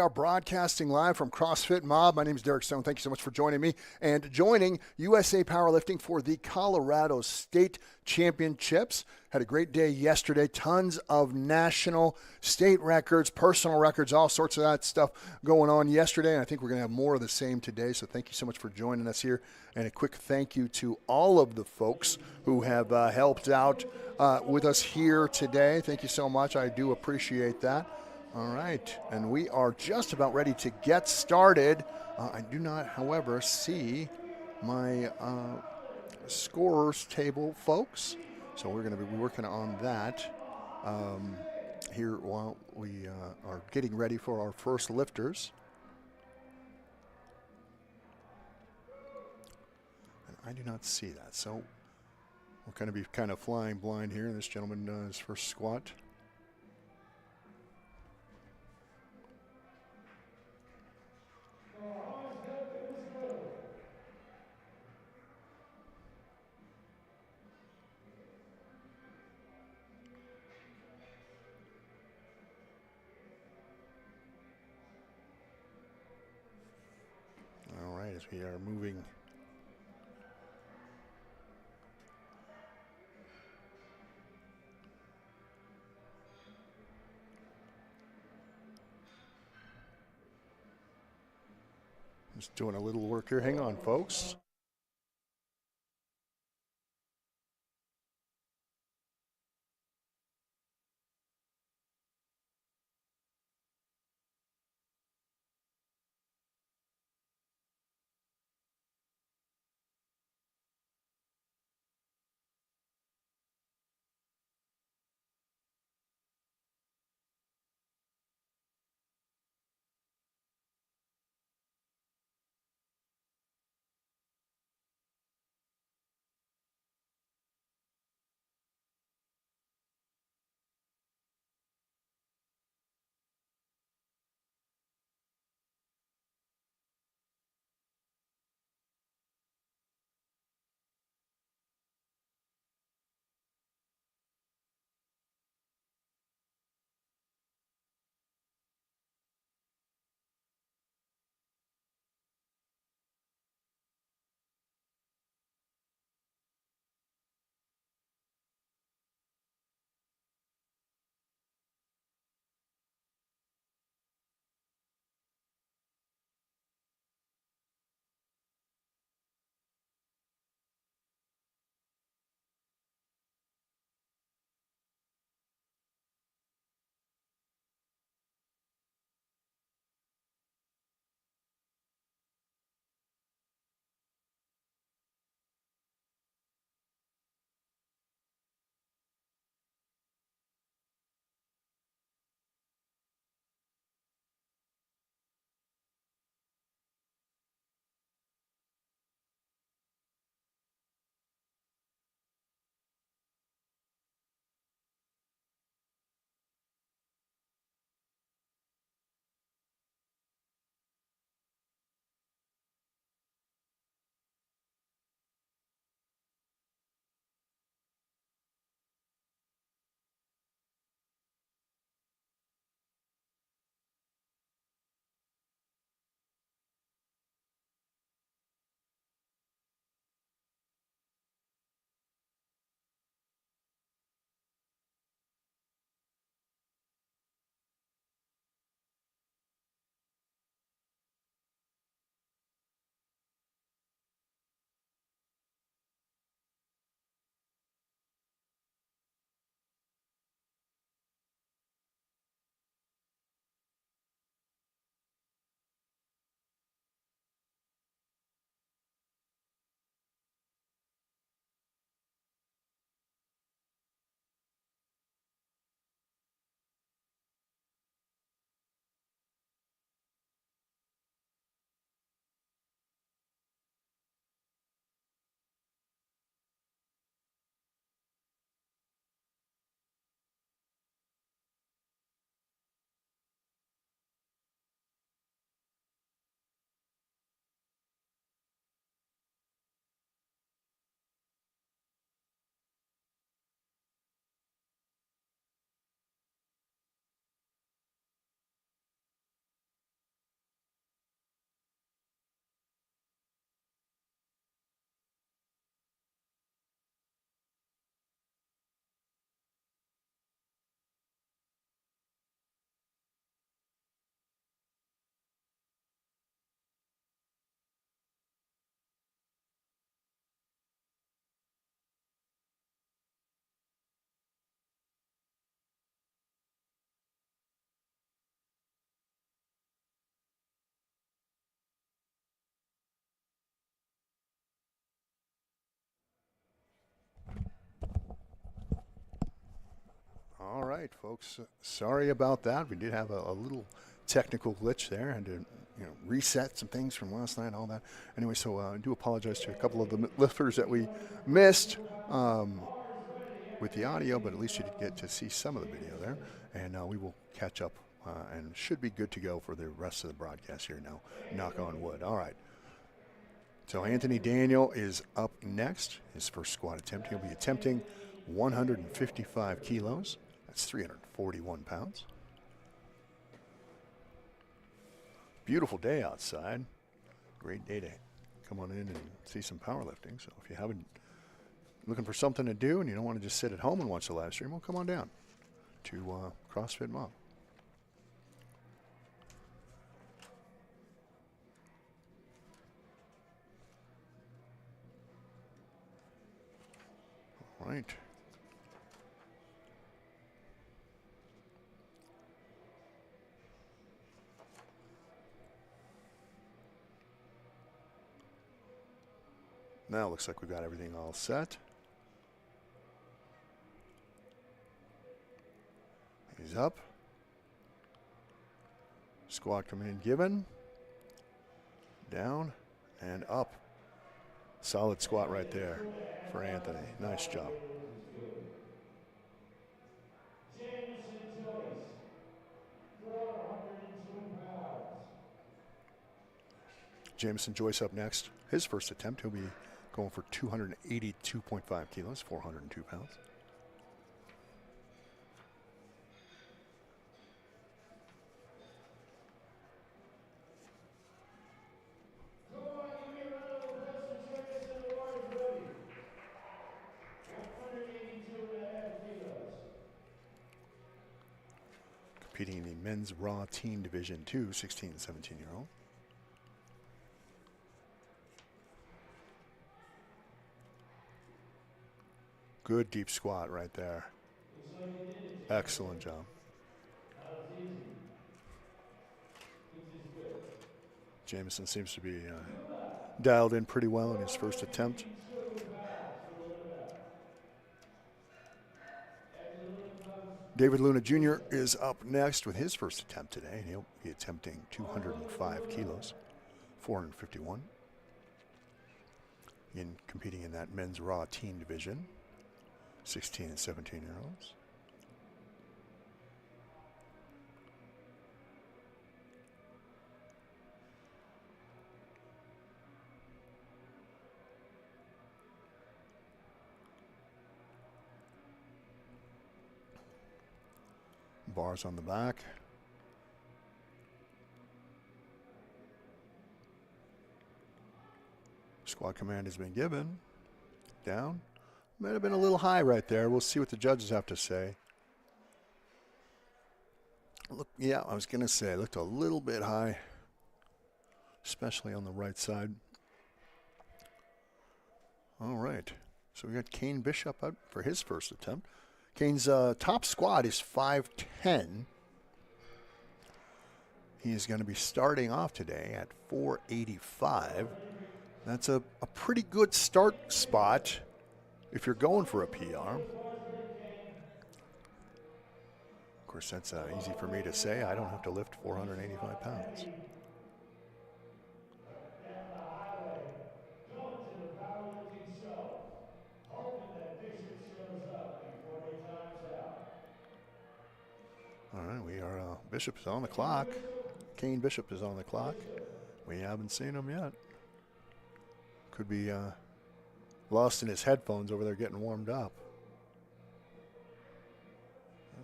are broadcasting live from CrossFit Mob. My name is Derek Stone. Thank you so much for joining me and joining USA Powerlifting for the Colorado State Championships. Had a great day yesterday. Tons of national, state records, personal records, all sorts of that stuff going on yesterday. And I think we're going to have more of the same today. So thank you so much for joining us here. And a quick thank you to all of the folks who have helped out with us here today. Thank you so much. I do appreciate that. All right, and we are just about ready to get started. I do not, however, see my scorers table, folks. So we're going to be working on that here while we are getting ready for our first lifters. And I do not see that, so we're going to be kind of flying blind here. This gentleman does his first squat. All right, as we are moving just doing a little work here. Hang on, folks. right, folks. Sorry about that. We did have a little technical glitch there, and to reset some things from last night and all that. Anyway, so I do apologize to a couple of the lifters that we missed with the audio, but at least you did get to see some of the video there, and we will catch up and should be good to go for the rest of the broadcast here now. Knock on wood. All right. So Anthony Daniel is up next. His first squat attempt. He'll be attempting 155 kilos. That's 341 pounds. Beautiful day outside. Great day to come on in and see some powerlifting. So if you haven't looking for something to do and you don't want to just sit at home and watch the live stream, well, come on down to CrossFit Mob. All right. Now it looks like we've got everything all set. He's up. Squat command given. Down and up. Solid squat right there for Anthony. Nice job. Jameson Joyce up next. His first attempt, he'll be going for 282.5 kilos, 402 pounds. Competing in the men's raw teen division 2, 16 and 17-year-old. Good deep squat right there. Excellent job. Jameson seems to be dialed in pretty well in his first attempt. David Luna Jr. is up next with his first attempt today. He'll be attempting 205 kilos, 451. Again, competing in that men's raw teen division, 16 and 17-year-olds. Bars on the back. Squat command has been given. Down. Might have been a little high right there. We'll see what the judges have to say. Look, yeah, I was going to say it looked a little bit high, especially on the right side. All right. So we got Kane Bishop up for his first attempt. Kane's top squat is 5'10". He is going to be starting off today at 485. That's a pretty good start spot if you're going for a PR. Of course, that's easy for me to say. I don't have to lift 485 pounds. All right, we are, Bishop is on the clock. Kane Bishop is on the clock. We haven't seen him yet. Could be lost in his headphones over there getting warmed up.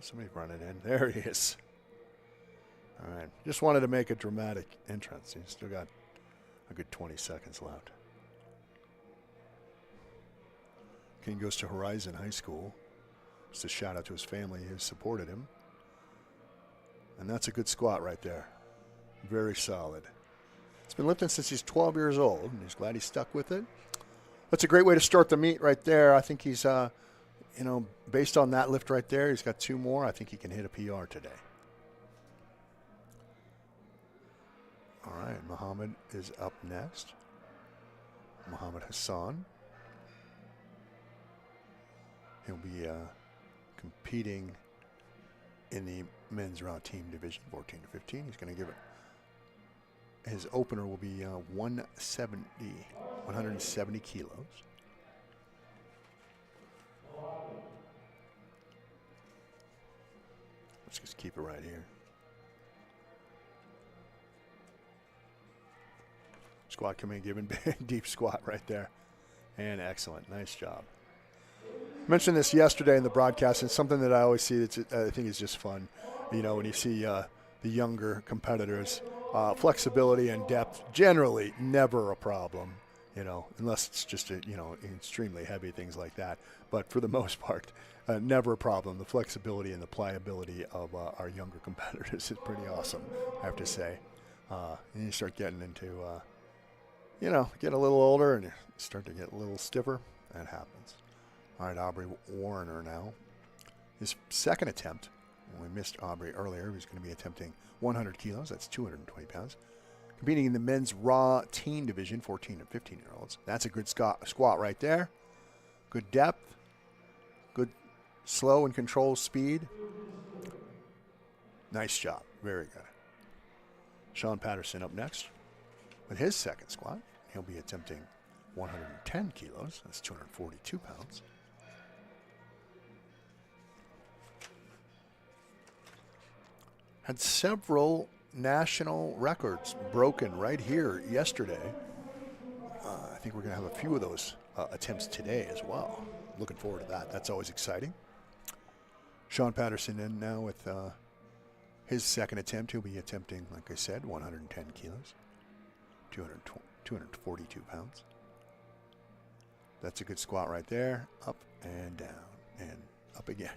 Somebody running in. There he is. All right, just wanted to make a dramatic entrance. He's still got a good 20 seconds left. Kane goes to Horizon High School. Just a shout out to his family who supported him. And that's a good squat right there. Very solid. He's been lifting since he's 12 years old, and he's glad he stuck with it. That's a great way to start the meet right there. I think he's, based on that lift right there, he's got 2 more. I think he can hit a PR today. All right, Muhammad is up next. Muhammad Hassan. He'll be competing in the men's raw team division, 14 to 15. He's going to give it. His opener will be 170 kilos. Let's just keep it right here. Squat command given, deep squat right there. And excellent, nice job. I mentioned this yesterday in the broadcast, and something that I always see that I think is just fun. You know, when you see the younger competitors, flexibility and depth generally never a problem, you know, unless it's just, extremely heavy, things like that. But for the most part, never a problem. The flexibility and the pliability of our younger competitors is pretty awesome, I have to say. And you start getting into, get a little older and you start to get a little stiffer. That happens. All right, Aubrey Warner now. His second attempt. We missed Aubrey earlier. He's going to be attempting 100 kilos. That's 220 pounds. Competing in the men's raw teen division, 14 and 15-year-olds. That's a good squat right there. Good depth. Good slow and controlled speed. Nice job. Very good. Sean Patterson up next with his second squat. He'll be attempting 110 kilos. That's 242 pounds. Had several national records broken right here yesterday. I think we're going to have a few of those attempts today as well. Looking forward to that. That's always exciting. Sean Patterson in now with his second attempt. He'll be attempting, like I said, 110 kilos, 242 pounds. That's a good squat right there. Up and down and up again.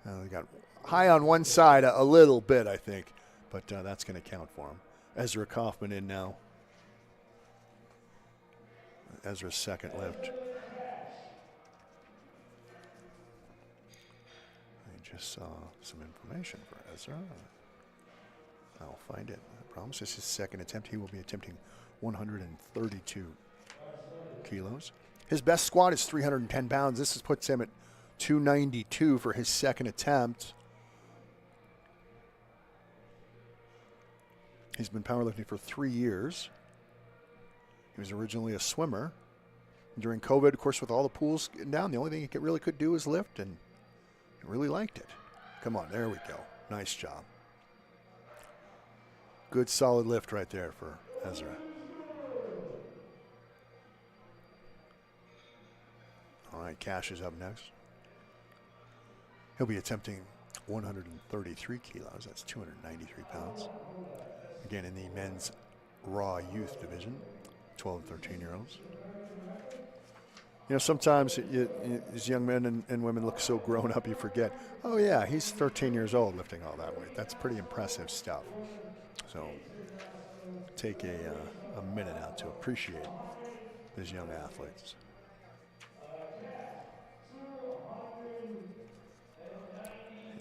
We got high on one side a little bit, I think, but that's going to count for him. Ezra Kaufman in now. Ezra's second lift. I just saw some information for Ezra. I'll find it. I promise this is his second attempt. He will be attempting 132 kilos. His best squat is 310 pounds. This puts him at 292 for his second attempt. He's been powerlifting for 3 years. He was originally a swimmer. During COVID, of course, with all the pools getting down, the only thing he really could do is lift, and he really liked it. Come on, there we go. Nice job. Good solid lift right there for Ezra. All right, Cash is up next. He'll be attempting 133 kilos. That's 293 pounds. Again, in the men's raw youth division, 12 and 13-year-olds. You know, sometimes these young men and women look so grown up, you forget, oh, yeah, he's 13 years old lifting all that weight. That's pretty impressive stuff. So take a minute out to appreciate these young athletes.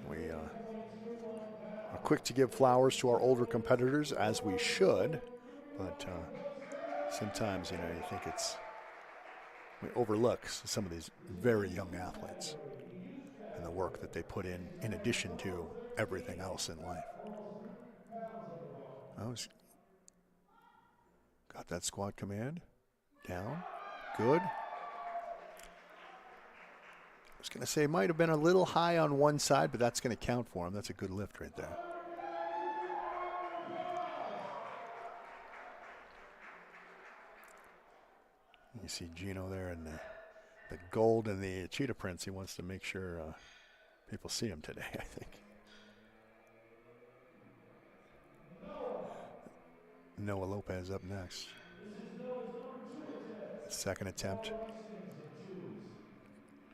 We are quick to give flowers to our older competitors, as we should, but sometimes, you think we overlook some of these very young athletes and the work that they put in addition to everything else in life. Got that squat command down. Good. I was going to say it might have been a little high on one side, but that's going to count for him. That's a good lift right there. You see Gino there in the gold and the cheetah prints. He wants to make sure people see him today, I think. Noah Lopez up next. Second attempt.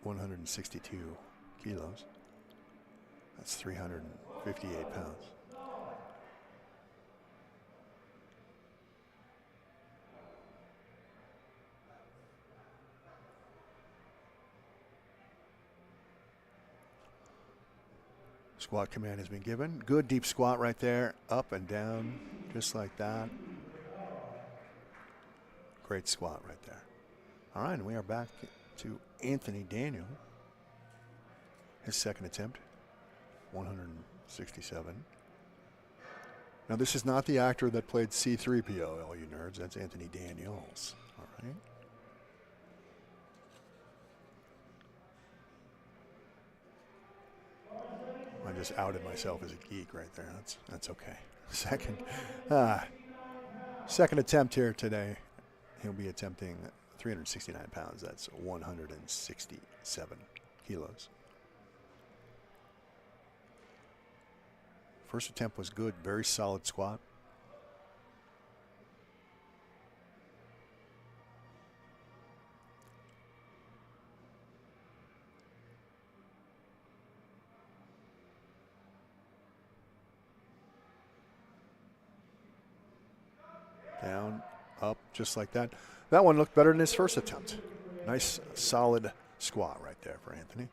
162 kilos. That's 358 pounds. Squat command has been given. Good deep squat right there. Up and down, just like that. Great squat right there. All right, and we are back to Anthony Daniel. His second attempt. 167. Now, this is not the actor that played C-3PO, all you nerds. That's Anthony Daniels. All right. I just outed myself as a geek right there. That's okay. Second attempt here today. He'll be attempting 369 pounds. That's 167 kilos. First attempt was good. Very solid squat. Down, up, just like that. That one looked better than his first attempt. Nice, solid squat right there for Anthony.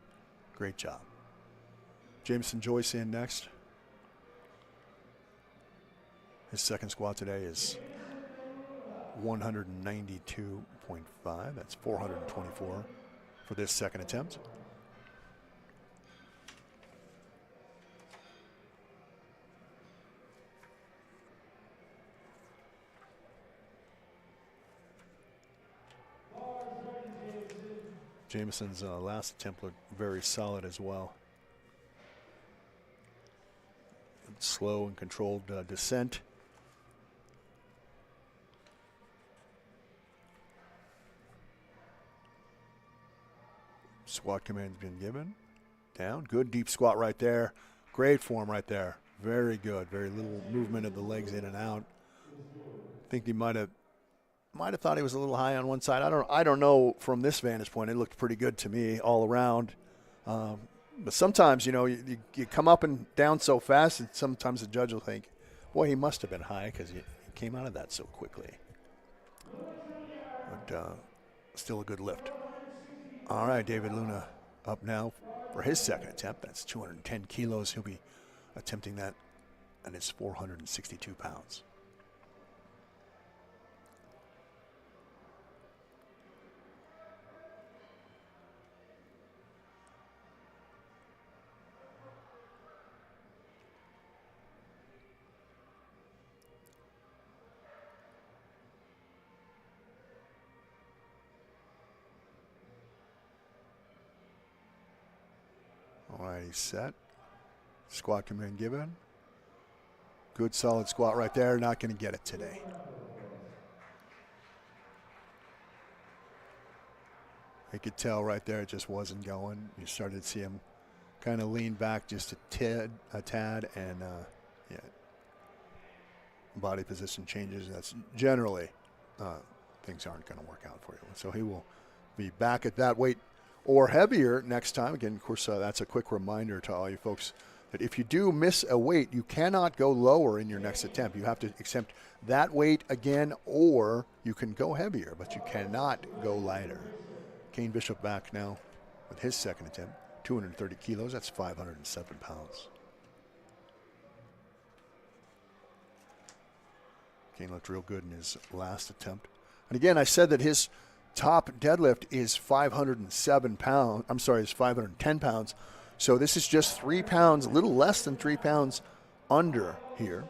Great job. Jameson Joyce in next. His second squat today is 192.5. That's 424 for this second attempt. Jameson's last attempt looked very solid as well. Slow and controlled descent. Squat command's been given. Down. Good deep squat right there. Great form right there. Very good. Very little movement of the legs in and out. I think he might have thought he was a little high on one side. I don't know from this vantage point. It looked pretty good to me all around. But sometimes, you come up and down so fast, and sometimes the judge will think, boy, he must have been high because he came out of that so quickly. But still a good lift. All right, David Luna up now for his second attempt. That's 210 kilos. He'll be attempting that, and it's 462 pounds. All right, he's set. Squat command given. Good solid squat right there. Not going to get it today. You could tell right there it just wasn't going. You started to see him kind of lean back just a tad, and yeah, body position changes. That's generally things aren't going to work out for you. So he will be back at that weight or heavier next time. Again, of course, that's a quick reminder to all you folks that if you do miss a weight, you cannot go lower in your next attempt. You have to accept that weight again, or you can go heavier, but you cannot go lighter. Kane Bishop back now with his second attempt, 230 kilos. That's 507 pounds. Kane looked real good in his last attempt. And again, I said that his top deadlift is 507 pounds. I'm sorry, it's 510 pounds. So this is just 3 pounds, a little less than 3 pounds under here.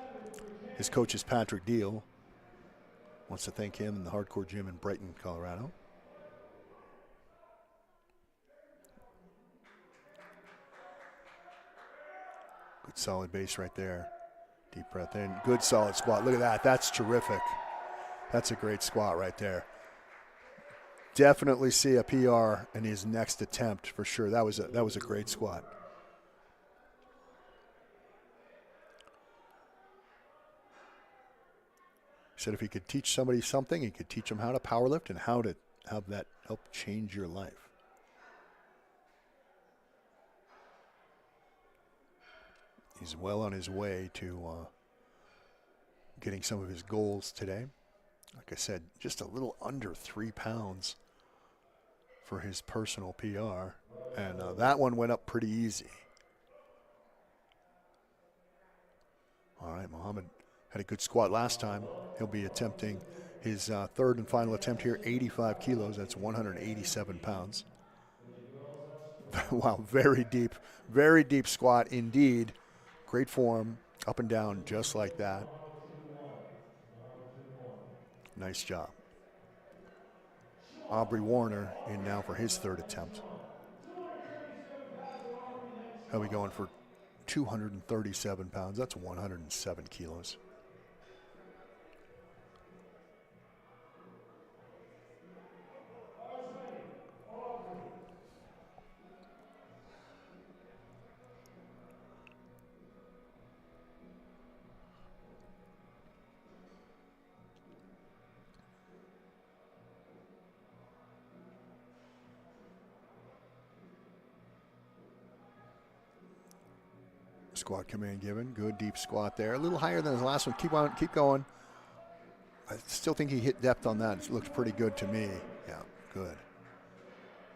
His coach is Patrick Deal. Wants to thank him and the Hardcore Gym in Brighton, Colorado. Good solid base right there. Deep breath in. Good solid squat. Look at that. That's terrific. That's a great squat right there. Definitely see a PR in his next attempt for sure. That was a great squat. He said if he could teach somebody something, he could teach them how to powerlift and how to have that help change your life. He's well on his way to getting some of his goals today. Like I said, just a little under 3 pounds for his personal PR. And that one went up pretty easy. All right, Muhammad had a good squat last time. He'll be attempting his third and final attempt here, 85 kilos. That's 187 pounds. Wow, very deep squat indeed. Great form, up and down just like that. Nice job. Aubrey Warner in now for his third attempt. He'll be going for 237 pounds. That's 107 kilos. Squat command given. Good deep squat there. A little higher than his last one. Keep going. I still think he hit depth on that. It looks pretty good to me. Yeah, good.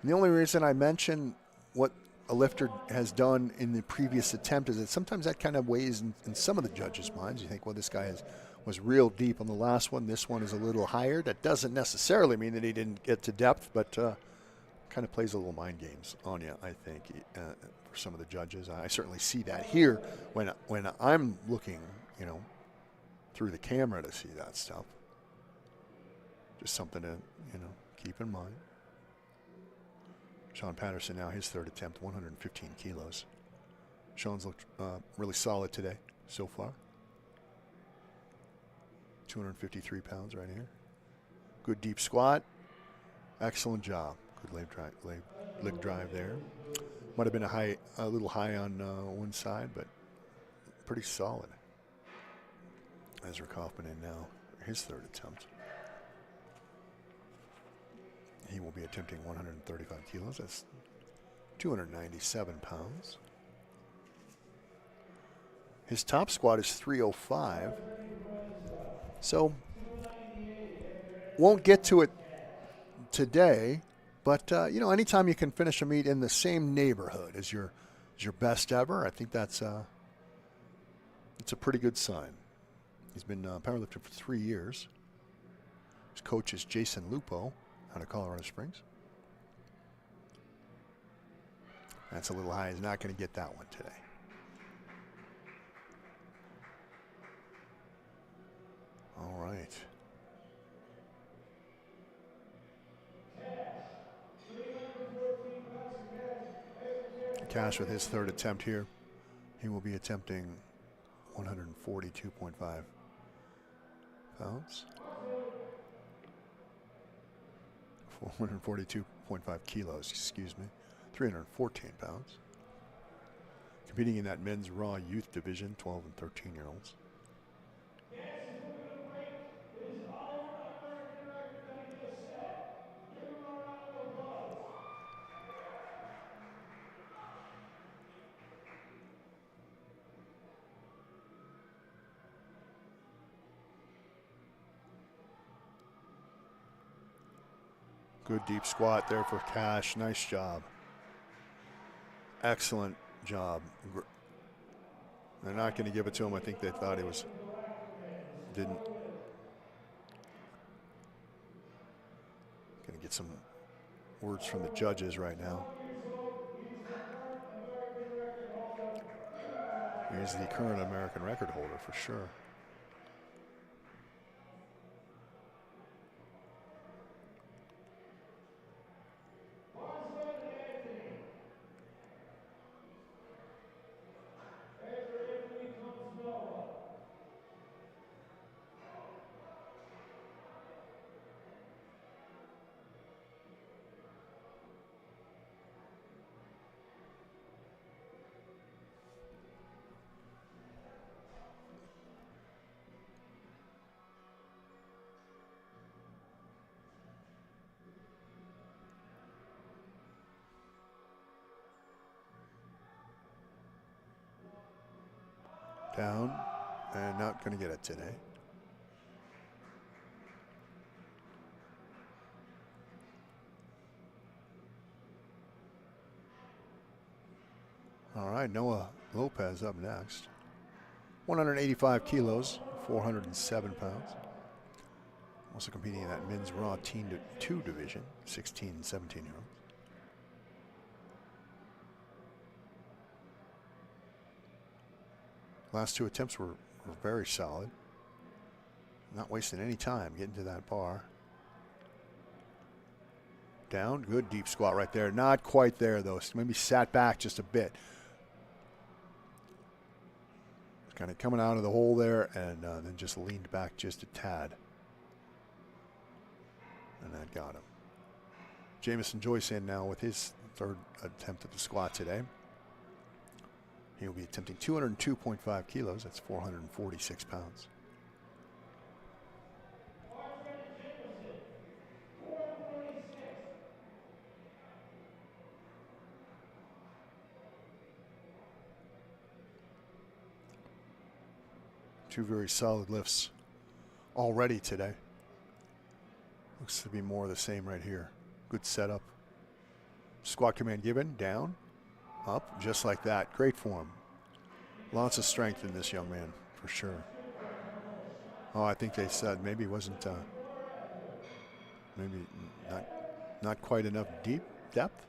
And the only reason I mention what a lifter has done in the previous attempt is that sometimes that kind of weighs in some of the judges' minds. You think, well, this guy was real deep on the last one. This one is a little higher. That doesn't necessarily mean that he didn't get to depth, but kind of plays a little mind games on you, I think, for some of the judges. I certainly see that here when I'm looking, through the camera to see that stuff. Just something to, keep in mind. Sean Patterson now, his third attempt, 115 kilos. Sean's looked really solid today so far. 253 pounds right here. Good deep squat. Excellent job. Good leg drive there. Might have been a little high on one side, but pretty solid. Ezra Kaufman in now, his third attempt. He will be attempting 135 kilos. That's 297 pounds. His top squat is 305. So, won't get to it today, but anytime you can finish a meet in the same neighborhood as your best ever, I think it's a pretty good sign. He's been powerlifting for 3 years. His coach is Jason Lupo out of Colorado Springs. That's a little high. He's not going to get that one today. All right. Cash with his third attempt here. He will be attempting 142.5 pounds. 142.5 kilos, excuse me. 314 pounds. Competing in that men's raw youth division, 12 and 13-year-olds. Good deep squat there for Cash. Nice job. Excellent job. They're not going to give it to him. I think they thought he didn't. Going to get some words from the judges right now. He's the current American record holder for sure. Down, and not going to get it today. All right, Noah Lopez up next. 185 kilos, 407 pounds. Also competing in that men's raw Teen 2 division, 16 and 17-year-olds. Last 2 attempts were very solid. Not wasting any time getting to that bar. Down, good deep squat right there. Not quite there though. Maybe sat back just a bit. Kind of coming out of the hole there, and then just leaned back just a tad. And that got him. Jamison Joyce in now with his 3rd attempt at the squat today. He'll be attempting 202.5 kilos. That's 446 pounds. Two very solid lifts already today. Looks to be more of the same right here. Good setup. Squat command given, down, up, just like that. Great form. Lots of strength in this young man, for sure. Oh, I think they said maybe it wasn't, maybe not quite enough depth.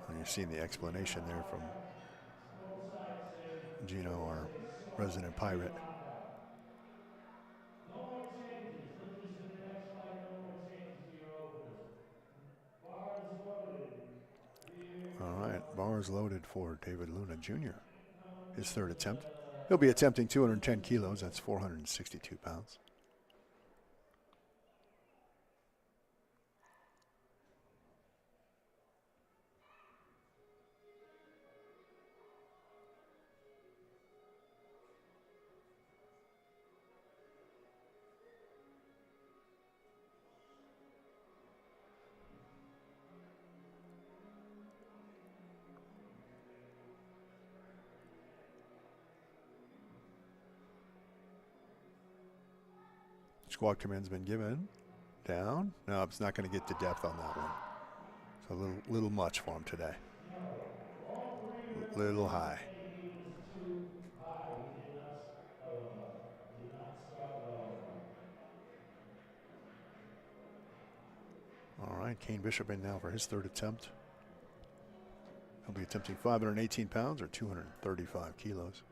And you're seeing the explanation there from Gino, our resident pirate. All right, bars loaded for David Luna Jr. His 3rd attempt. He'll be attempting 210 kilos. That's 462 pounds. Squat command's been given. Down. No, it's not going to get to depth on that one. It's a little much for him today. Little high. All right, Kane Bishop in now for his 3rd attempt. He'll be attempting 518 pounds or 235 kilos.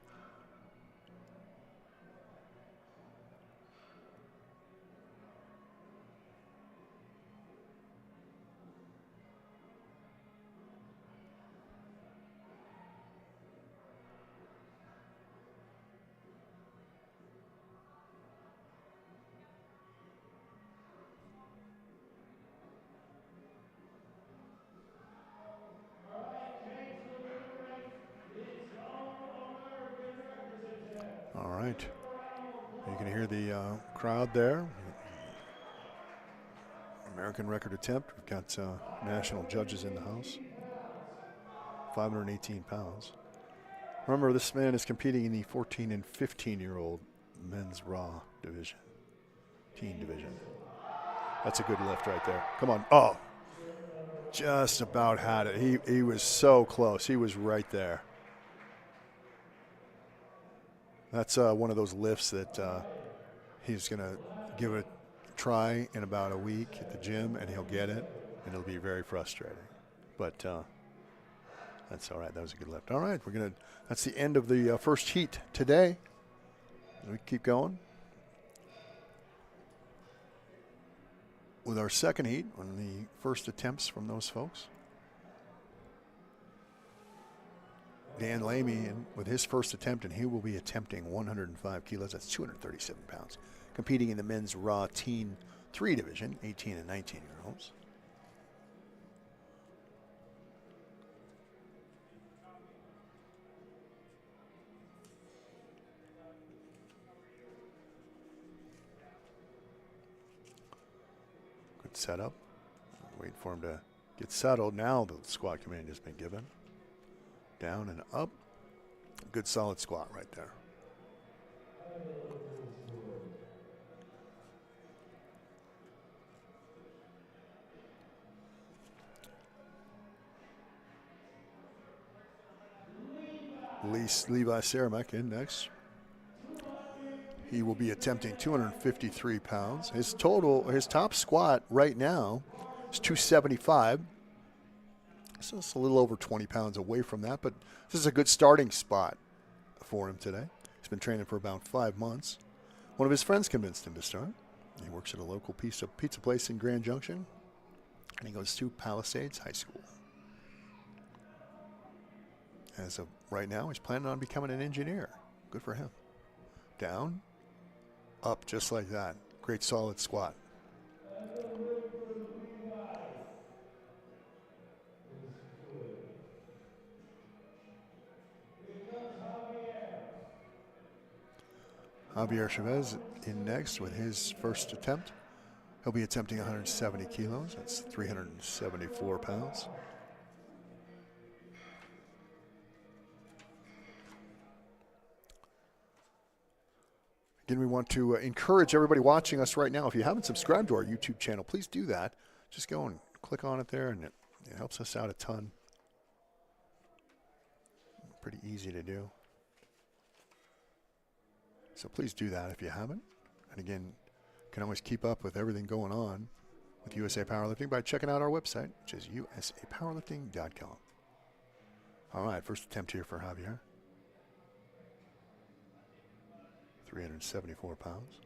All right. You can hear the crowd there. American record attempt. We've got national judges in the house. 518 pounds. Remember, this man is competing in the 14 and 15-year-old men's raw division, teen division. That's a good lift right there. Come on. Oh, just about had it. He was so close. He was right there. That's one of those lifts that he's going to give it a try in about a week at the gym, and he'll get it, and it'll be very frustrating. But that's all right. That was a good lift. All right, that's the end of the first heat today. We keep going with our second heat on the first attempts from those folks. Dan Lamy with his first attempt, and he will be attempting 105 kilos. That's 237 pounds. Competing in the men's raw teen 3 division, 18 and 19-year-olds. Good setup. Wait for him to get settled. Now the squat command has been given. Down and up. Good solid squat right there. Levi Saramek in next. He will be attempting 253 pounds. His top squat right now is 275. So it's a little over 20 pounds away from that, but this is a good starting spot for him today. He's been training for about 5 months. One of his friends convinced him to start. He works at a local pizza place in Grand Junction, and he goes to Palisades High School. As of right now, he's planning on becoming an engineer. Good for him. Down, up just like that. Great solid squat. Javier Chavez in next with his first attempt. He'll be attempting 170 kilos. That's 374 pounds. Again, we want to encourage everybody watching us right now. If you haven't subscribed to our YouTube channel, please do that. Just go and click on it there, and it helps us out a ton. Pretty easy to do. So please do that if you haven't. And again, you can always keep up with everything going on with USA Powerlifting by checking out our website, which is usapowerlifting.com. All right, first attempt here for Javier. 374 pounds.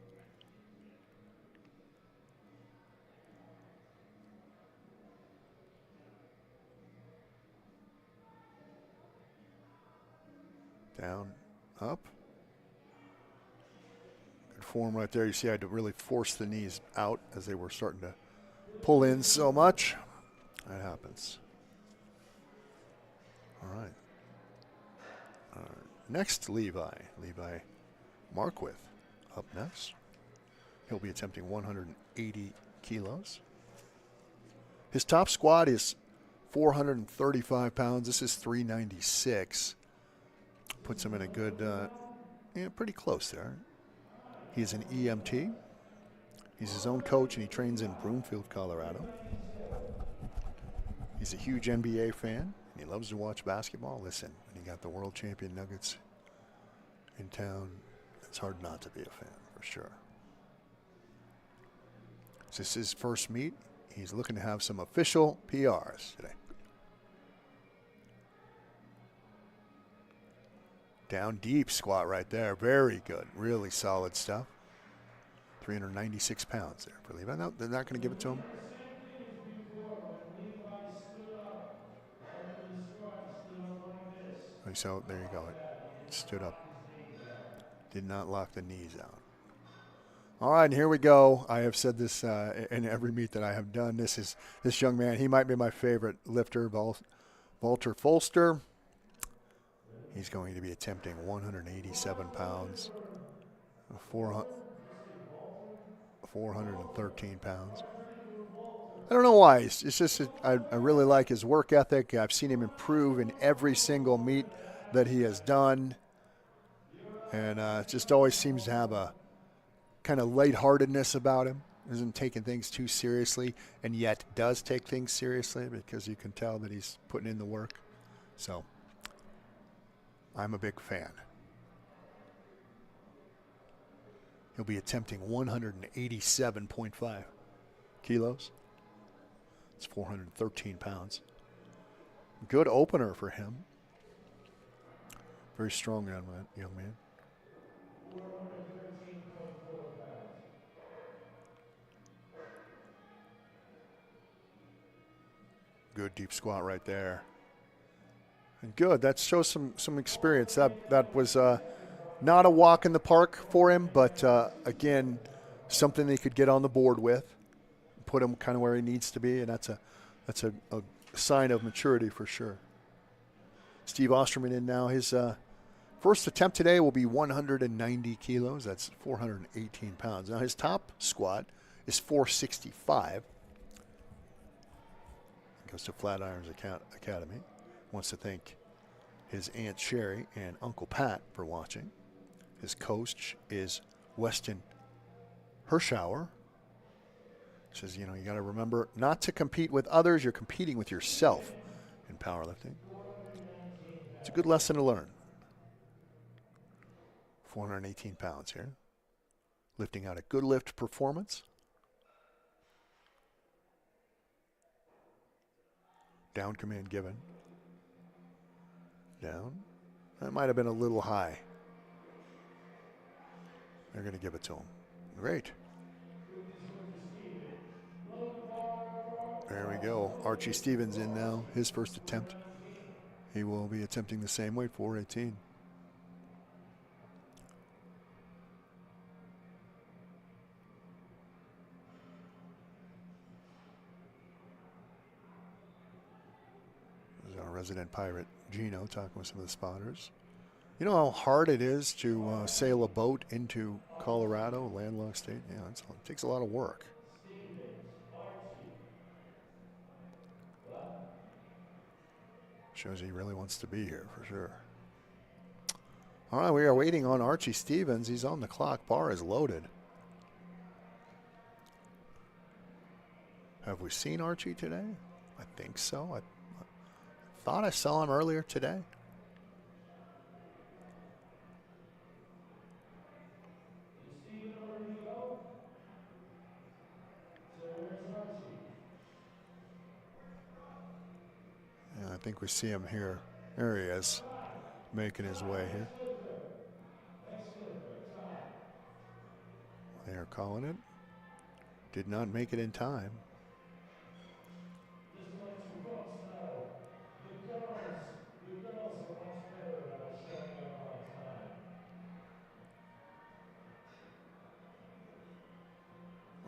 Down, up. Good form right there. You see I had to really force the knees out as they were starting to pull in so much. That happens. All right. Next, Levi Marquith up next. He'll be attempting 180 kilos. His top squat is 435 pounds. This is 396. Puts him in a good, pretty close there. He's an EMT. He's his own coach, and he trains in Broomfield, Colorado. He's a huge NBA fan, and he loves to watch basketball. Listen, when you got the world champion Nuggets in town, it's hard not to be a fan, for sure. This is his first meet. He's looking to have some official PRs today. Down deep squat right there. Very good. Really solid stuff. 396 pounds there for Levi. No, they're not going to give it to him. So there you go. It stood up. Did not lock the knees out. All right, and here we go. I have said this in every meet that I have done. This young man. He might be my favorite lifter, Walter Folster. He's going to be attempting 187 pounds, 413 pounds. I don't know why. It's just I really like his work ethic. I've seen him improve in every single meet that he has done. And just always seems to have a kind of lightheartedness about him. Isn't taking things too seriously, and yet does take things seriously because you can tell that he's putting in the work. So I'm a big fan. He'll be attempting 187.5 kilos. It's 413 pounds. Good opener for him. Very strong young man. Good deep squat right there. And good. That shows some experience. That was not a walk in the park for him, but again, something he could get on the board with, put him kind of where he needs to be, and that's a sign of maturity for sure. Steve Osterman in now. His first attempt today will be 190 kilos. That's 418 pounds. Now his top squat is 465. Goes to Flatirons Academy. Wants to thank his Aunt Sherry and Uncle Pat for watching. His coach is Weston Hirschauer. Says, you got to remember not to compete with others. You're competing with yourself in powerlifting. It's a good lesson to learn. 418 pounds here. Lifting out a good lift performance. Down command given. Down. That might have been a little high. They're going to give it to him. Great. There we go. Archie Stevens in now. His first attempt. He will be attempting the same weight, 418. There's our resident pirate, Gino, talking with some of the spotters. You know how hard it is to sail a boat into Colorado, a landlocked state? Yeah, it takes a lot of work. Shows he really wants to be here for sure. All right, we are waiting on Archie Stevens. He's on the clock. Bar is loaded. Have we seen Archie today? I think so. I thought I saw him earlier today. I think we see him here. There he is, making his way here. They are calling it. Did not make it in time.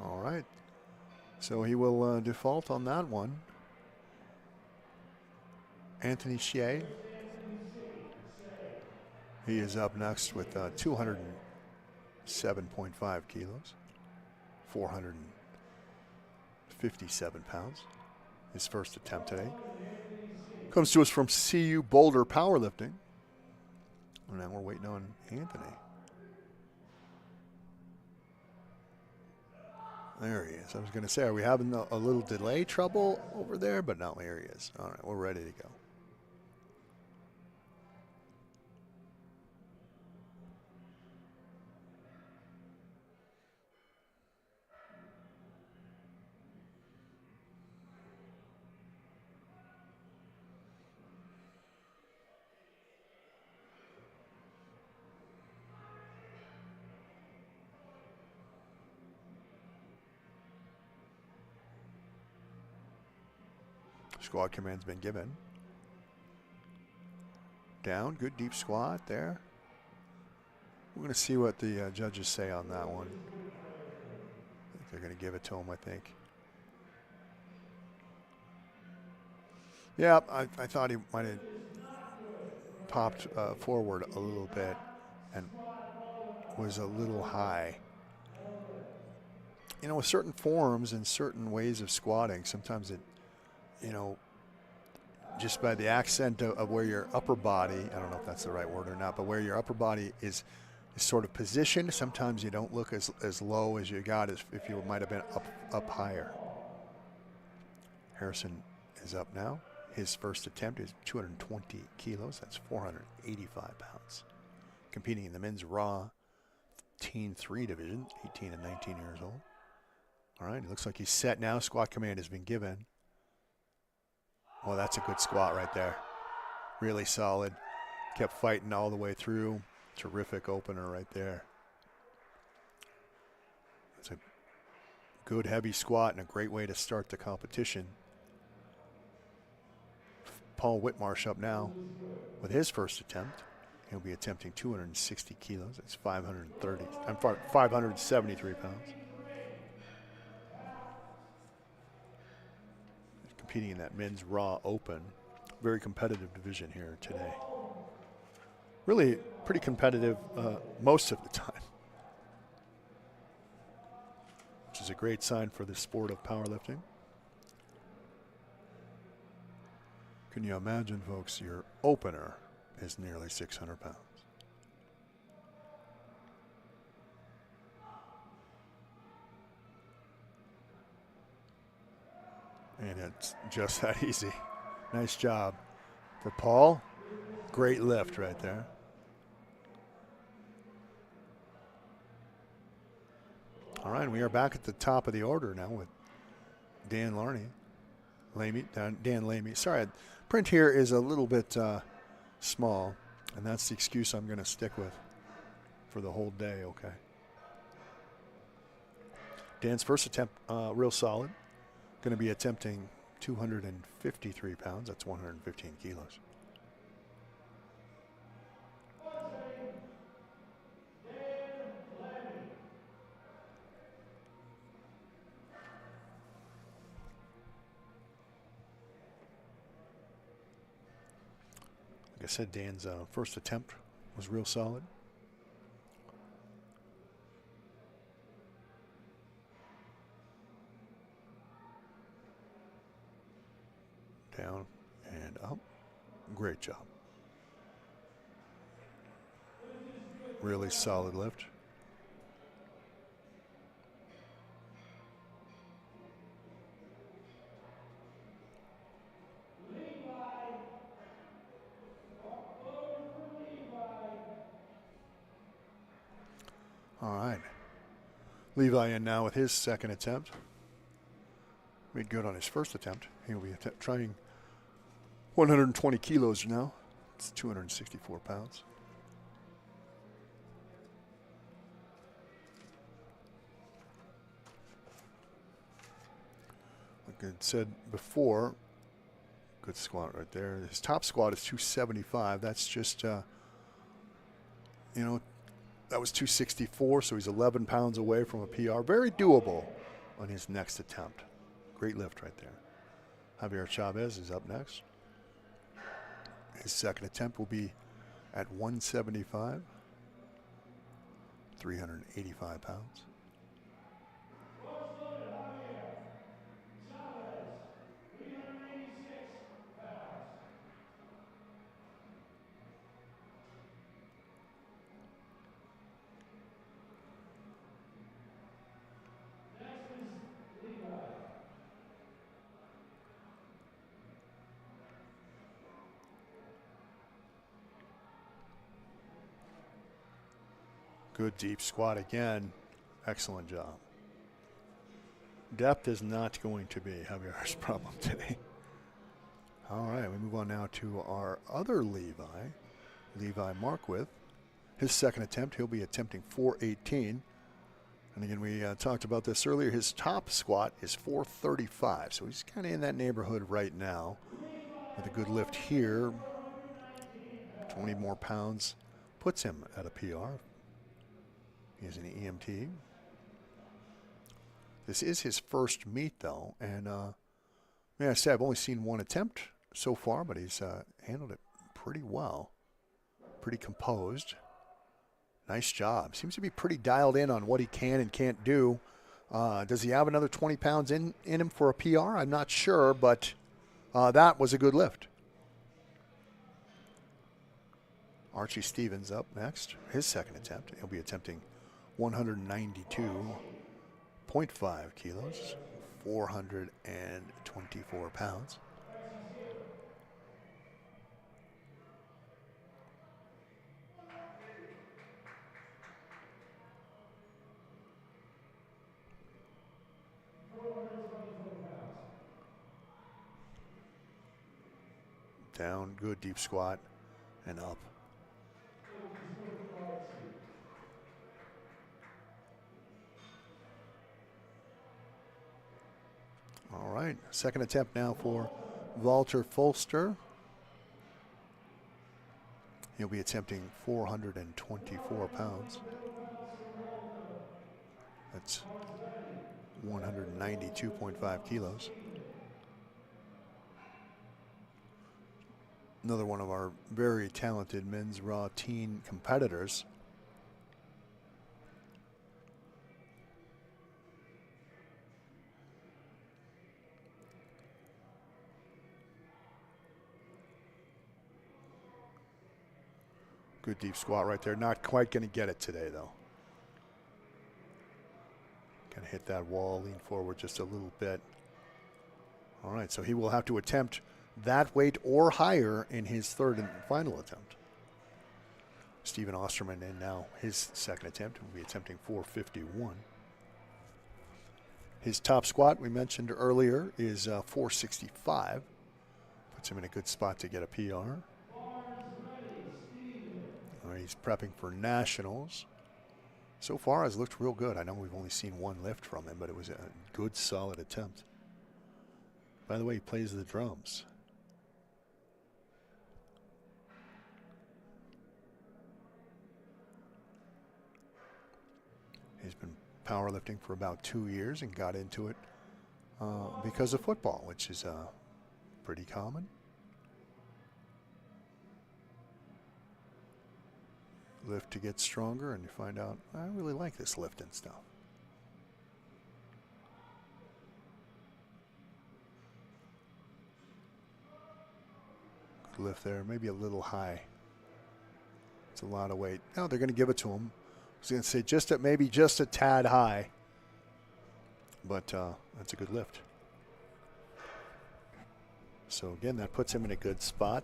All right. So he will default on that one. Anthony Shea. He is up next with 207.5 kilos, 457 pounds. His first attempt today. Comes to us from CU Boulder Powerlifting. And now we're waiting on Anthony. There he is. I was going to say, are we having a little delay trouble over there? But no, here he is. All right, we're ready to go. Squat command's been given. Down, good deep squat there. We're going to see what the judges say on that one. I think they're going to give it to him, I think. Yeah, I thought he might have popped forward a little bit and was a little high. You know, with certain forms and certain ways of squatting, sometimes it, you know, just by the accent of where your upper body, I don't know if that's the right word or not, but where your upper body is sort of positioned, sometimes you don't look as low as you got as if you might have been up higher. Harrison is up now. His first attempt is 220 kilos. That's 485 pounds. Competing in the men's raw teen 3 division, 18 and 19 years old. All right, it looks like he's set now. Squat command has been given. Well, that's a good squat right there. Really solid. Kept fighting all the way through. Terrific opener right there. It's a good heavy squat and a great way to start the competition. Paul Whitmarsh up now with his first attempt. He'll be attempting 260 kilos. That's 573 pounds. Competing in that men's raw open. Very competitive division here today. Really pretty competitive most of the time, which is a great sign for the sport of powerlifting. Can you imagine, folks, your opener is nearly 600 pounds. And it's just that easy. Nice job for Paul. Great lift right there. All right, we are back at the top of the order now with Dan Larney Dan Lamy. Sorry, print here is a little bit small, and that's the excuse I'm going to stick with for the whole day, okay? Dan's first attempt, real solid. Going to be attempting 253 pounds. That's 115 kilos. Like I said, Dan's first attempt was real solid. Down and up. Great job. Really solid lift. All right. Levi in now with his second attempt. Made good on his first attempt. He'll be trying 120 kilos now. It's 264 pounds. Like I said before, good squat right there. His top squat is 275. That's just, that was 264, so he's 11 pounds away from a PR. Very doable on his next attempt. Great lift right there. Javier Chavez is up next. His second attempt will be at 175, 385 pounds. Good deep squat again. Excellent job. Depth is not going to be Javier's problem today. All right, we move on now to our other Levi Markwith. His second attempt, he'll be attempting 418. And again, we talked about this earlier. His top squat is 435, so he's kind of in that neighborhood right now. With a good lift here, 20 more pounds puts him at a PR. He's an EMT. This is his first meet, though, and may I say I've only seen one attempt so far, but he's handled it pretty well, pretty composed. Nice job. Seems to be pretty dialed in on what he can and can't do. Does he have another 20 pounds in him for a PR? I'm not sure, but that was a good lift. Archie Stevens up next. His second attempt. He'll be attempting 192.5 kilos, 424 pounds. Down, good deep squat, and up. All right, second attempt now for Walter Folster. He'll be attempting 424 pounds. That's 192.5 kilos. Another one of our very talented men's raw teen competitors. Good deep squat right there. Not quite going to get it today, though. Going to hit that wall, lean forward just a little bit. All right, so he will have to attempt that weight or higher in his third and final attempt. Stephen Osterman in now his second attempt. Will be attempting 451. His top squat we mentioned earlier is 465. Puts him in a good spot to get a PR. All right, he's prepping for nationals. So far, has looked real good. I know we've only seen one lift from him, but it was a good, solid attempt. By the way, he plays the drums. He's been powerlifting for about 2 years and got into it because of football, which is pretty common. Lift to get stronger, and you find out, I really like this lifting stuff. Good lift there, maybe a little high. It's a lot of weight. Now they're going to give it to him. I was going to say maybe just a tad high, but that's a good lift. So again, that puts him in a good spot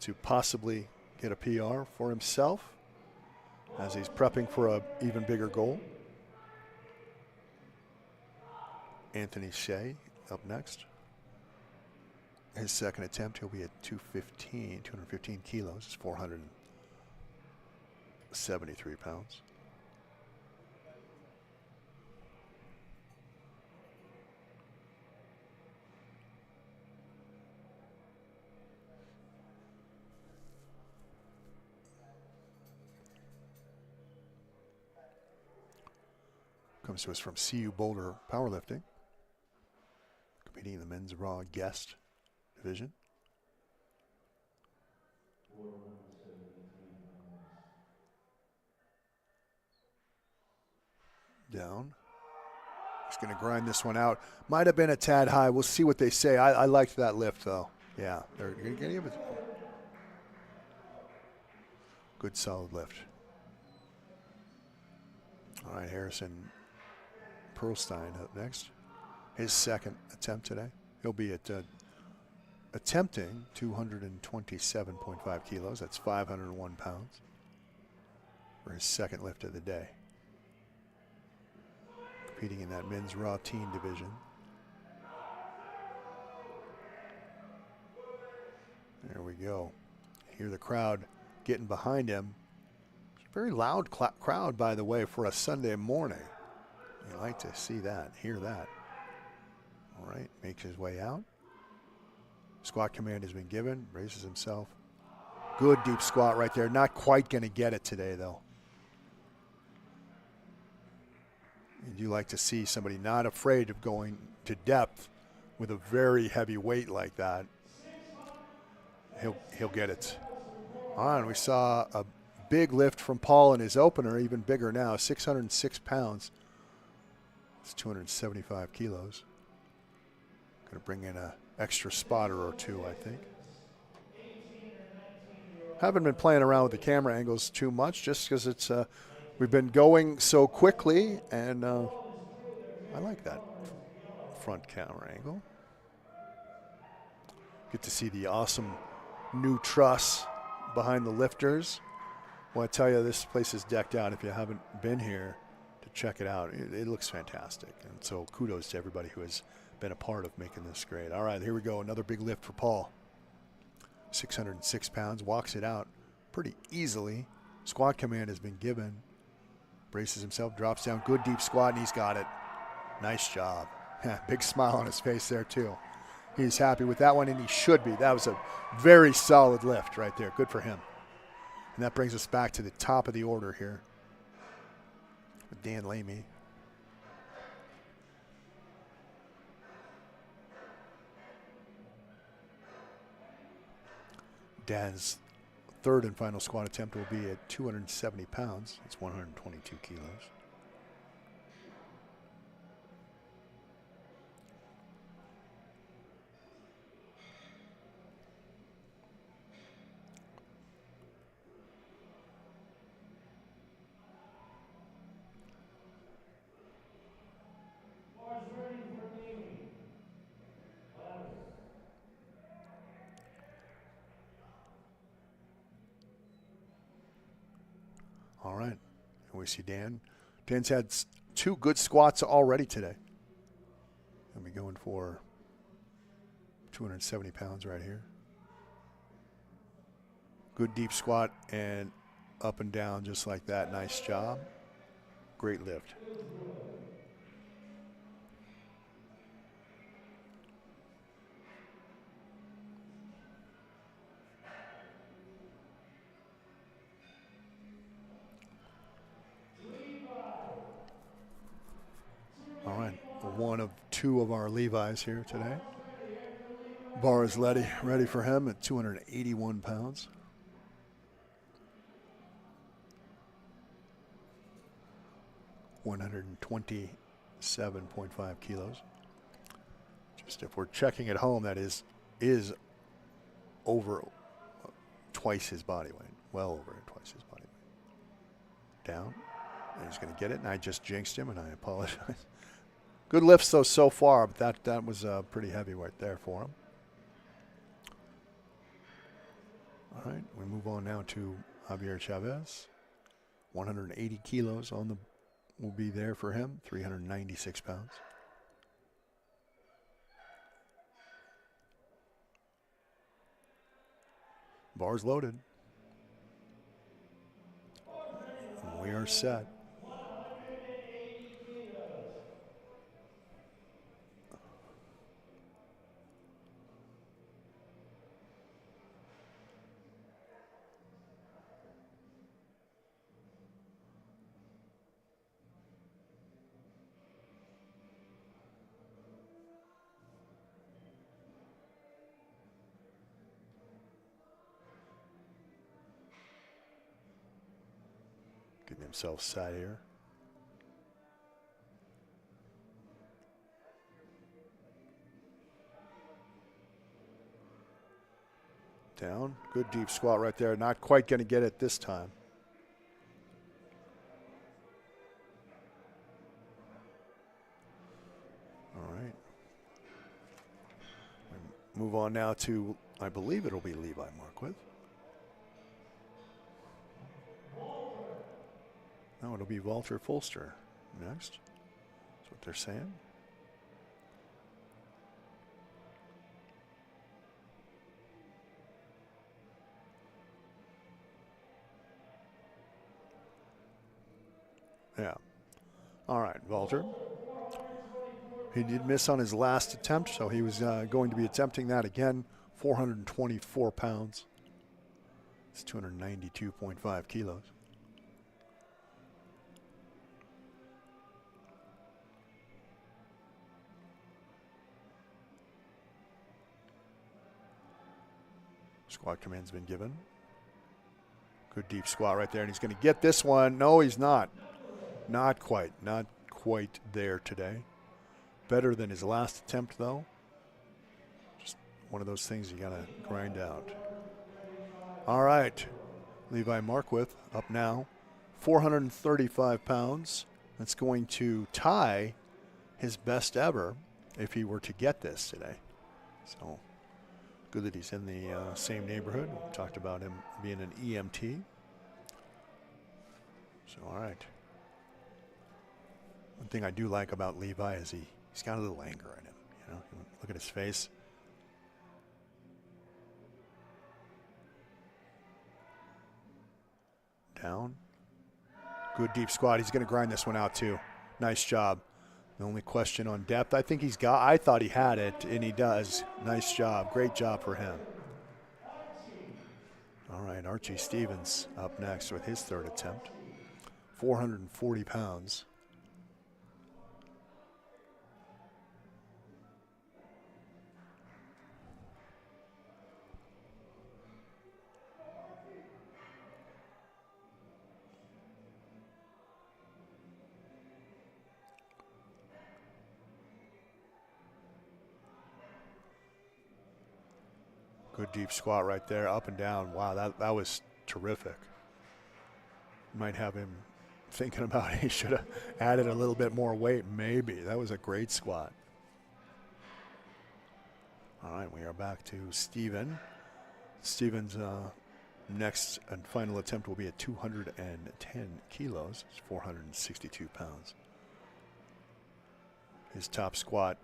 to possibly get a PR for himself as he's prepping for an even bigger goal. Anthony Shea up next. His second attempt, he'll be at 215 kilos. It's 473 pounds. Comes to us from CU Boulder Powerlifting, competing in the men's raw guest division. Down. He's going to grind this one out. Might have been a tad high. We'll see what they say. I liked that lift, though. Yeah, they're going to give it. Good, solid lift. All right, Harrison Perlstein up next. His second attempt today. He'll be at attempting 227.5 kilos. That's 501 pounds for his second lift of the day. Competing in that men's raw teen division. There we go. Hear the crowd getting behind him. Very loud crowd, by the way, for a Sunday morning. You like to see that, hear that. All right, makes his way out. Squat command has been given, raises himself. Good deep squat right there. Not quite going to get it today, though. You do like to see somebody not afraid of going to depth with a very heavy weight like that. He'll get it. All right, we saw a big lift from Paul in his opener, even bigger now, 606 pounds. It's 275 kilos. Going to bring in an extra spotter or two, I think. Haven't been playing around with the camera angles too much just because it's we've been going so quickly, and I like that front camera angle. Get to see the awesome new truss behind the lifters. I want to tell you, this place is decked out. If you haven't been here to check it out, it looks fantastic. And so kudos to everybody who has been a part of making this great. All right, here we go. Another big lift for Paul. 606 pounds, walks it out pretty easily. Squat command has been given. Braces himself, drops down, good deep squat, and he's got it. Nice job. Big smile on his face there, too. He's happy with that one, and he should be. That was a very solid lift right there. Good for him. And that brings us back to the top of the order here with Dan Lamy. Dan's third and final squat attempt will be at 270 pounds. It's 122 kilos. All right, and we see Dan. Dan's had two good squats already today. I'll be going for 270 pounds right here. Good deep squat and up and down just like that. Nice job. Great lift. All right, one of two of our Levi's here today. Bar is ready for him at 281 pounds. $127.5 kilos. Just if we're checking at home, that is over twice his body weight. Well over twice his body weight. Down. And he's going to get it, and I just jinxed him, and I apologize. Good lifts, though, so far, but that was pretty heavy right there for him. All right, we move on now to Javier Chavez. 180 kilos will be there for him, 396 pounds. Bar's loaded. And we are set. Getting himself set here. Down. Good deep squat right there. Not quite going to get it this time. All right. We move on now to, I believe it'll be Levi Marquith. No, it'll be Walter Fulster next. That's what they're saying. Yeah. All right, Walter. He did miss on his last attempt, so he was going to be attempting that again. 424 pounds. It's 292.5 kilos. Squat command's been given. Good deep squat right there, and he's going to get this one. No, he's not. Not quite there today. Better than his last attempt, though. Just one of those things you got to grind out. All right, Levi Marquith up now, 435 pounds. That's going to tie his best ever if he were to get this today. So good that he's in the same neighborhood. We talked about him being an EMT. So, all right. One thing I do like about Levi is he's got a little anger in him. You know, look at his face. Down. Good deep squat. He's going to grind this one out too. Nice job. The only question on depth, I thought he had it, and he does. Nice job. Great job for him. All right, Archie Stevens up next with his third attempt. 440 pounds. Good deep squat right there, up and down. Wow, that was terrific. Might have him thinking about he should have added a little bit more weight, maybe. That was a great squat. All right, we are back to Steven. Steven's next and final attempt will be at 210 kilos. It's 462 pounds. His top squat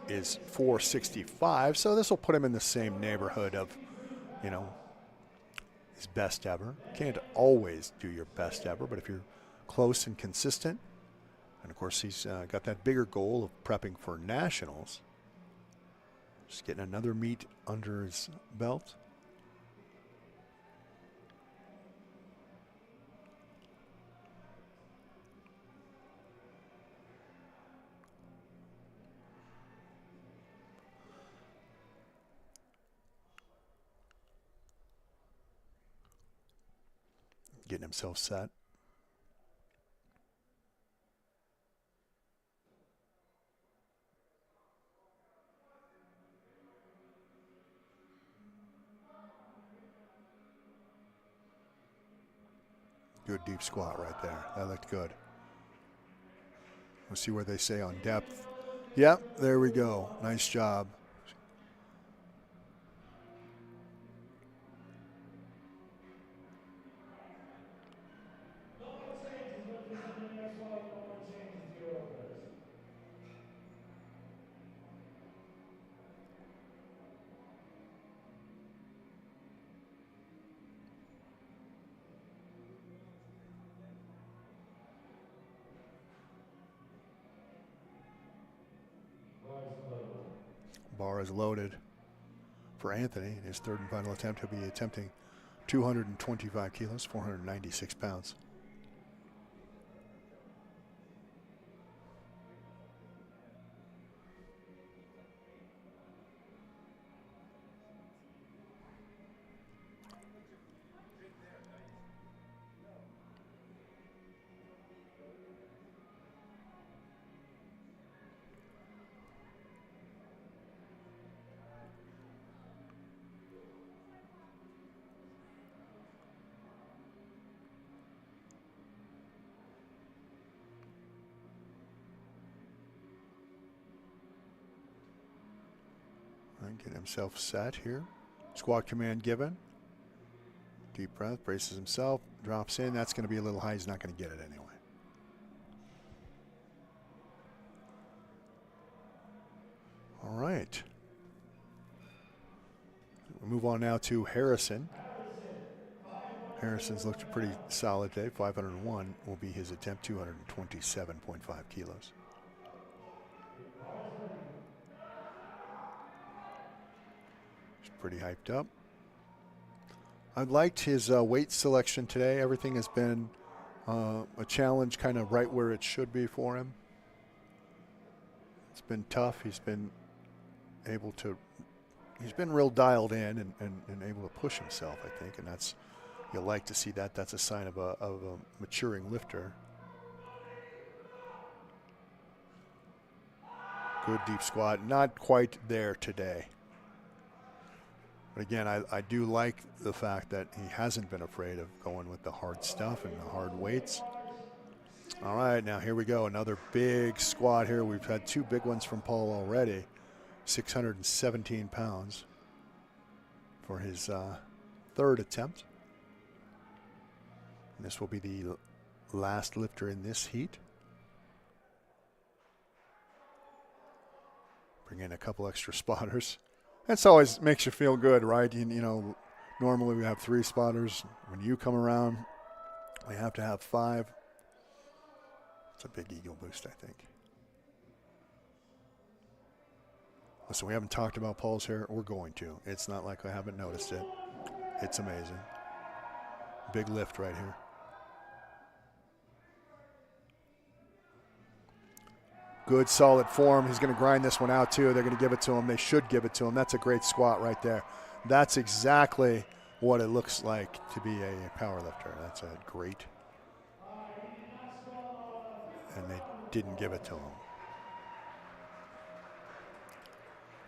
is 465, so this will put him in the same neighborhood of, you know, his best ever. Can't always do your best ever, but if you're close and consistent, and of course he's got that bigger goal of prepping for nationals, just getting another meet under his belt. Getting himself set. Good deep squat right there. That looked good. We'll see where they say on depth. Yep, there we go. Nice job. Bar is loaded for Anthony. In his third and final attempt, he'll be attempting 225 kilos, 496 pounds. Get himself set here. Squat command given. Deep breath, braces himself, drops in. That's going to be a little high. He's not going to get it anyway. All right. We move on now to Harrison. Harrison's looked pretty solid today. 501 will be his attempt, 227.5 kilos. Pretty hyped up. I liked his weight selection today. Everything has been a challenge, kind of right where it should be for him. It's been tough. He's been able to, he's been real dialed in and able to push himself, I think, and that's, you'll like to see that. That's a sign of a maturing lifter. Good deep squat. Not quite there today. But again, I do like the fact that he hasn't been afraid of going with the hard stuff and the hard weights. All right, now here we go. Another big squat here. We've had two big ones from Paul already. 617 pounds for his third attempt. And this will be the last lifter in this heat. Bring in a couple extra spotters. That's always makes you feel good, right? You know, normally we have 3 spotters. When you come around, we have to have 5. It's a big ego boost, I think. Listen, we haven't talked about Paul's hair. We're going to. It's not like I haven't noticed it. It's amazing. Big lift right here. Good, solid form. He's going to grind this one out, too. They're going to give it to him. They should give it to him. That's a great squat right there. That's exactly what it looks like to be a power lifter. That's a great. And they didn't give it to him.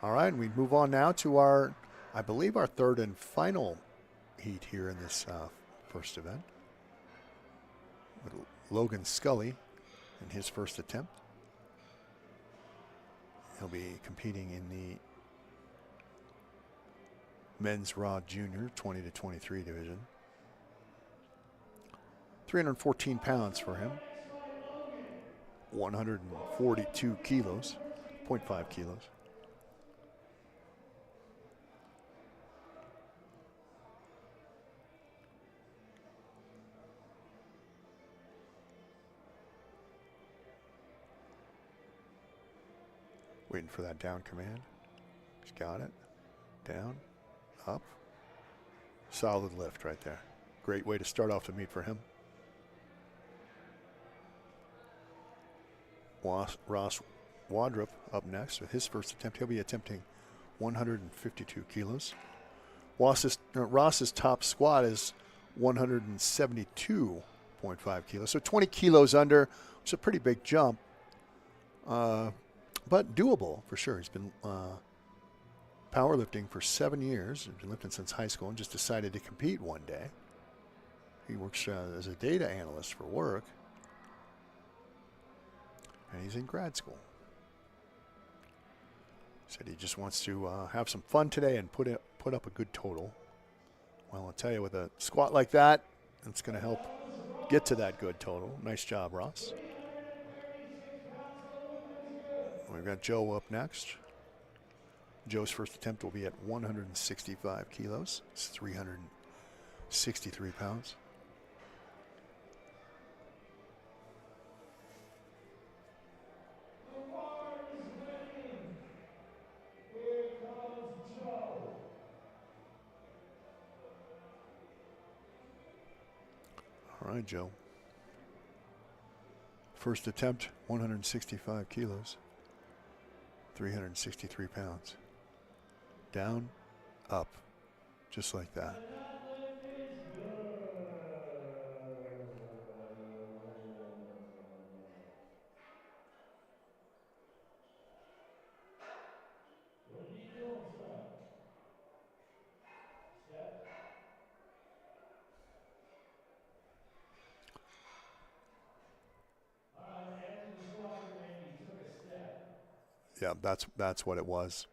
All right, and we move on now to our, I believe, our third and final heat here in this first event. With Logan Scully in his first attempt. He'll be competing in the men's raw junior 20 to 23 division. 314 pounds for him. 142 kilos, 0.5 kilos. Waiting for that down command. He's got it. Down, up. Solid lift right there. Great way to start off the meet for him. Ross Wadrup up next with his first attempt. He'll be attempting 152 kilos. Ross's top squat is 172.5 kilos. So 20 kilos under. It's a pretty big jump, but doable for sure. He's been powerlifting for 7 years. He's been lifting since high school and just decided to compete one day. He works as a data analyst for work, and he's in grad school. Said he just wants to have some fun today and put up a good total. Well, I'll tell you, with a squat like that, it's going to help get to that good total. Nice job, Ross. We've got Joe up next. Joe's first attempt will be at 165 kilos. It's 363 pounds. All right, Joe. First attempt, 165 kilos, 363 pounds. Down, up, just like that. Yeah, that's what it was.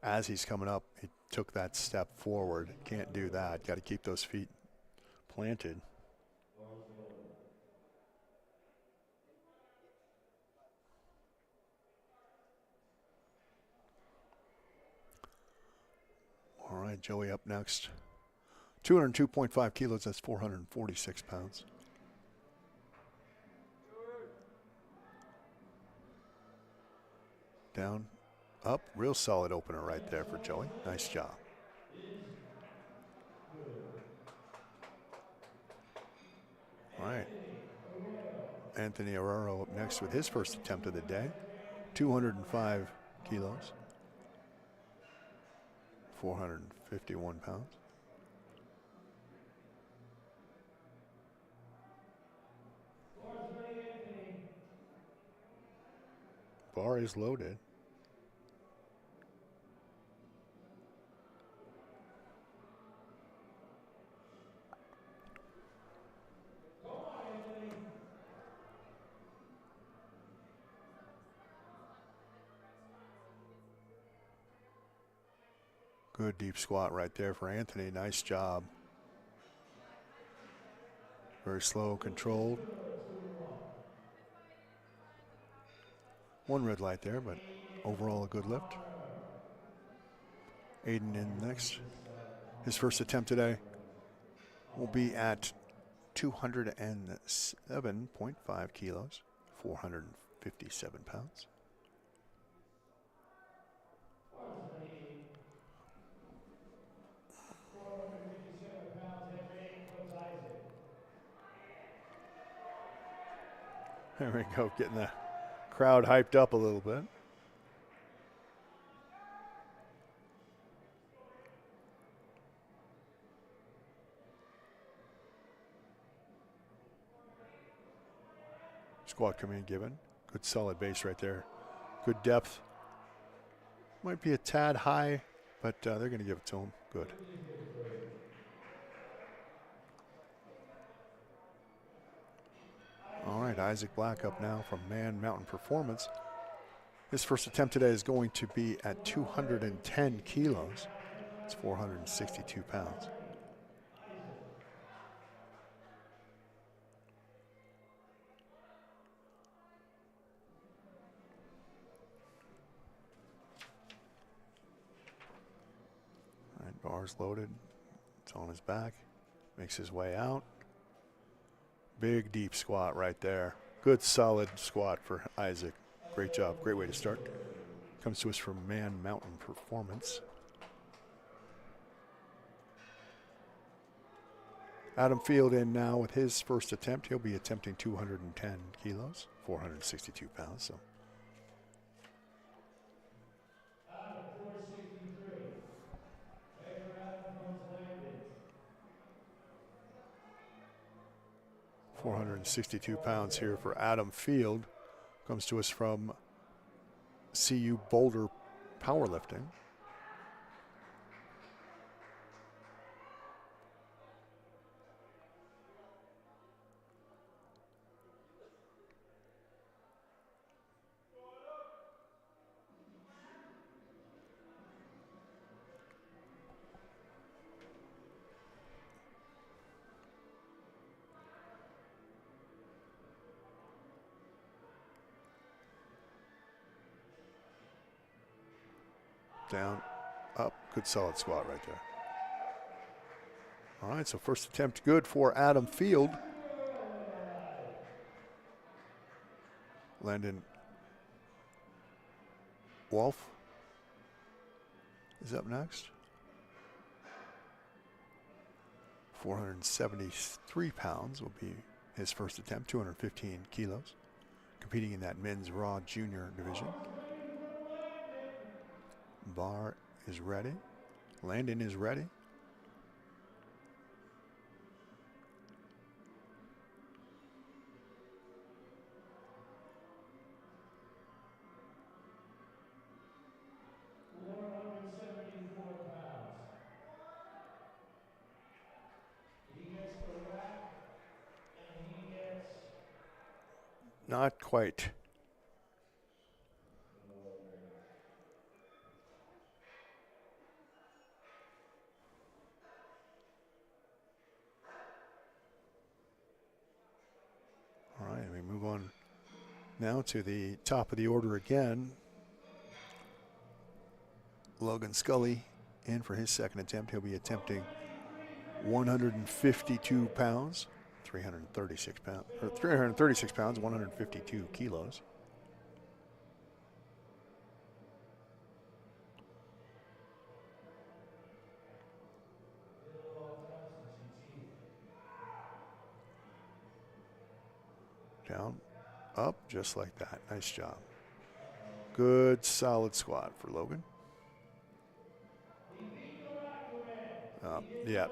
As he's coming up, he took that step forward. Can't do that. Got to keep those feet planted. All right, Joey up next. 202.5 kilos, that's 446 pounds. Down, up, real solid opener right there for Joey. Nice job. All right. Anthony Arroyo up next with his first attempt of the day. 205 kilos. 451 pounds. Bar is loaded. Good deep squat right there for Anthony. Nice job. Very slow, controlled. One red light there, but overall a good lift. Aiden in next. His first attempt today will be at 207.5 kilos, 457 pounds. There we go, getting the crowd hyped up a little bit. Squat command given. Good solid base right there. Good depth. Might be a tad high, but they're going to give it to him. Good. All right, Isaac Black up now from Man Mountain Performance. His first attempt today is going to be at 210 kilos. It's 462 pounds. All right, bar's loaded. It's on his back. Makes his way out. Big deep squat right there. Good solid squat for Isaac. Great job. Great way to start. Comes to us from Man Mountain Performance. Adam Field in now with his first attempt. He'll be attempting 210 kilos, 462 pounds. So. Adam, 463. After Adam comes Landon. 462 pounds here for Adam Field. Comes to us from CU Boulder Powerlifting. Down, up, good solid squat right there. All right, so first attempt good for Adam Field. Landon Wolf is up next. 473 pounds will be his first attempt, 215 kilos. Competing in that men's raw junior division. Bar is ready. Landon is ready. Not quite. All right, we move on now to the top of the order again. Logan Scully in for his second attempt. He'll be attempting 152 pounds, 336 pounds, 152 kilos. Down, up, just like that. Nice job. Good, solid squat for Logan. Yeah,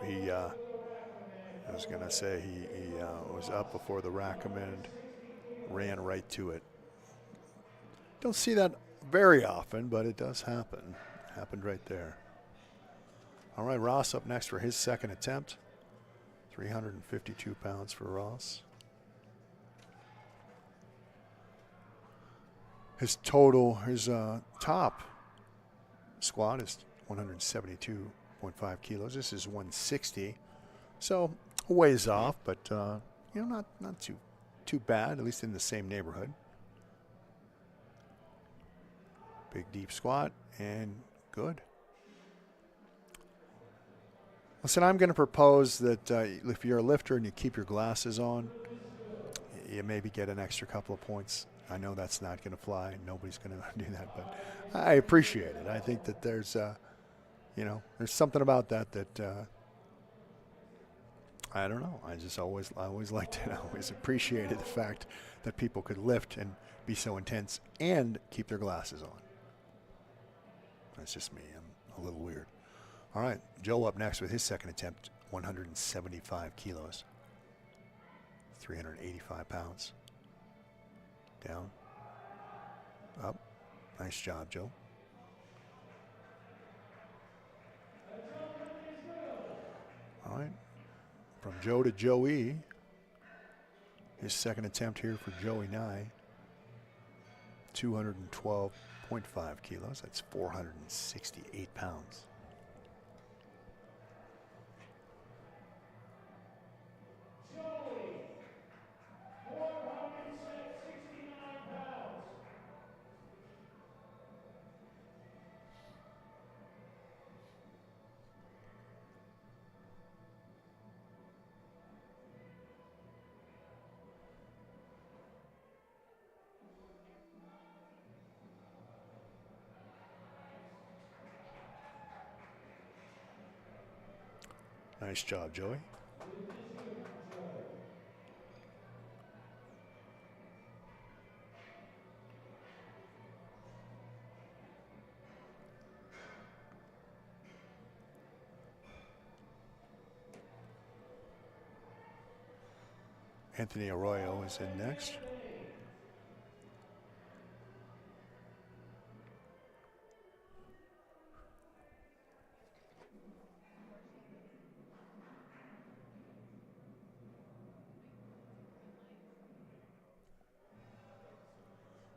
I was going to say he was up before the rack commend, ran right to it. Don't see that very often, but it does happen. Happened right there. All right, Ross up next for his second attempt. 352 pounds for Ross. His total, his top squat is 172.5 kilos. This is 160. So a ways off, but you know, not too bad, at least in the same neighborhood. Big deep squat and good. Listen, I'm going to propose that if you're a lifter and you keep your glasses on, you maybe get an extra couple of points. I know that's not going to fly. Nobody's going to do that, but I appreciate it. I think that there's, you know, there's something about that I don't know. I always liked it. I always appreciated the fact that people could lift and be so intense and keep their glasses on. That's just me. I'm a little weird. All right, Joe up next with his second attempt, 175 kilos, 385 pounds. Down, up. Nice job, Joe. All right, from Joe to Joey. His second attempt here for Joey Nye, 212.5 kilos. That's 468 pounds. Nice job, Joey. Anthony Arroyo is in next.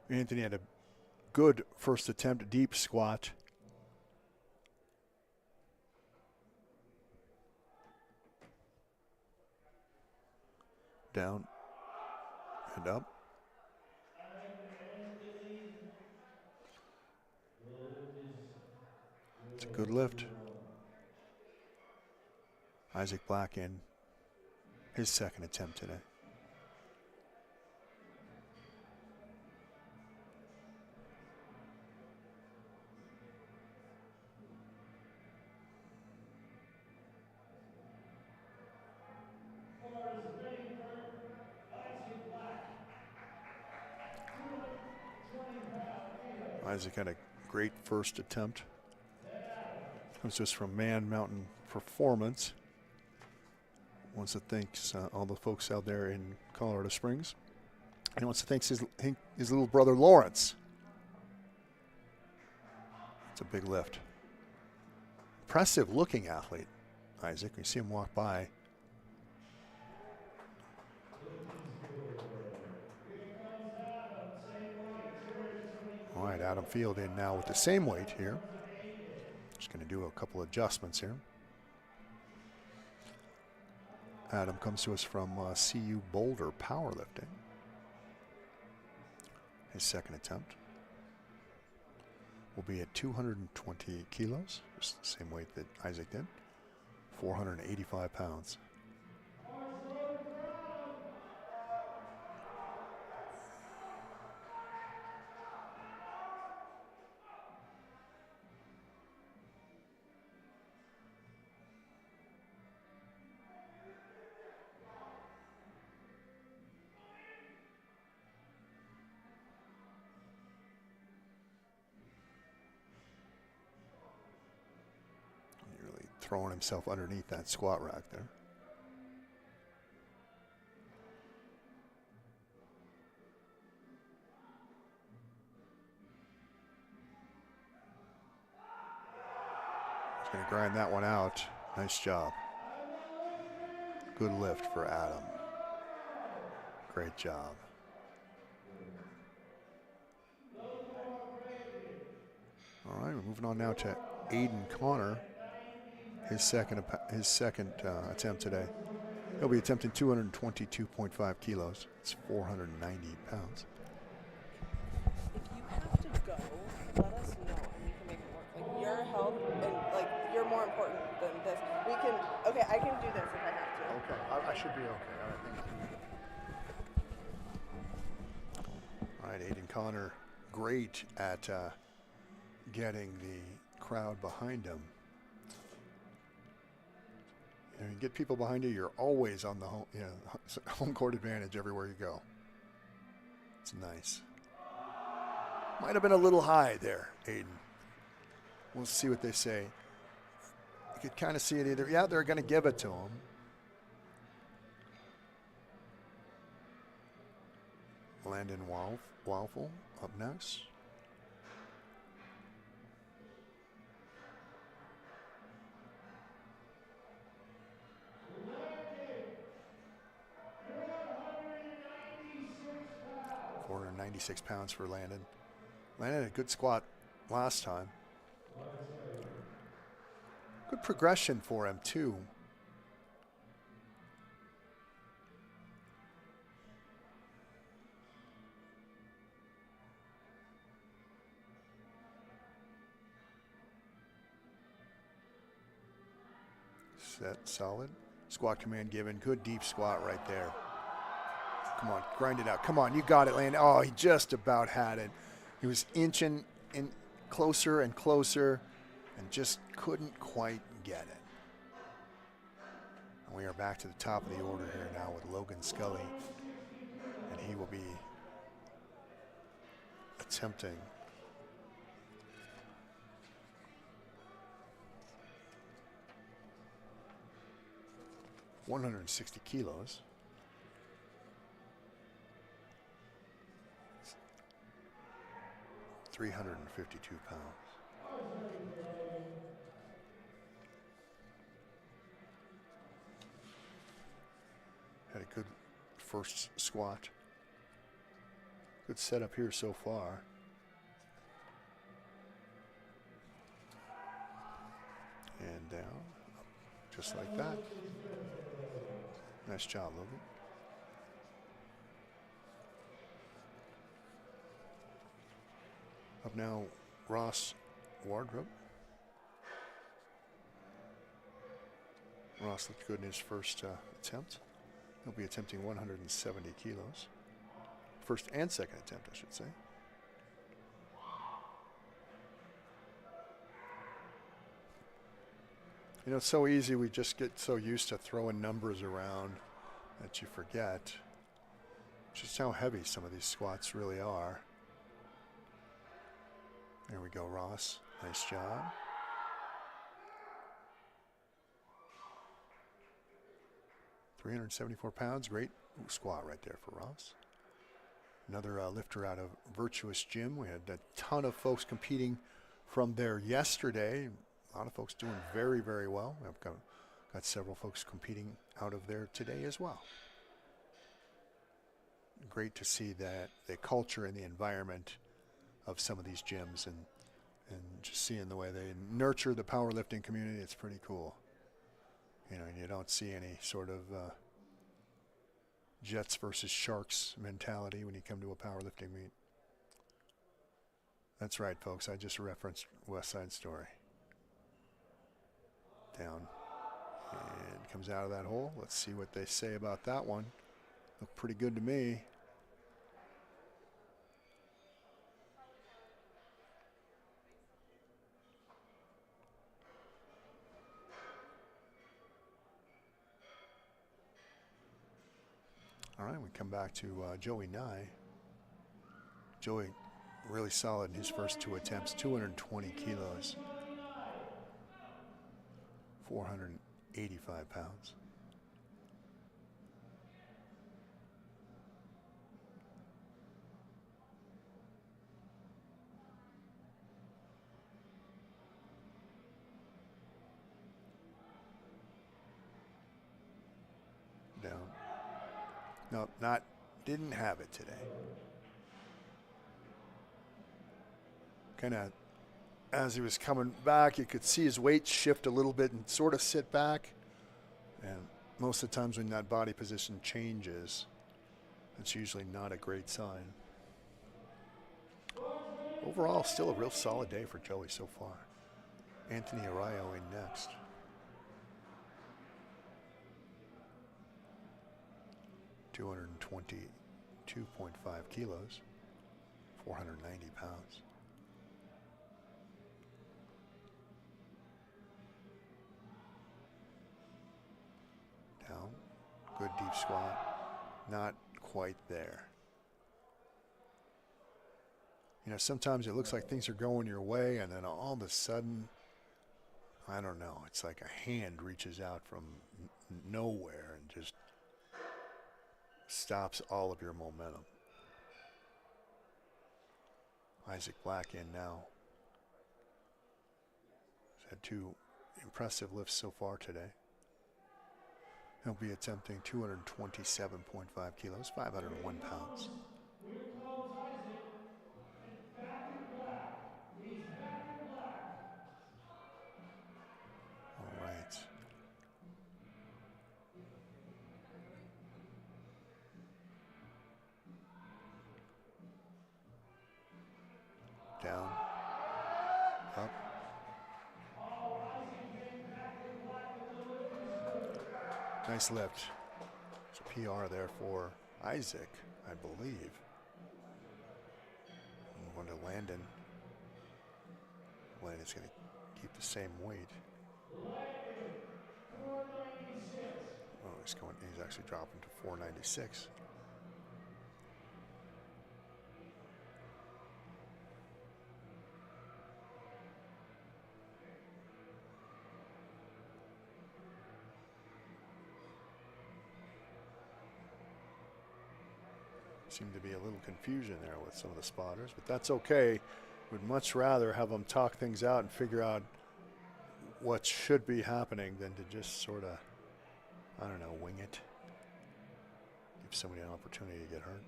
Anthony had a good first attempt, deep squat. Down and up. It's a good lift. Isaac Black in his second attempt today. Isaac had a great first attempt. Comes to us from Man Mountain Performance. Wants to thank all the folks out there in Colorado Springs. And he wants to thank his little brother Lawrence. It's a big lift. Impressive looking athlete, Isaac. You see him walk by. All right, Adam Field in now with the same weight here. Just going to do a couple adjustments here. Adam comes to us from CU Boulder Powerlifting. His second attempt will be at 220 kilos, just the same weight that Isaac did, 485 pounds. Throwing himself underneath that squat rack there. He's going to grind that one out. Nice job. Good lift for Adam. Great job. All right, we're moving on now to Aiden Connor. His second attempt today. He'll be attempting 222.5 kilos. It's 490 pounds. If you have to go, let us know and we can make it work. Like your help and like you're more important than this. We can. Okay, I can do this if I have to. Okay, I should be okay. All right, thank you. All right, Aiden Connor, great at getting the crowd behind him. And get people behind you, you're always on the home court advantage everywhere you go. It's nice. Might have been a little high there, Aiden. We'll see what they say. You could kind of see it either. Yeah, they're going to give it to him. Landon Waffle up next. .496 pounds for Landon. Landon had a good squat last time. Good progression for him too. Set solid. Squat command given. Good deep squat right there. Come on, grind it out. Come on, you got it, Landon. Oh, he just about had it. He was inching in closer and closer and just couldn't quite get it. We are back to the top of the order here now with Logan Scully, and he will be attempting (160 kilos). (352 pounds). Had a good first squat. Good setup here so far. And down, just like that. Nice job, Logan. Up now, Ross Wardrop. Ross looked good in his first attempt. He'll be attempting 170 kilos. First and second attempt, I should say. You know, it's so easy. We just get so used to throwing numbers around that you forget just how heavy some of these squats really are. There we go, Ross. Nice job. (374 pounds. Great squat right there for Ross. Another lifter out of Virtuous Gym. We had a ton of folks competing from there yesterday. A lot of folks doing very, very well. We've got several folks competing out of there today as well. Great to see that the culture and the environment of some of these gyms, and just seeing the way they nurture the powerlifting community. It's pretty cool. You know, and you don't see any sort of Jets versus Sharks mentality when you come to a powerlifting meet. That's right, folks. I just referenced West Side Story. Down and comes out of that hole. Let's see what they say about that one. Looked pretty good to me. All right, we come back to Joey Nye. Joey really solid in his first two attempts, 220 kilos, 485 pounds. Down. No, didn't have it today. Kind of, as he was coming back, you could see his weight shift a little bit and sort of sit back. And most of the times when that body position changes, it's usually not a great sign. Overall, still a real solid day for Joey so far. Anthony Arroyo in next. (222.5 kilos, 490 pounds. Down, good deep squat, not quite there. You know, sometimes it looks like things are going your way, and then all of a sudden, I don't know, it's like a hand reaches out from nowhere and just stops all of your momentum. Isaac Black in now. He's had two impressive lifts so far today. He'll be attempting 227.5 kilos, 501 pounds. All right. Down, up. Nice lift. It's a PR there for Isaac, I believe. And one to Landon. Landon's going to keep the same weight. He's actually dropping to 496. Seemed to be a little confusion there with some of the spotters, but that's okay. Would much rather have them talk things out and figure out what should be happening than to just sort of, I don't know, wing it. Give somebody an opportunity to get hurt.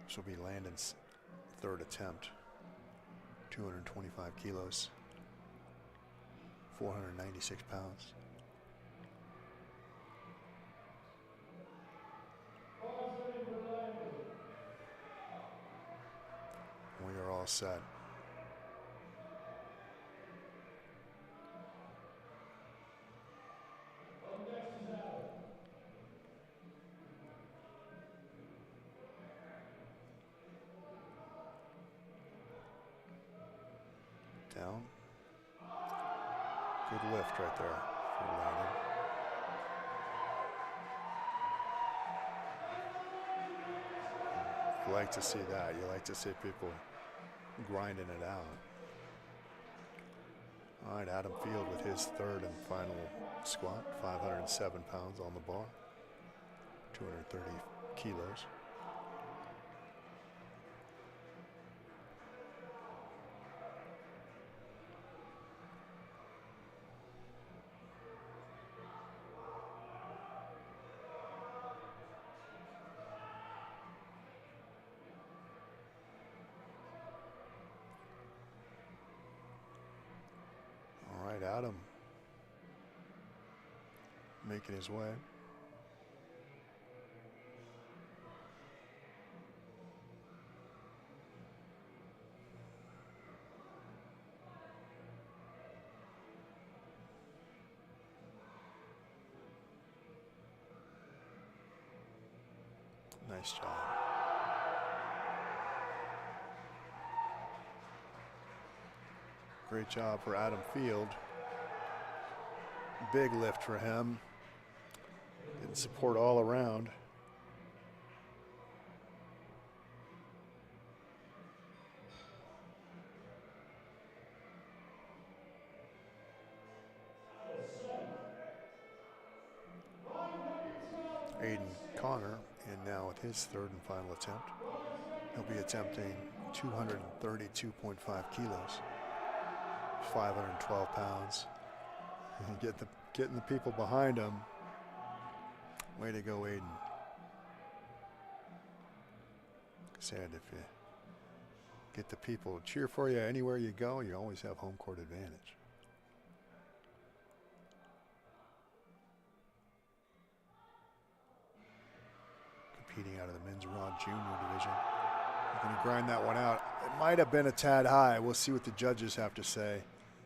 This will be Landon's third attempt. 225 kilos, 496 pounds. We are all set. Down. Good lift right there for Landon. You like to see that. You like to see people grinding it out. All right, Adam Field with his third and final squat, 507 pounds on the bar, 230 kilos. Adam making his way. Nice job. Great job for Adam Field. Big lift for him. Getting support all around. Aiden Connor in now with his third and final attempt. He'll be attempting 232.5 kilos, 512 pounds. And getting the people behind him. Way to go, Aiden. Said if you get the people to cheer for you anywhere you go, you always have home court advantage. Competing out of the men's Raw Junior division. We're going to grind that one out. It might have been a tad high. We'll see what the judges have to say.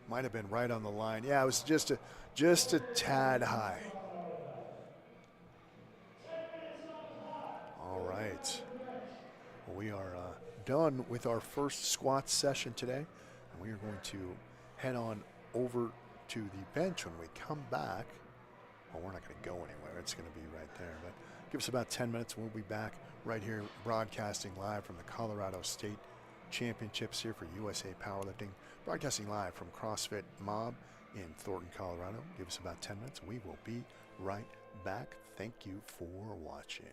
Might have been right on the line. Yeah, it was just a tad high. All right. Well, we are done with our first squat session today. And we are going to head on over to the bench when we come back. Well, we're not going to go anywhere. It's going to be right there. But give us about 10 minutes. We'll be back right here broadcasting live from the Colorado State Championships here for USA Powerlifting. Broadcasting live from CrossFit Mob in Thornton, Colorado. Give us about 10 minutes. We will be right back. Thank you for watching.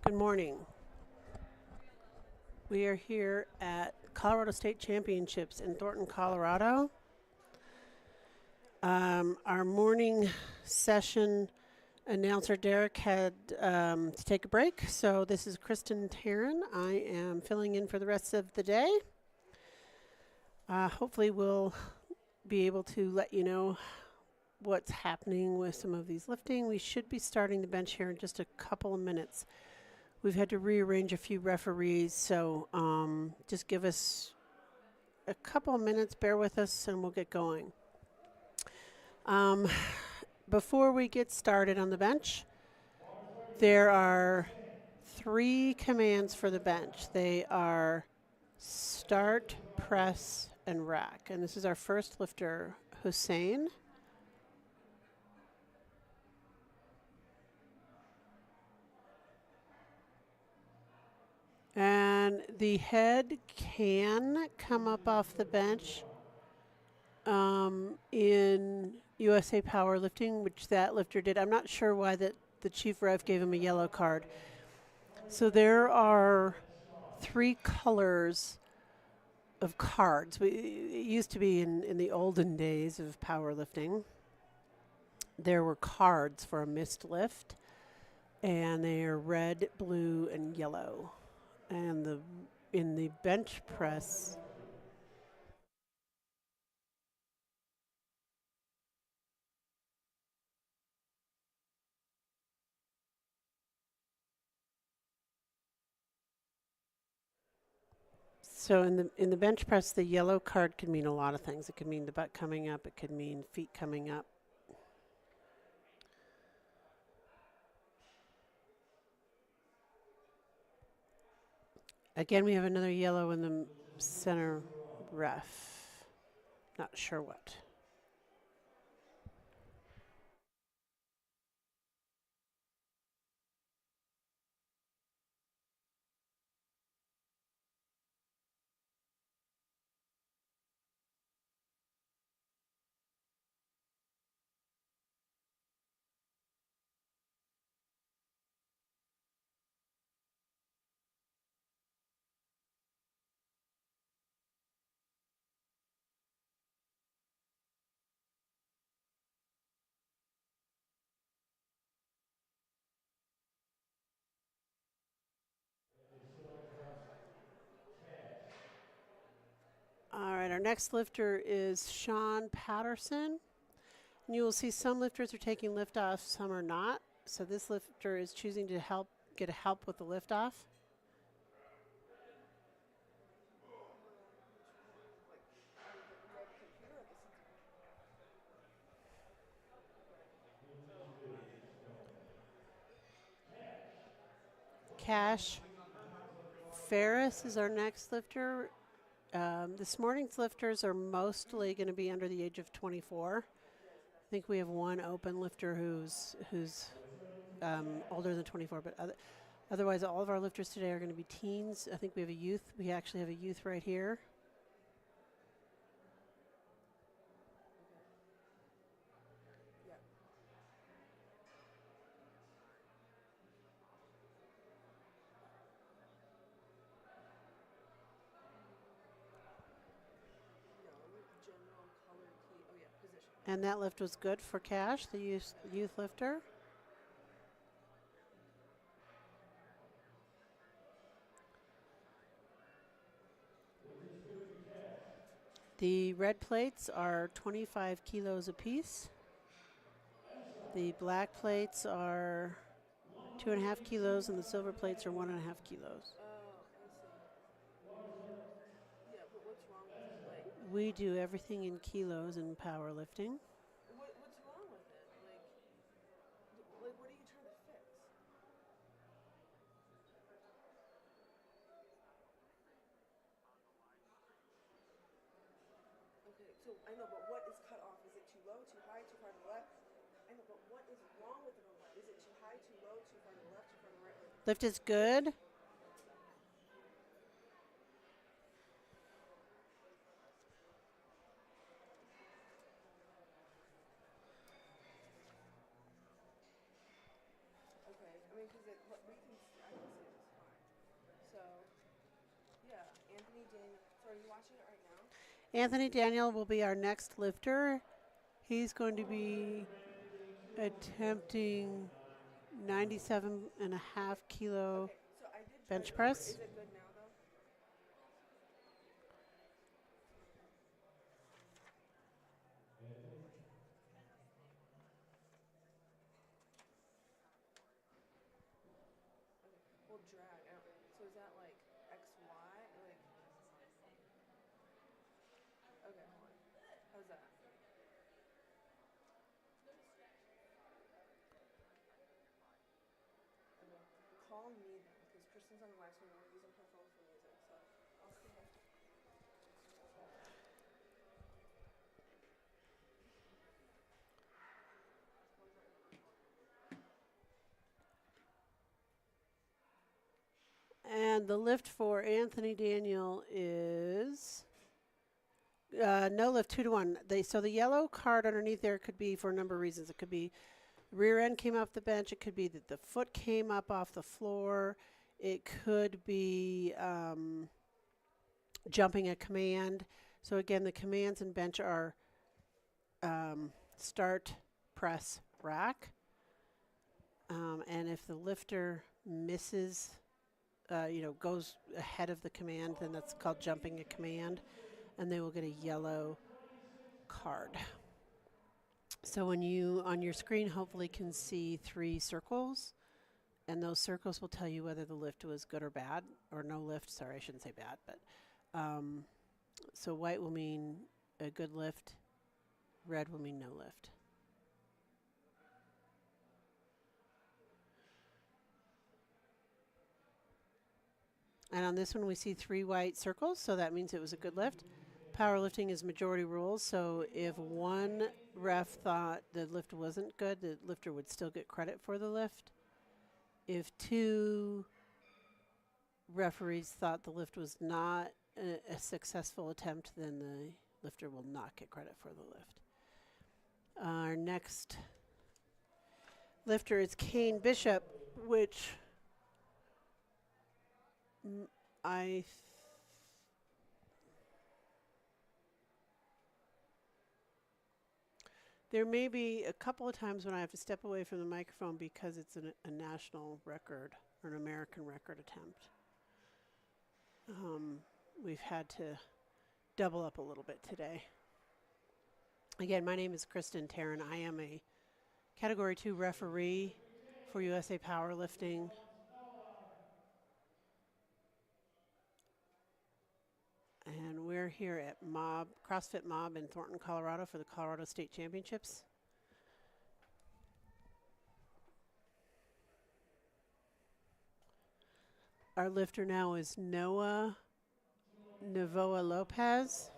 Good morning. We are here at Colorado State Championships in Thornton, Colorado. Our morning session announcer Derek had to take a break, so this is Kristen Taryn. I am filling in for the rest of the day. Hopefully we'll be able to let you know what's happening with some of these lifting. We should be starting the bench here in just a couple of minutes. We've had to rearrange a few referees, so just give us a couple of minutes, bear with us, and we'll get going. Before we get started on the bench, there are 3 commands for the bench. They are start, press, and rack. And this is our first lifter, Hussein. And the head can come up off the bench in USA Powerlifting, which that lifter did. I'm not sure why the chief ref gave him a yellow card. So there are 3 colors of cards. It used to be in the olden days of powerlifting. There were cards for a missed lift, and they are red, blue, and yellow. And in the bench press, so in the bench press, the yellow card could mean a lot of things. It could mean the butt coming up. It could mean feet coming up. Again, we have another yellow in the center ref. Not sure what. All right, our next lifter is Sean Patterson. And you will see some lifters are taking lift off, some are not. So this lifter is choosing to get help with the lift off. Cash Ferris is our next lifter. This morning's lifters are mostly going to be under the age of 24. I think we have one open lifter who's older than 24, but otherwise all of our lifters today are going to be teens. I think we have a youth. We actually have a youth right here. And that lift was good for Cash, the youth lifter. The red plates are 25 kilos apiece. The black plates are 2.5 kilos, and the silver plates are 1.5 kilos. We do everything in kilos in powerlifting. What's wrong with it? Like, what are you trying to fix? Okay, so I know, but what is cut off? Is it too low, too high, too far to the left? I know, but what is wrong with the remote? Is it too high, too low, too far to the left, too far to the right? Lift is good. Okay, I mean, because we can, I can see So are you watching it right now? Anthony Daniel will be our next lifter. He's going to be attempting 97.5 kilo Okay, so I did try bench it over. press. Is it good now though? Okay. Well, drag. I don't, so is that like XY? Like, okay, hold on. How's that? Okay. Call me then, because Kristen's on the live stream and we're using her phone for music, so I'll see her. And the lift for Anthony Daniel is no lift, 2-1. So the yellow card underneath there could be for a number of reasons. It could be rear end came off the bench. It could be that the foot came up off the floor. It could be jumping a command. So again, the commands and bench are start, press, rack. And if the lifter misses, goes ahead of the command, then that's called jumping a command, and they will get a yellow card. So when you, on your screen, hopefully can see 3 circles, and those circles will tell you whether the lift was good or bad, or no lift. Sorry, I shouldn't say bad, but so white will mean a good lift, red will mean no lift. And on this one, we see 3 white circles, so that means it was a good lift. Powerlifting is majority rules, so if one ref thought the lift wasn't good, the lifter would still get credit for the lift. If 2 referees thought the lift was not a successful attempt, then the lifter will not get credit for the lift. Our next lifter is Kane Bishop, which there may be a couple of times when I have to step away from the microphone because it's a national record or an American record attempt. We've had to double up a little bit today. Again, my name is Kristen Tarrant. I am a Category 2 referee for USA Powerlifting. And we're here at CrossFit Mob in Thornton, Colorado for the Colorado State Championships. Our lifter now is Noah Navoa Lopez.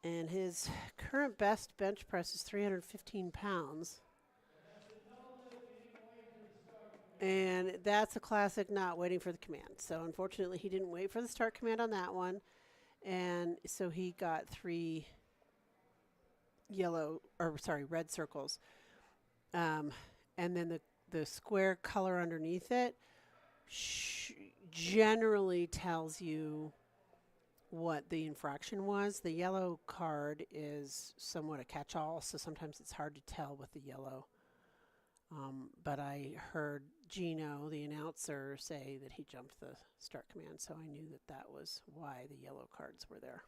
And his current best bench press is 315 pounds. And that's a classic not waiting for the command. So unfortunately, he didn't wait for the start command on that one. And so he got 3 red circles. And then the square color underneath it generally tells you what the infraction was. The yellow card is somewhat a catch-all, so sometimes it's hard to tell with the yellow. But I heard Gino, the announcer, say that he jumped the start command, so I knew that that was why the yellow cards were there.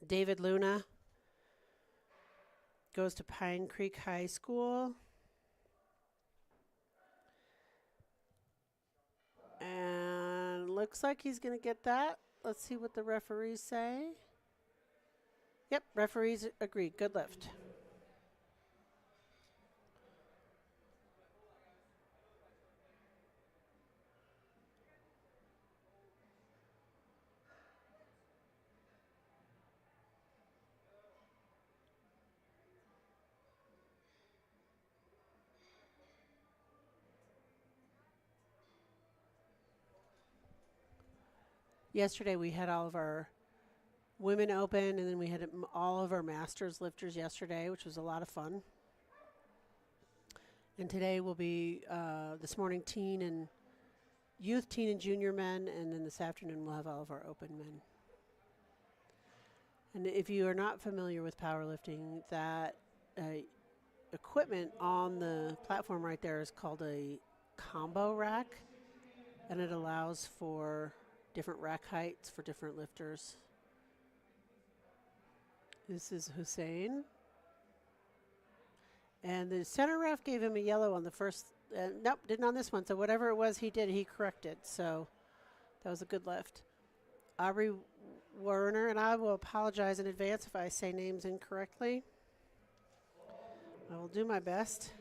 David Luna goes to Pine Creek High School. And looks like he's going to get that. Let's see what the referees say. Yep, referees agree. Good lift. yesterday we had all of our women open, and then we had all of our masters lifters yesterday, which was a lot of fun. And today will be this morning teen and youth, teen and junior men, and then this afternoon we'll have all of our open men. And if you are not familiar with powerlifting, that equipment on the platform right there is called a combo rack, and it allows for different rack heights for different lifters. This is Hussein. And the center ref gave him a yellow on the first. Nope, didn't on this one. So whatever it was he did, he corrected. So that was a good lift. Aubrey Werner, and I will apologize in advance if I say names incorrectly. I will do my best.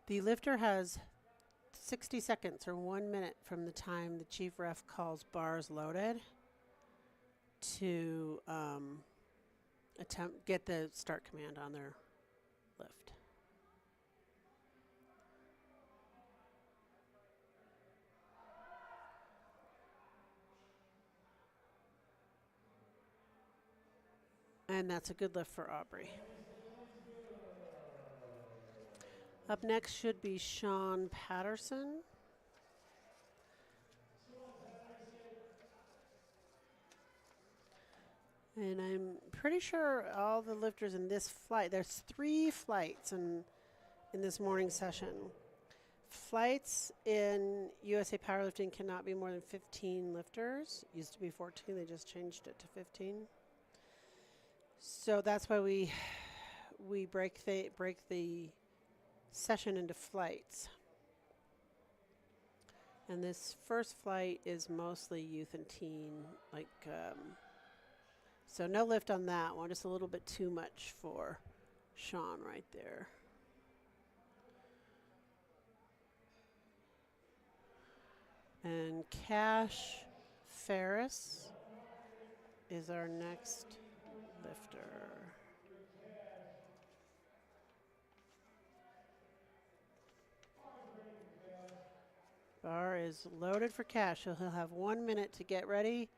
The lifter has 60 seconds or 1 minute from the time the chief ref calls bars loaded to get the start command on their lift. And that's a good lift for Aubrey. Up next should be Sean Patterson. And I'm pretty sure all the lifters in this flight, there's 3 flights in this morning session. Flights in USA Powerlifting cannot be more than 15 lifters. Used to be 14, they just changed it to 15. So that's why we break the session into flights. And this first flight is mostly youth and teen, so no lift on that one, just a little bit too much for Sean right there. And Cash Ferris is our next lifter. Bar is loaded for Cash, so he'll have 1 minute to get ready,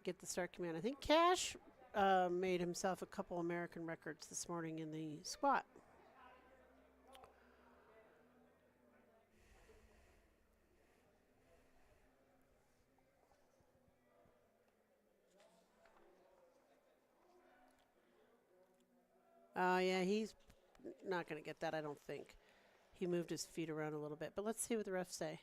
get the start command. I think Cash made himself a couple American records this morning in the squat. Yeah, he's not going to get that, I don't think. He moved his feet around a little bit, but let's see what the refs say.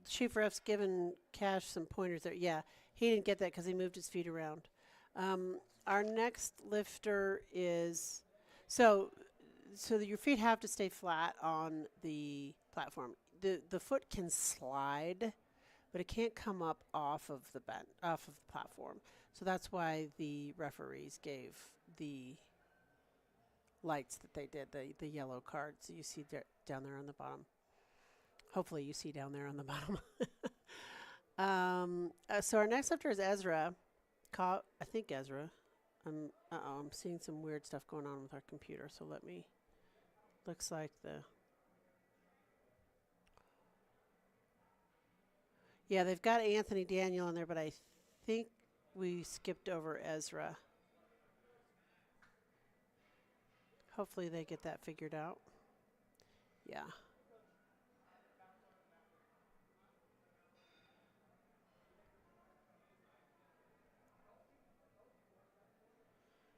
Chief ref's given Cash some pointers there. Yeah, he didn't get that because he moved his feet around. Our next lifter is so that your feet have to stay flat on the platform. The foot can slide, but it can't come up off of the platform. So that's why the referees gave the lights that they did, the yellow cards you see down there on the bottom. Hopefully you see down there on the bottom. So our next lifter is Ezra. I think Ezra. I'm seeing some weird stuff going on with our computer, so looks like yeah, they've got Anthony Daniel in there, but I think we skipped over Ezra. Hopefully they get that figured out. Yeah.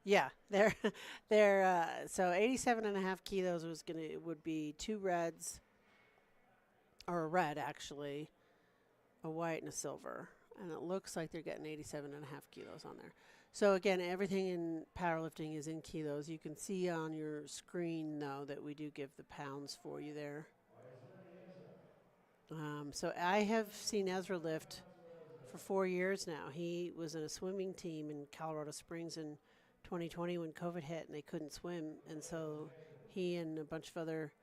Yeah, they're so 87.5 kilos would be 2 reds, or a red actually, a white and a silver, and it looks like they're getting 87.5 kilos on there. So again, everything in powerlifting is in kilos. You can see on your screen though that we do give the pounds for you there. So I have seen Ezra lift for 4 years now. He was in a swimming team in Colorado Springs in 2020 when COVID hit and they couldn't swim, and so he and a bunch of other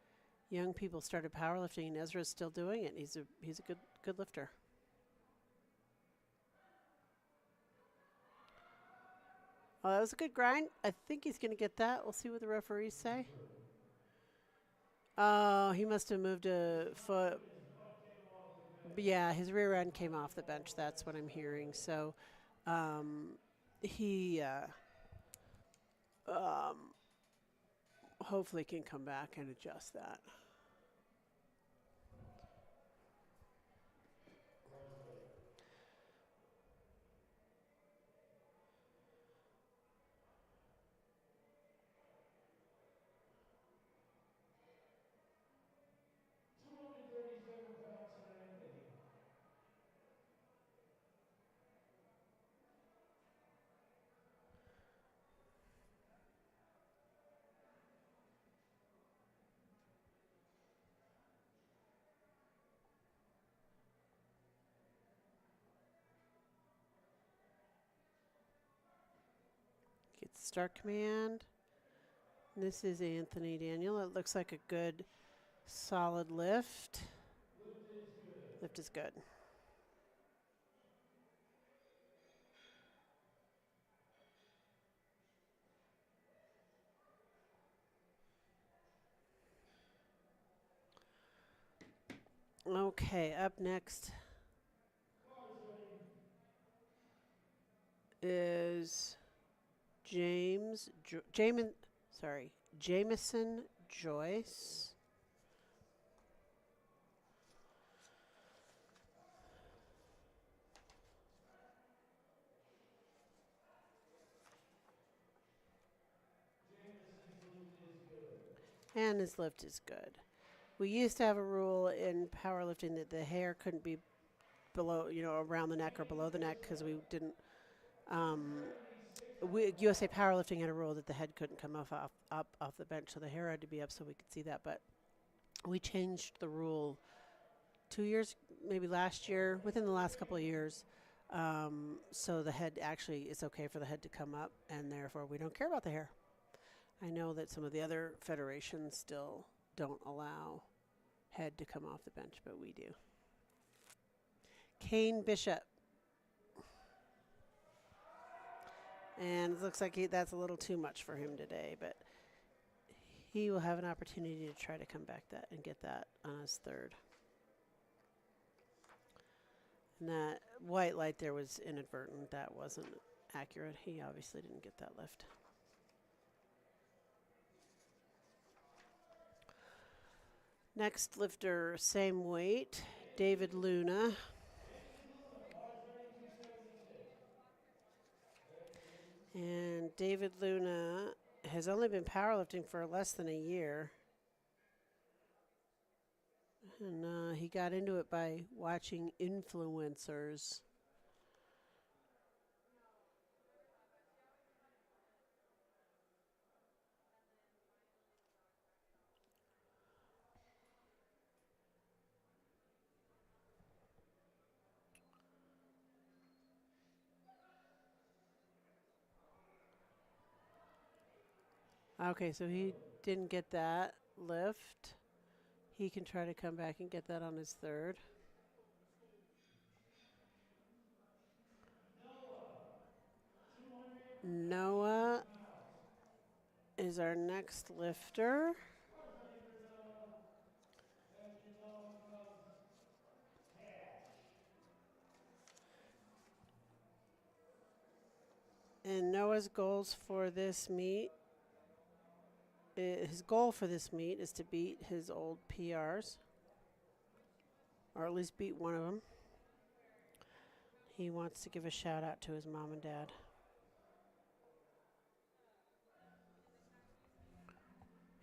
young people started powerlifting, and Ezra's still doing it. He's a good lifter. Oh, that was a good grind. I think he's going to get that. We'll see what the referees say. Oh, he must have moved a foot. Yeah, his rear end came off the bench. That's what I'm hearing. So he hopefully can come back and adjust that. Get the start command. This is Anthony Daniel. It looks like a good, solid lift. Lift is good. Okay, up next is Jameson Joyce. And his lift is good. We used to have a rule in powerlifting that the hair couldn't be below, around the neck or below the neck because we didn't. USA Powerlifting had a rule that the head couldn't come up off the bench, so the hair had to be up so we could see that. But we changed the rule 2 years, maybe last year, within the last couple of years. So the head actually, it's okay for the head to come up, and therefore we don't care about the hair. I know that some of the other federations still don't allow head to come off the bench, but we do. Kane Bishop. And it looks like that's a little too much for him today, but he will have an opportunity to try to come back and get that on his third. And that white light there was inadvertent. That wasn't accurate. He obviously didn't get that lift. Next lifter, same weight, David Luna. And David Luna has only been powerlifting for less than a year. And he got into it by watching influencers. Okay, so he didn't get that lift. He can try to come back and get that on his third. Noah is our next lifter. And Noah's goals for this meet, his goal for this meet is to beat his old PRs, or at least beat one of them. He wants to give a shout out to his mom and dad.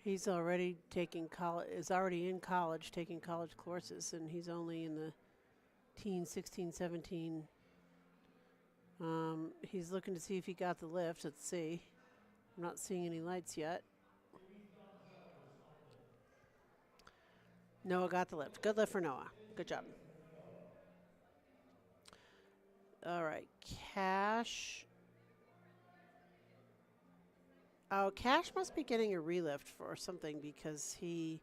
He's already is already in college, taking college courses, and he's only in the teen, 16, 17. He's looking to see if he got the lift. Let's see. I'm not seeing any lights yet. Noah got the lift. Good lift for Noah. Good job. All right, Cash. Oh, Cash must be getting a relift for something because he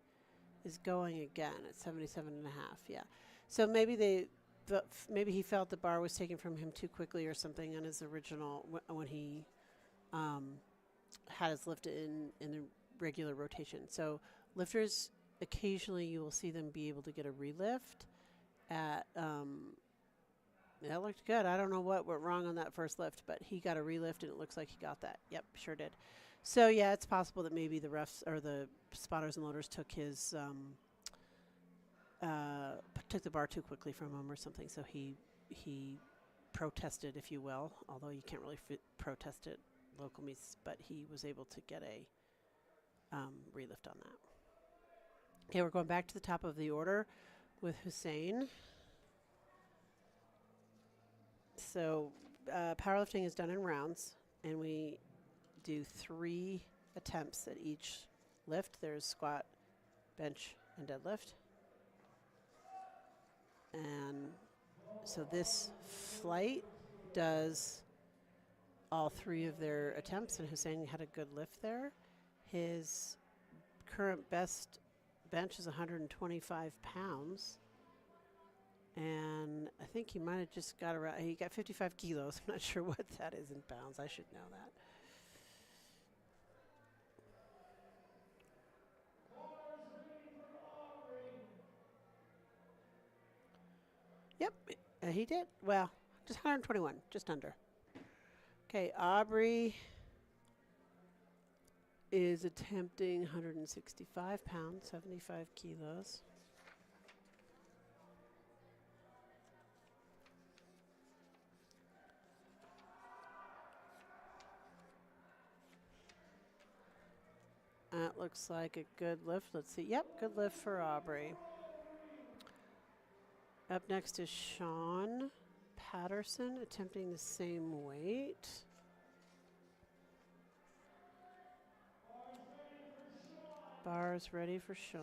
is going again at 77.5. Yeah. So maybe maybe he felt the bar was taken from him too quickly or something on his original when he had his lift in the regular rotation. So lifters, occasionally you will see them be able to get a relift at that looked good. I don't know what went wrong on that first lift, but he got a relift and it looks like he got that. Yep, sure did. So yeah, it's possible that maybe the refs or the spotters and loaders took his took the bar too quickly from him or something. So he protested, if you will, although you can't really protest it local meets, but he was able to get a relift on that. Okay, we're going back to the top of the order with Hussein. So powerlifting is done in rounds, and we do 3 attempts at each lift. There's squat, bench, and deadlift. And so this flight does all 3 of their attempts, and Hussein had a good lift there. His current best bench is 125 pounds. And I think he might have just got around, he got 55 kilos. I'm not sure what that is in pounds. I should know that. Yep, he did. Well, just 121, just under. Okay, Aubrey is attempting 165 pounds, 75 kilos. That looks like a good lift. Let's see. Yep, good lift for Aubrey. Up next is Sean Patterson, attempting the same weight. Bars ready for Sean.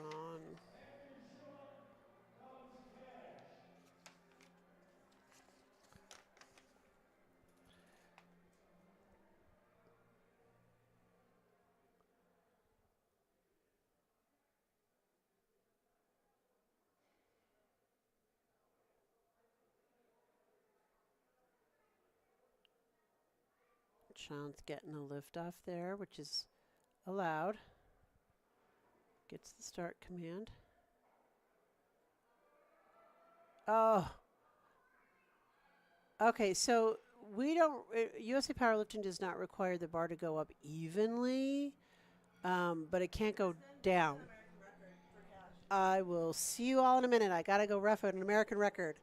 Sean's getting a lift off there, which is allowed. Gets the start command. Oh. Okay, so we don't, USA Powerlifting does not require the bar to go up evenly, but it can't go down. I will see you all in a minute. I got to go ref an American record.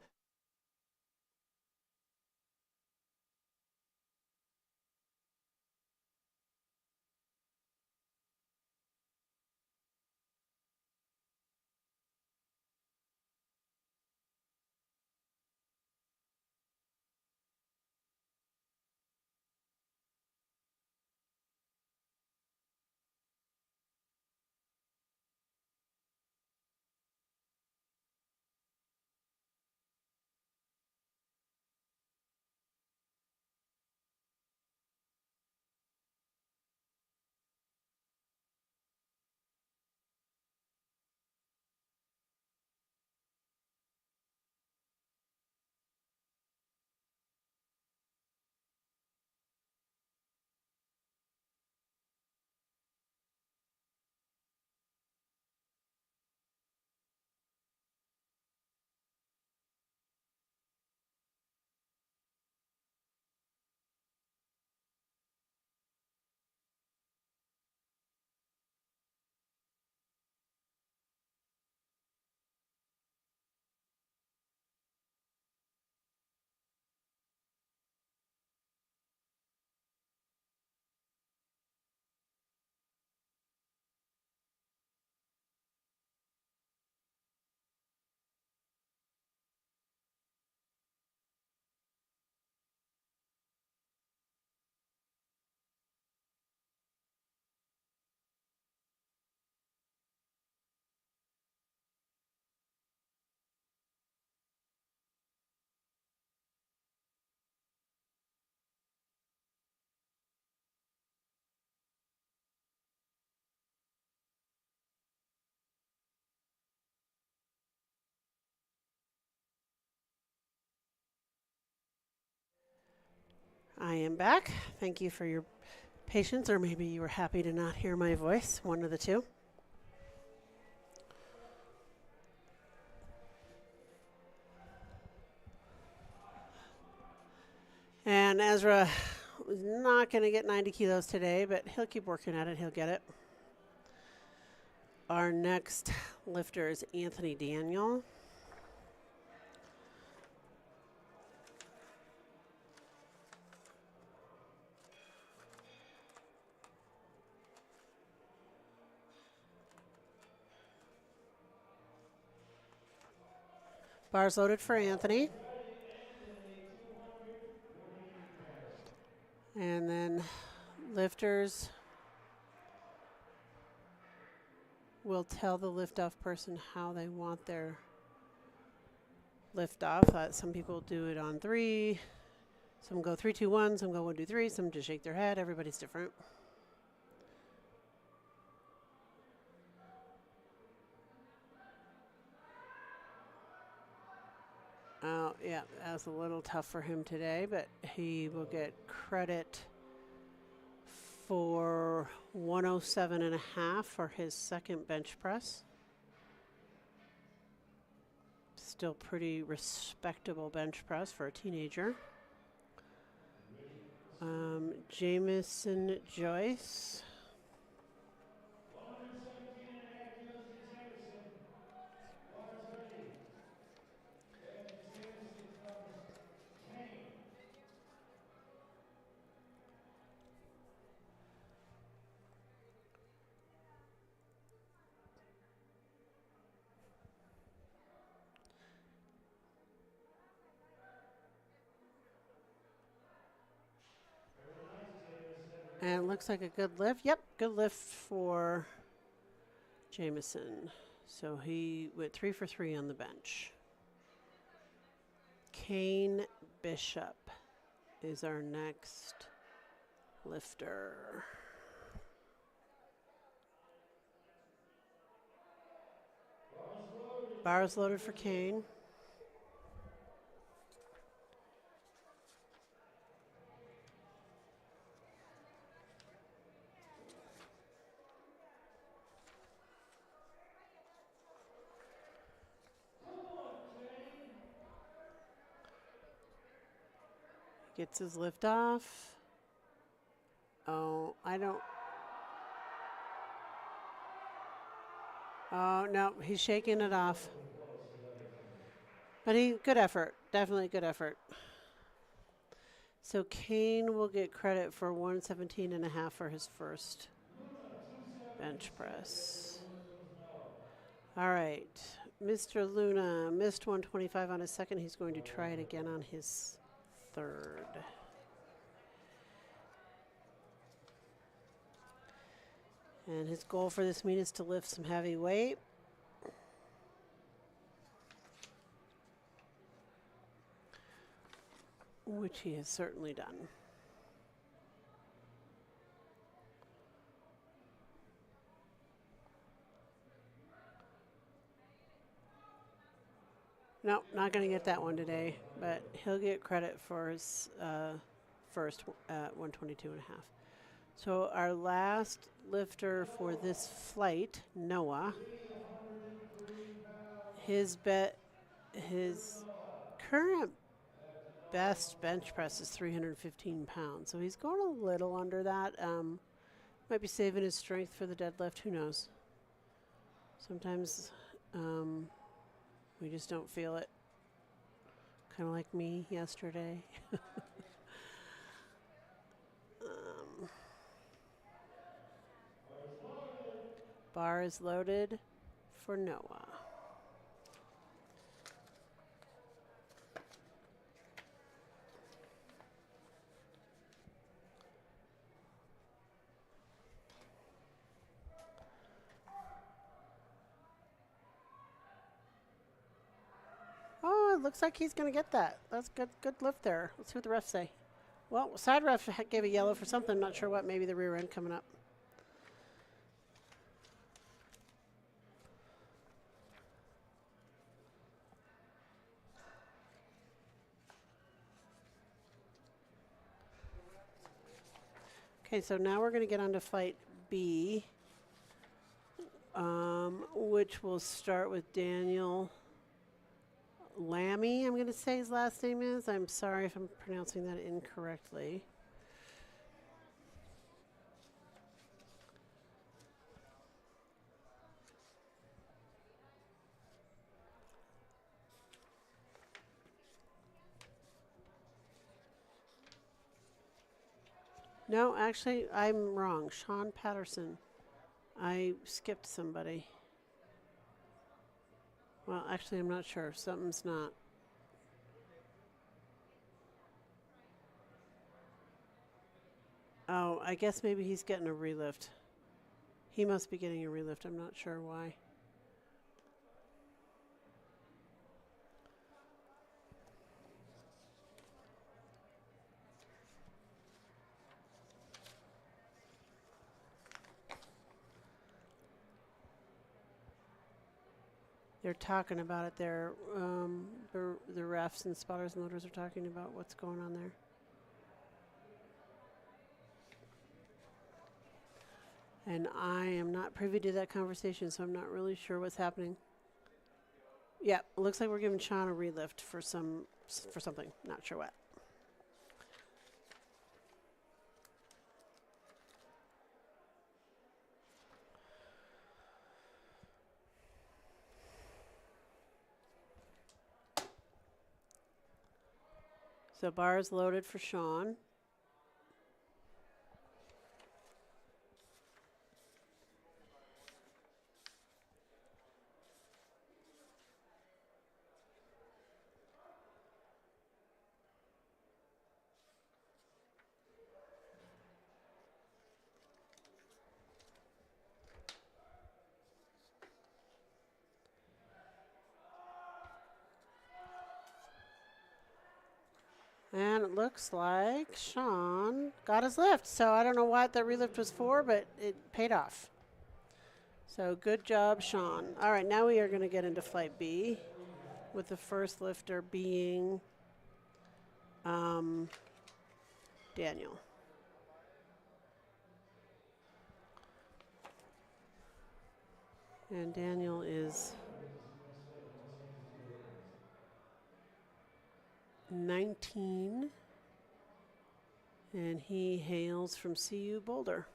I am back. Thank you for your patience, or maybe you were happy to not hear my voice, one of the two. And Ezra was not going to get 90 kilos today, but he'll keep working at it. He'll get it. Our next lifter is Anthony Daniel. Bars loaded for Anthony. And then lifters will tell the lift-off person how they want their lift-off. Some people do it on 3. Some go 3, 2, 1. Some go 1, 2, 3. Some just shake their head. Everybody's different. Oh, yeah, that was a little tough for him today, but he will get credit for 107.5 for his second bench press. Still pretty respectable bench press for a teenager. Jamison Joyce. And it looks like a good lift. Yep, good lift for Jamison. So he went 3 for 3 on the bench. Kane Bishop is our next lifter. Bars loaded for Kane. Gets his lift off. Oh, I don't. Oh, no, he's shaking it off. But good effort. Definitely good effort. So Kane will get credit for 117.5 for his first bench press. All right. Mr. Luna missed 125 on his second. He's going to try it again on his third. And his goal for this meet is to lift some heavy weight. Which he has certainly done. No, not going to get that one today, but he'll get credit for his first 122.5. So our last lifter for this flight, Noah, his current best bench press is 315 pounds. So he's going a little under that. Might be saving his strength for the deadlift. Who knows? Sometimes we just don't feel it. Kind of like me yesterday. Bar is loaded for Noah. Oh, it looks like he's going to get that. That's good lift there. Let's see what the refs say. Well, side ref gave a yellow for something. Not sure what. Maybe the rear end coming up. Okay, so now we're going to get on to Fight B, which will start with Daniel Lammy, I'm going to say his last name is. I'm sorry if I'm pronouncing that incorrectly. No, actually, I'm wrong. Sean Patterson. I skipped somebody. Well, actually, I'm not sure. Something's not. Oh, I guess maybe he's getting a relift. He must be getting a relift. I'm not sure why. They're talking about it there. The refs and spotters and loaders are talking about what's going on there. And I am not privy to that conversation, so I'm not really sure what's happening. Yeah, it looks like we're giving Sean a relift for something. Not sure what. So bars loaded for Sean. And it looks like Sean got his lift. So I don't know what that relift was for, but it paid off. So good job, Sean. All right, now we are going to get into Flight B with the first lifter being Daniel. And Daniel is 19, and he hails from CU Boulder.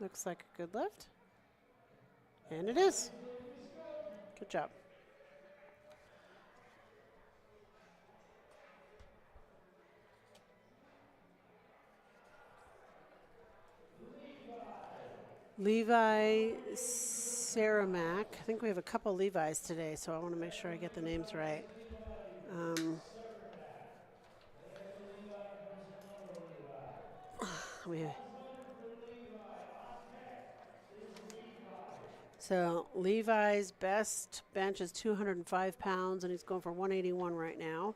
Looks like a good lift. And it is. Good job. Levi Saramac. I think we have a couple Levi's today, so I want to make sure I get the names right. So Levi's best bench is 205 pounds, and he's going for 181 right now.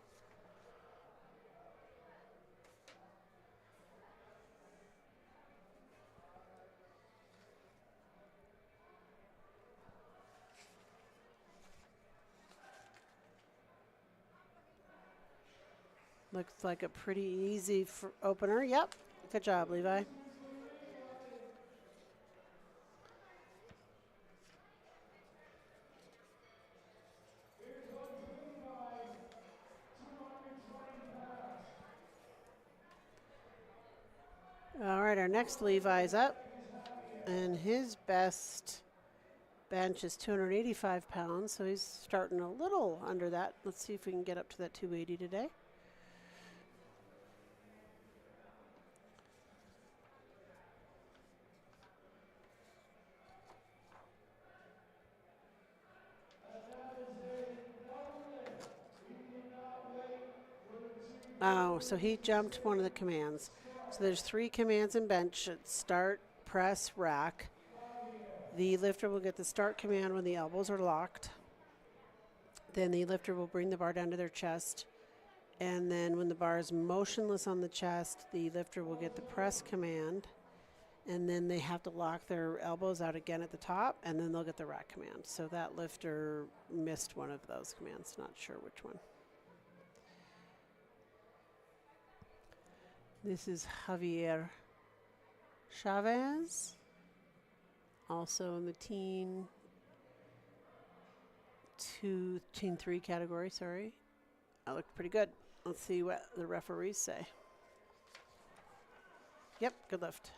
Looks like a pretty easy opener. Yep. Good job, Levi. All right, our next Levi's up, and his best bench is 285 pounds, so he's starting a little under that. Let's see if we can get up to that 280 today. Oh, so he jumped one of the commands. So there's 3 commands in bench: start, press, rack. The lifter will get the start command when the elbows are locked. Then the lifter will bring the bar down to their chest. And then when the bar is motionless on the chest, the lifter will get the press command. and then they have to lock their elbows out again at the top, and then they'll get the rack command. So that lifter missed one of those commands, not sure which one. This is Javier Chavez, also in the teen 3 category, sorry. That looked pretty good. Let's see what the referees say. Yep, good lift.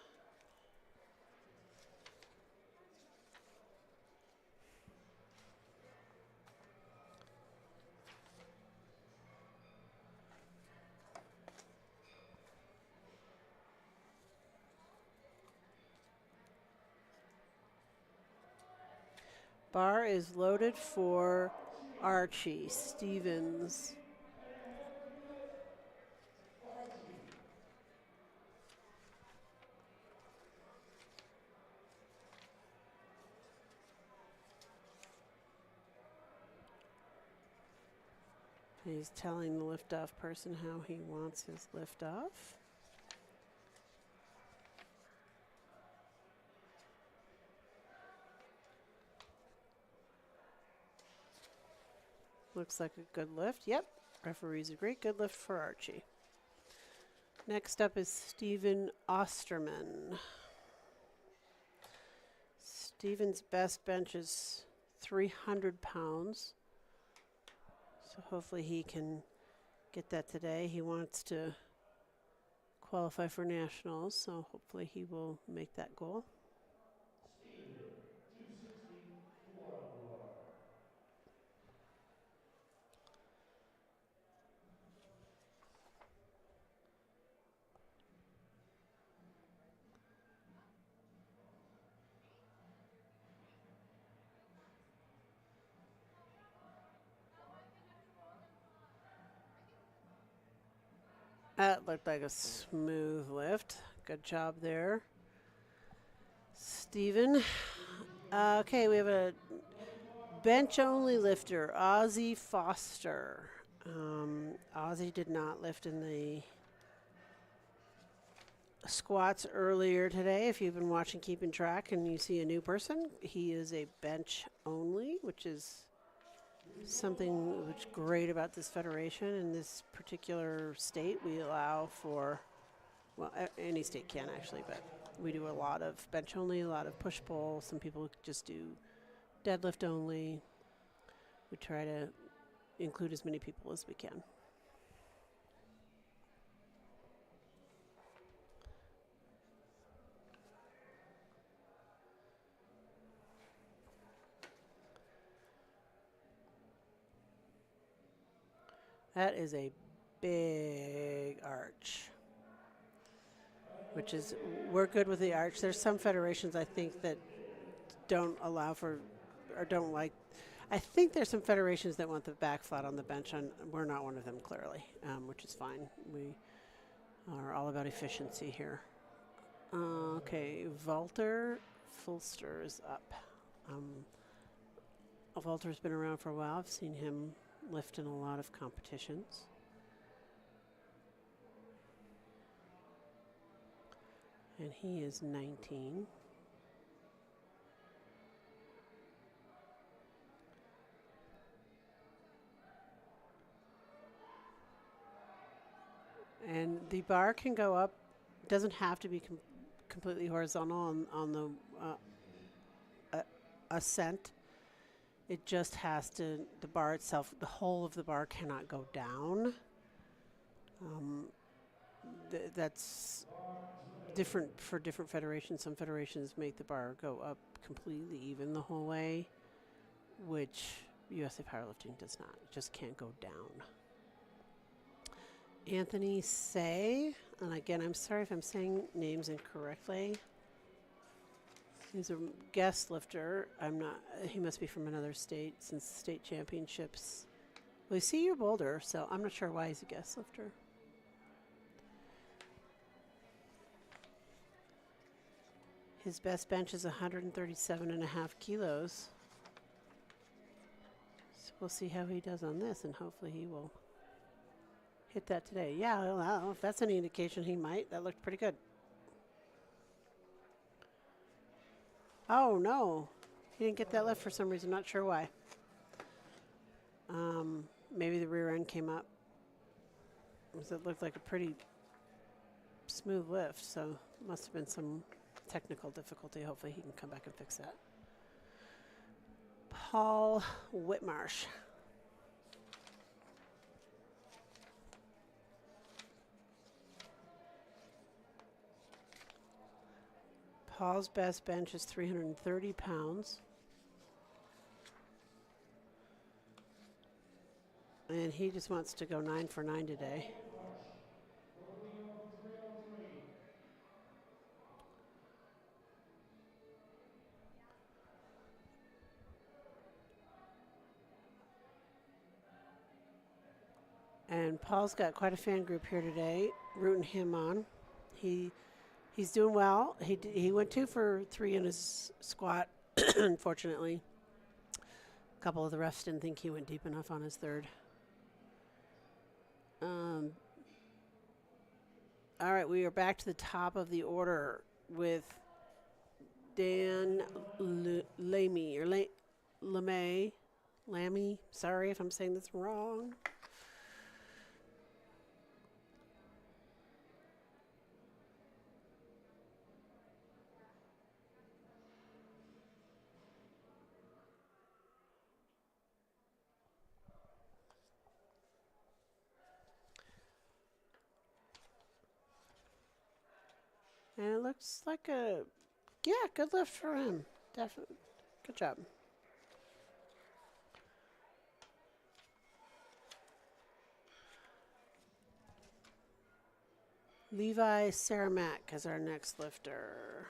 Bar is loaded for Archie Stevens. He's telling the lift-off person how he wants his lift-off. Looks like a good lift. Yep, referees agree. Good lift for Archie. Next up is Steven Osterman. Steven's best bench is 300 pounds. So hopefully he can get that today. He wants to qualify for nationals, so hopefully he will make that goal. That looked like a smooth lift. Good job there, Steven. Okay, we have a bench-only lifter, Ozzy Foster. Ozzy did not lift in the squats earlier today. If you've been watching Keeping Track and you see a new person, he is a bench-only, which is something which is great about this federation. In this particular state, we allow for, well, any state can actually, but we do a lot of bench only, a lot of push pull. Some people just do deadlift only. We try to include as many people as we can. That is a big arch, which is, we're good with the arch. There's some federations I think that don't allow for, or don't like, I think there's some federations that want the back flat on the bench, and we're not one of them clearly, which is fine. We are all about efficiency here. Okay, Walter Fulster is up. Walter's been around for a while. I've seen him lift in a lot of competitions. And he is 19. And the bar can go up. It doesn't have to be completely horizontal on the ascent. It just has to, the bar itself, the whole of the bar cannot go down. That's different for different federations. Some federations make the bar go up completely even the whole way, which USA Powerlifting does not. It just can't go down. Anthony Say, and again, I'm sorry if I'm saying names incorrectly. He's a guest lifter. I'm not, he must be from another state since the state championships. Well, I see your boulder, so I'm not sure why he's a guest lifter. His best bench is 137.5 kilos. So we'll see how he does on this, and hopefully he will hit that today. Yeah, well, if that's any indication, he might. That looked pretty good. Oh, no. He didn't get that lift for some reason. Not sure why. Maybe the rear end came up. 'Cause it looked like a pretty smooth lift, so must have been some technical difficulty. Hopefully he can come back and fix that. Paul Whitmarsh. Paul's best bench is 330 pounds. And he just wants to go 9 for 9 today. And Paul's got quite a fan group here today, rooting him on. He's doing well. He went 2 for 3 in his squat, unfortunately. A couple of the refs didn't think he went deep enough on his third. All right, we are back to the top of the order with Dan Lamy, or Lamy. Sorry if I'm saying this wrong. And it looks like good lift for him. Definitely. Good job. Levi Saramac is our next lifter.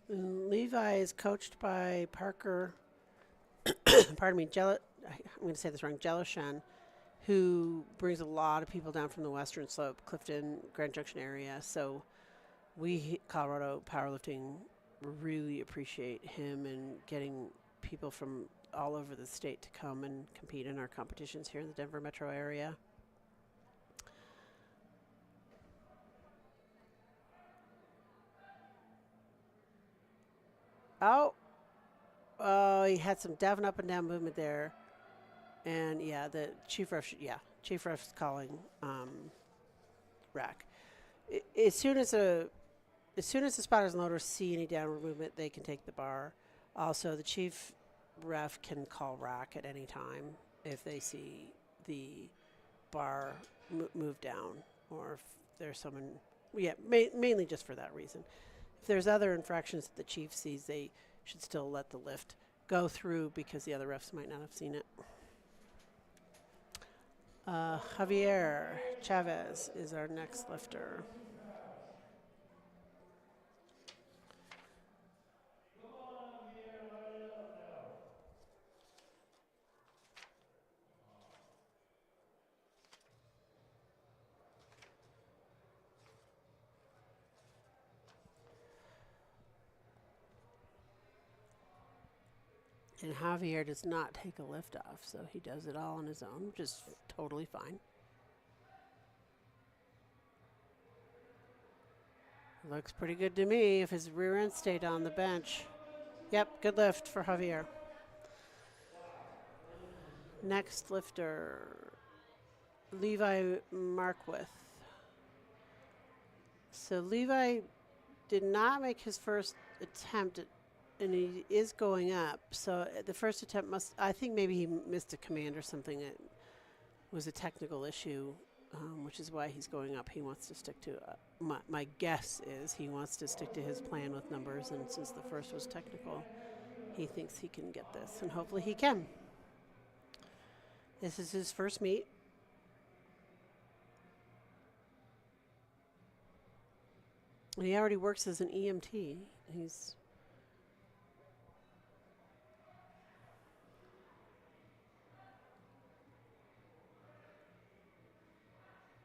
And Levi is coached by Parker, pardon me, I'm going to say this wrong, Jeloshan, who brings a lot of people down from the Western Slope, Clifton, Grand Junction area. So we, Colorado Powerlifting, really appreciate him and getting people from all over the state to come and compete in our competitions here in the Denver metro area. Oh, he had some diving up and down movement there. And yeah, the chief ref's calling rack. As soon as the spotters and loaders see any downward movement, they can take the bar. Also, the chief ref can call rack at any time if they see the bar move down, or if there's someone. Yeah, mainly just for that reason. If there's other infractions that the chief sees, they should still let the lift go through because the other refs might not have seen it. Javier Chavez is our next lifter. And Javier does not take a lift off, so he does it all on his own, which is totally fine. Looks pretty good to me if his rear end stayed on the bench. Yep, good lift for Javier. Next lifter, Levi Markwith. So Levi did not make his first attempt at, and he is going up. So the first attempt I think maybe he missed a command or something. It was a technical issue, which is why he's going up. He wants to stick to, my guess is he wants to stick to his plan with numbers. And since the first was technical, he thinks he can get this. And hopefully he can. This is his first meet. And he already works as an EMT. He's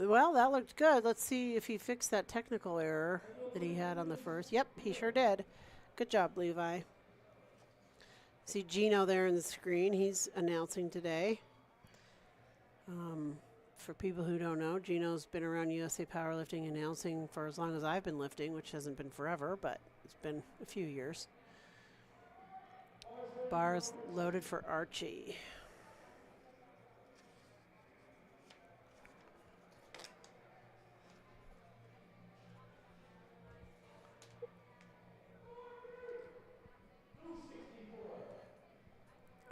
Well, that looked good. Let's see if he fixed that technical error that he had on the first. Yep, he sure did. Good job, Levi. See Gino there in the screen. He's announcing today. For people who don't know, Gino's been around USA Powerlifting announcing for as long as I've been lifting, which hasn't been forever, but it's been a few years. Bars loaded for Archie.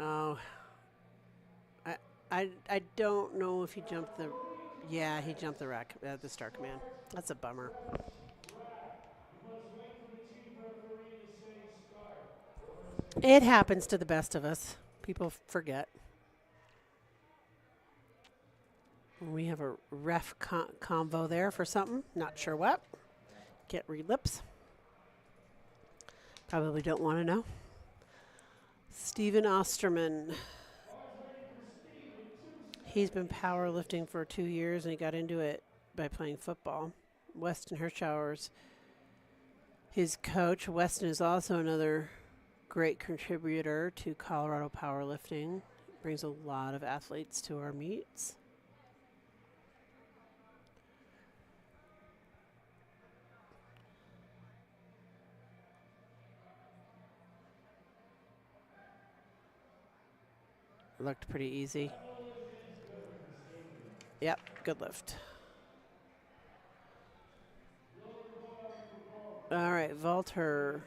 Oh, I don't know if he jumped the. Yeah, he jumped the rack, the start command. That's a bummer. It happens to the best of us. People forget. We have a ref convo there for something. Not sure what. Get read lips. Probably don't want to know. Stephen Osterman. He's been powerlifting for 2 years, and he got into it by playing football. Weston Hirschauer's his coach. Weston is also another great contributor to Colorado powerlifting. Brings a lot of athletes to our meets. Looked pretty easy. Yep, good lift. All right, Walter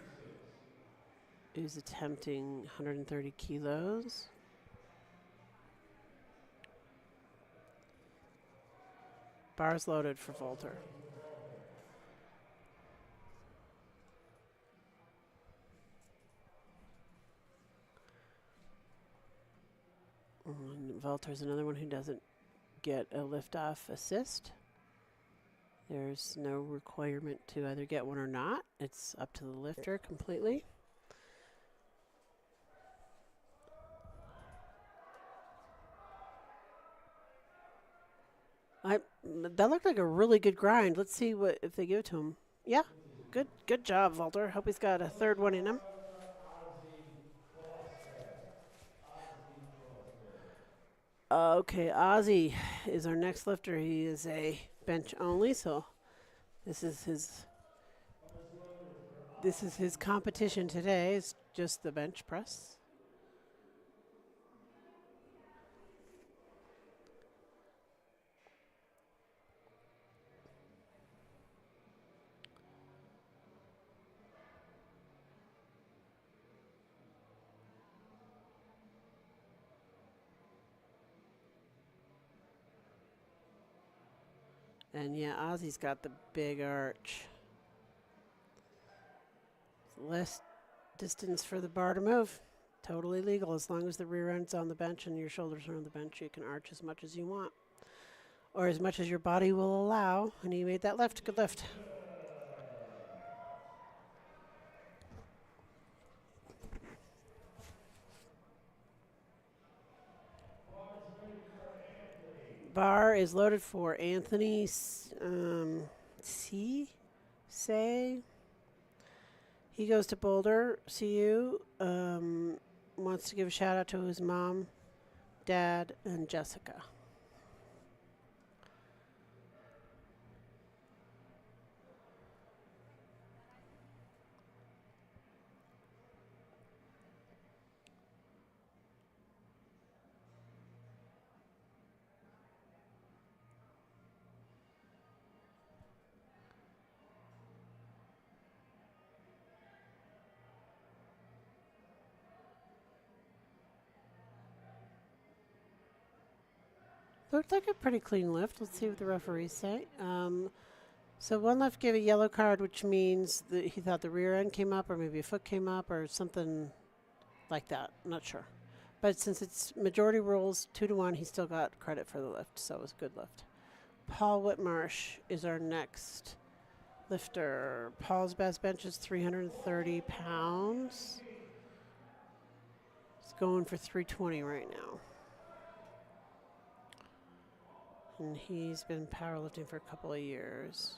is attempting 130 kilos. Bars loaded for Walter. And Walter's another one who doesn't get a lift-off assist. There's no requirement to either get one or not. It's up to the lifter completely. That looked like a really good grind. Let's see what if they give it to him. Yeah, good job, Walter. Hope he's got a third one in him. Okay, Ozzy is our next lifter. He is a bench only, so this is his competition today. It's just the bench press. And yeah, Ozzy's got the big arch. Less distance for the bar to move. Totally legal as long as the rear end's on the bench and your shoulders are on the bench. You can arch as much as you want, or as much as your body will allow. And he made that lift. Good lift. Bar is loaded for Anthony Say. He goes to Boulder, CU. Wants to give a shout out to his mom, dad, and Jessica. Looked like a pretty clean lift. Let's see what the referees say. So one left gave a yellow card, which means that he thought the rear end came up or maybe a foot came up or something like that. I'm not sure. But since it's majority rules 2-1, he still got credit for the lift, so it was a good lift. Paul Whitmarsh is our next lifter. Paul's best bench is 330 pounds. He's going for 320 right now. And he's been powerlifting for a couple of years.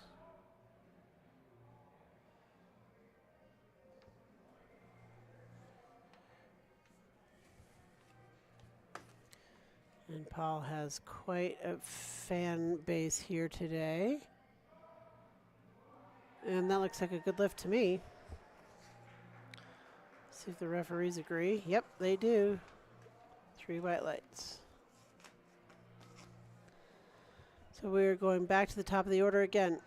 And Paul has quite a fan base here today. And that looks like a good lift to me. See if the referees agree. Yep, they do. 3 white lights. So we're going back to the top of the order again.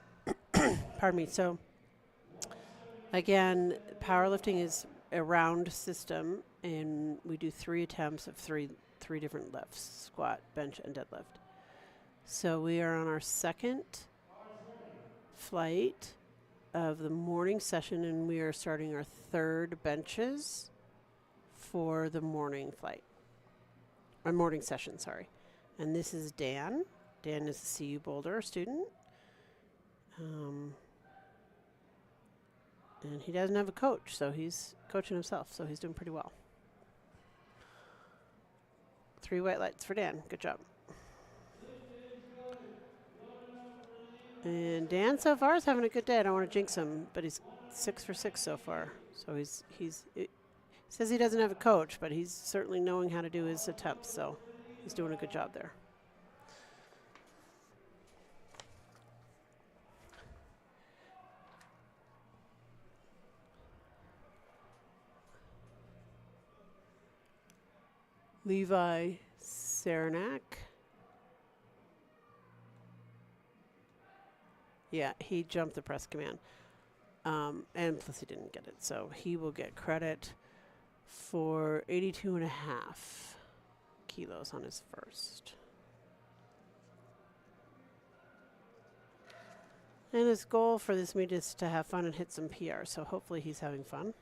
Pardon me. So again, powerlifting is a round system, and we do 3 attempts of three different lifts: squat, bench, and deadlift. So we are on our second flight of the morning session, and we are starting our 3rd benches for the morning flight. Our morning session, sorry. And this is Dan. Dan is a CU Boulder student. And he doesn't have a coach, so he's coaching himself, so he's doing pretty well. 3 white lights for Dan. Good job. And Dan so far is having a good day. I don't want to jinx him, but he's 6 for 6 so far. So he says he doesn't have a coach, but he's certainly knowing how to do his attempts, so he's doing a good job there. Levi Saranac. Yeah, he jumped the press command. And plus he didn't get it. So he will get credit for 82.5 kilos on his first. And his goal for this meet is to have fun and hit some PRs. So hopefully he's having fun.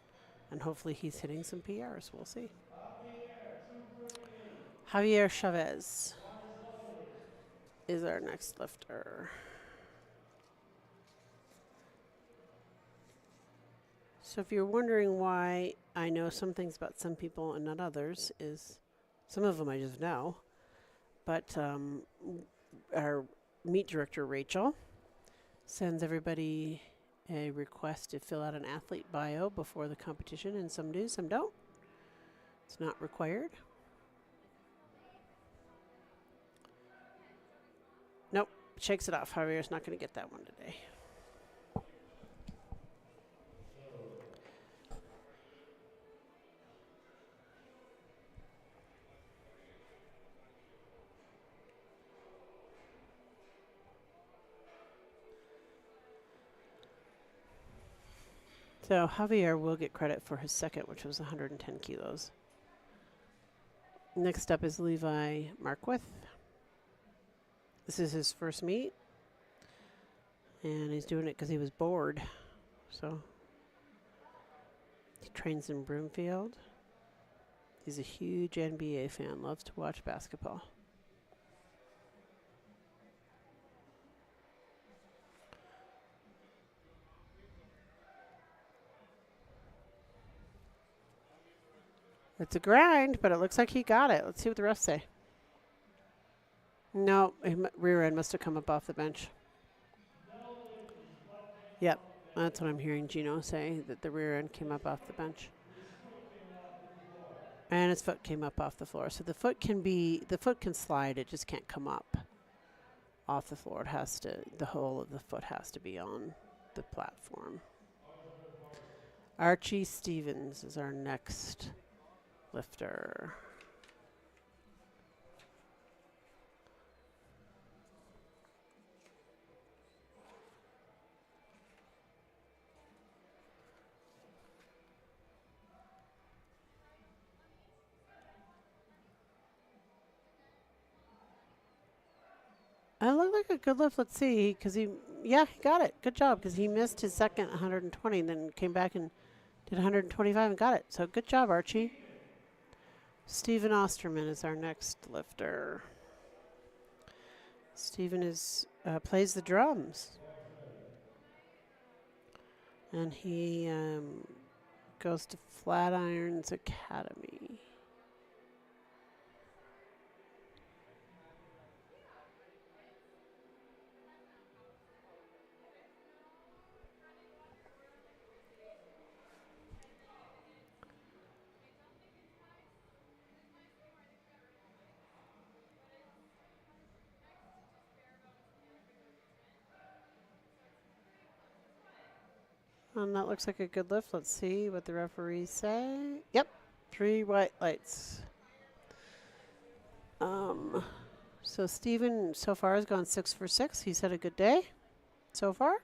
And hopefully he's hitting some PRs. We'll see. Javier Chavez is our next lifter. So if you're wondering why I know some things about some people and not others, is some of them I just know. But our meet director, Rachel, sends everybody a request to fill out an athlete bio before the competition, and some do, some don't. It's not required. Nope, shakes it off. Javier's not going to get that one today. So Javier will get credit for his second, which was 110 kilos. Next up is Levi Marquith. This is his first meet. And he's doing it because he was bored. So he trains in Broomfield. He's a huge NBA fan, loves to watch basketball. It's a grind, but it looks like he got it. Let's see what the refs say. No, rear end must have come up off the bench. Yep, that's what I'm hearing Gino say, that the rear end came up off the bench. And his foot came up off the floor. So the foot can slide, it just can't come up off the floor. It has to, the whole of the foot has to be on the platform. Archie Stevens is our next lifter. I look like a good lift. Let's see, because he got it. Good job, because he missed his second 120 and then came back and did 125 and got it. So good job, Archie. Stephen Osterman is our next lifter. Stephen plays the drums. And he goes to Flatirons Academy. And that looks like a good lift. Let's see what the referees say. Yep, 3 white lights. So Steven so far has gone 6 for 6. He's had a good day so far.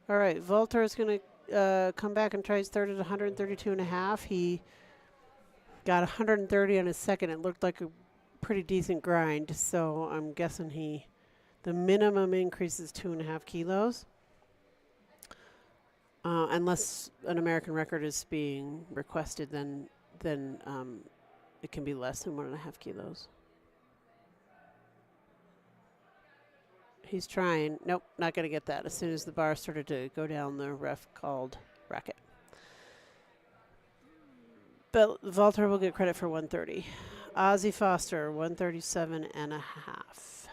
All right, Volter is going to come back and try his third at 132.5. He got 130 on his second. It looked like a pretty decent grind, so I'm guessing the minimum increase is 2.5 kilos. Unless an American record is being requested, then it can be less than 1.5 kilos. He's trying. Nope, not going to get that. As soon as the bar started to go down, the ref called racket. But Volter will get credit for 130. Ozzy Foster, 137.5.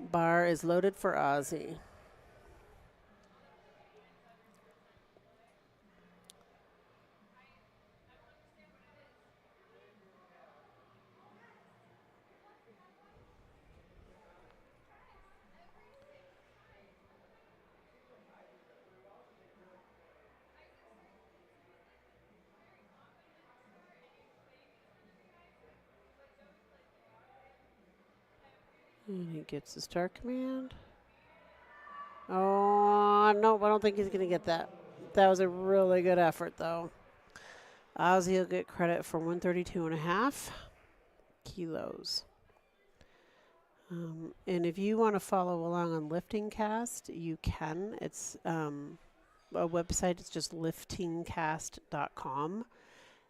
Bar is loaded for Ozzy. And he gets the start command. Oh, no, I don't think he's going to get that. That was a really good effort, though. Ozzy will get credit for 132.5 kilos. And if you want to follow along on Lifting Cast, you can. It's a website. It's just liftingcast.com.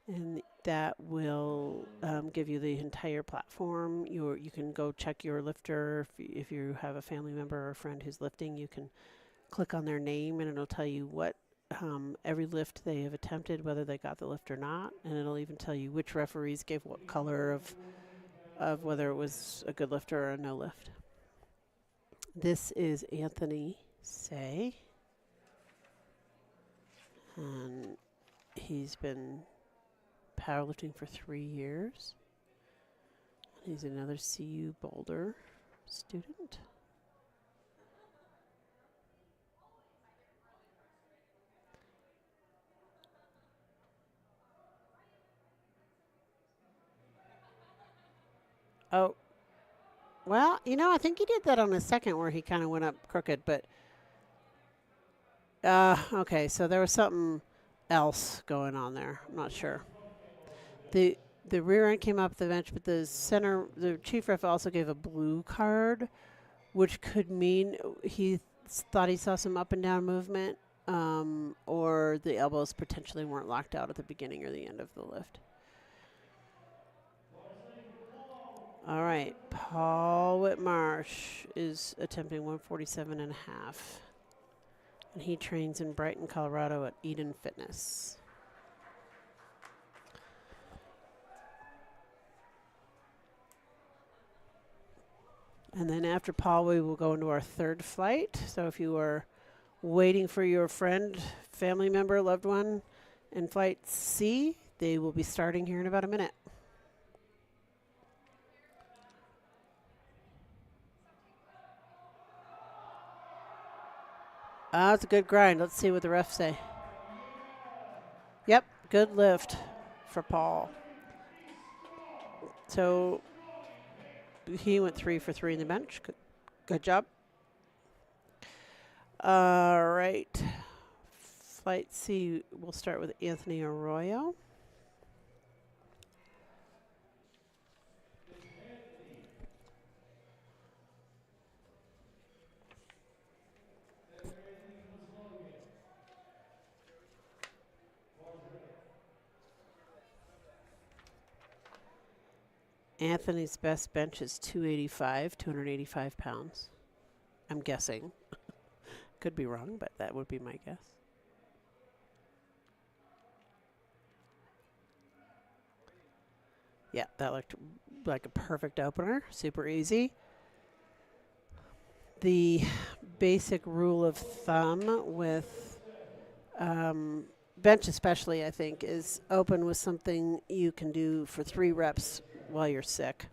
And that will give you the entire platform. You can go check your lifter. If you have a family member or a friend who's lifting, you can click on their name and it'll tell you what every lift they have attempted, whether they got the lift or not. And it'll even tell you which referees gave what color of whether it was a good lift or a no lift. This is Anthony Say. And he's been powerlifting for 3 years. He's another CU Boulder student. Oh, well, I think he did that on the second where he kind of went up crooked, but okay, so there was something else going on there. I'm not sure. The rear end came off the bench, but the chief ref also gave a blue card, which could mean he thought he saw some up and down movement, or the elbows potentially weren't locked out at the beginning or the end of the lift. All right, Paul Whitmarsh is attempting 147.5. And he trains in Brighton, Colorado at Eden Fitness. And then after Paul, we will go into our third flight. So if you are waiting for your friend, family member, loved one in flight C, they will be starting here in about a minute. It's a good grind. Let's see what the refs say. Yep, good lift for Paul. So he went 3 for 3 in the bench. Good job. All right. Flight C, we'll start with Anthony Arroyo. Anthony's best bench is 285 pounds. I'm guessing. Could be wrong, but that would be my guess. Yeah, that looked like a perfect opener. Super easy. The basic rule of thumb with bench especially, I think, is open with something you can do for 3 reps while you're sick.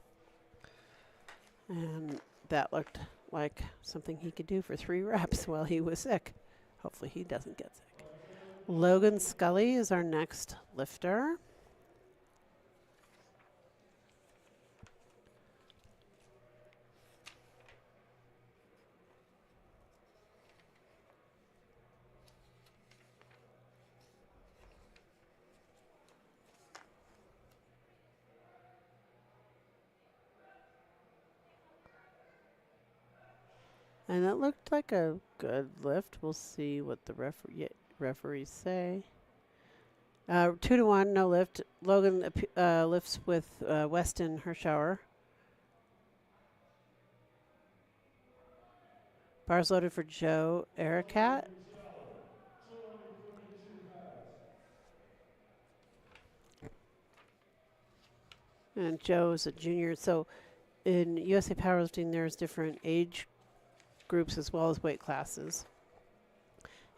And that looked like something he could do for 3 reps while he was sick. Hopefully he doesn't get sick. Logan Scully is our next lifter. And that looked like a good lift. We'll see what the referees say. 2-1, no lift. Logan lifts with Weston Hershauer. Bars loaded for Joe Ericat. And Joe is a junior. So in USA Powerlifting, there's different age groups as well as weight classes.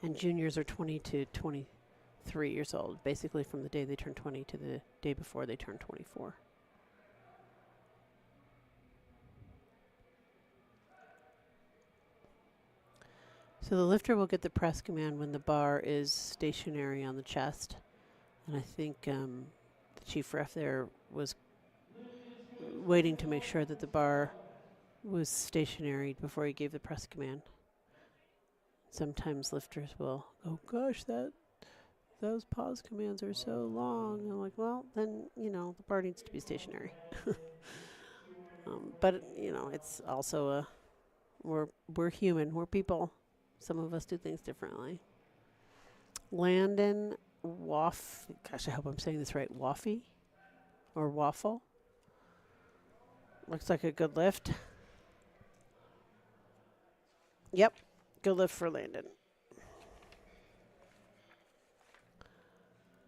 And juniors are 20 to 23 years old, basically from the day they turn 20 to the day before they turn 24. So the lifter will get the press command when the bar is stationary on the chest. And I think the chief ref there was waiting to make sure that the bar was stationary before he gave the press command. Sometimes lifters will, oh gosh, those pause commands are so long. I'm like, well, then, the bar needs to be stationary. But, it's also we're human, we're people. Some of us do things differently. Landon gosh, I hope I'm saying this right, Waffy or Waffle. Looks like a good lift. Yep, good lift for Landon.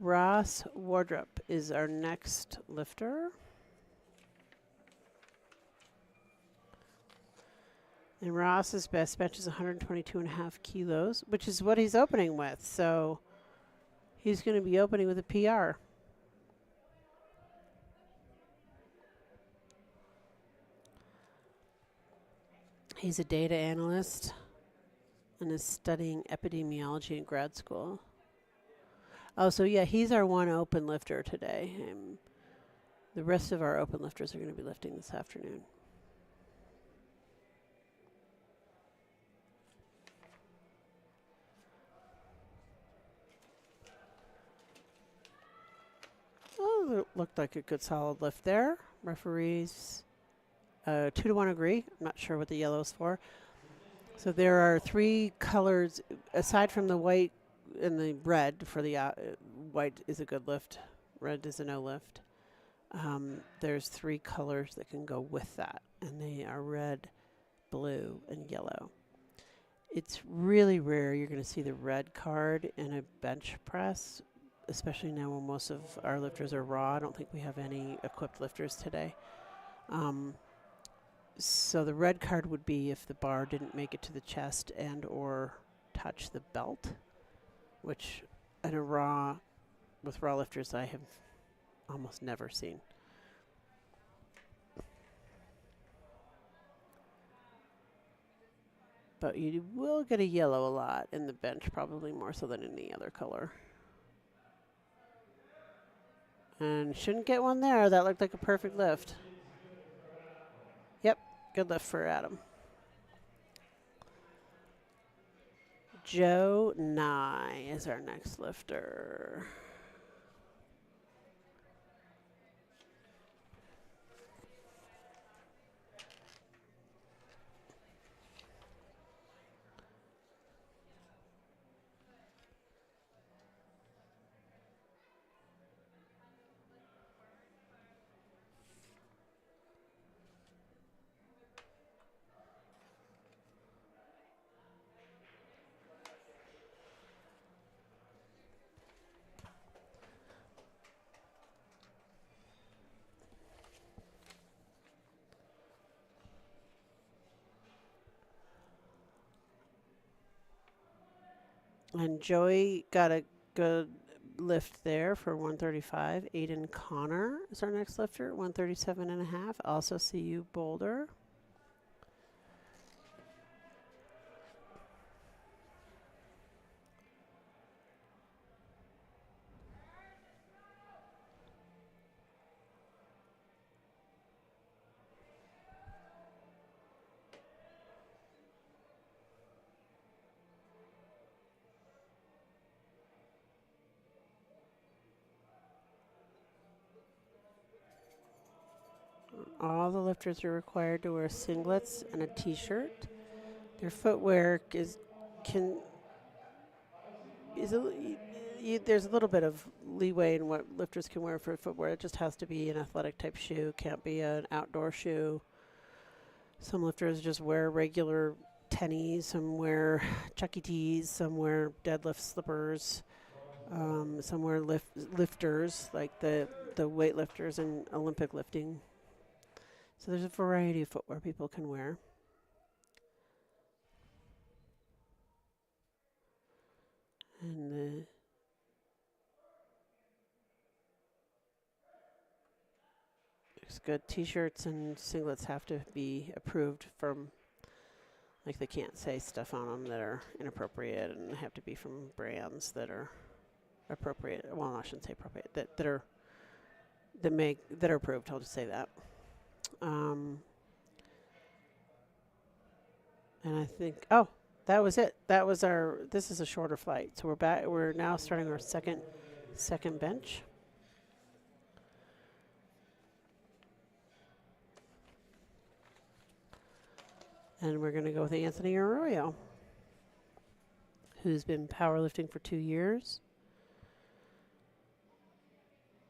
Ross Wardrop is our next lifter. And Ross's best bench is 122.5 kilos, which is what he's opening with. So he's going to be opening with a PR. He's a data analyst and is studying epidemiology in grad school. Oh, so yeah, he's our one open lifter today. The rest of our open lifters are going to be lifting this afternoon. Oh, it looked like a good solid lift there. Referees 2-1 agree. I'm not sure what the yellow is for. So there are 3 colors, aside from the white and the red. For the white is a good lift, red is a no lift. There's 3 colors that can go with that, and they are red, blue, and yellow. It's really rare you're going to see the red card in a bench press, especially now when most of our lifters are raw. I don't think we have any equipped lifters today. So the red card would be if the bar didn't make it to the chest and or touch the belt, which with raw lifters I have almost never seen. But you will get a yellow a lot in the bench, probably more so than any other color. And shouldn't get one there. That looked like a perfect lift. Yep, good lift for Adam. Joe Nye is our next lifter. And Joey got a good lift there for 135. Aiden Connor is our next lifter, 137.5. Also CU Boulder. All the lifters are required to wear singlets and a t-shirt. Their footwear is there's a little bit of leeway in what lifters can wear for footwear. It just has to be an athletic type shoe, can't be an outdoor shoe. Some lifters just wear regular tennies, some wear Chuck E. Tees, some wear deadlift slippers, some wear lifters like the weightlifters and Olympic lifting. So there's a variety of footwear people can wear. And it's good. T-shirts and singlets have to be approved from, like they can't say stuff on them that are inappropriate, and they have to be from brands that are appropriate. Well, I shouldn't say appropriate. That are approved. I'll just say that. And I think, that was it. That was this is a shorter flight. So we're back. We're now starting our second bench. And we're going to go with Anthony Arroyo, who's been powerlifting for 2 years.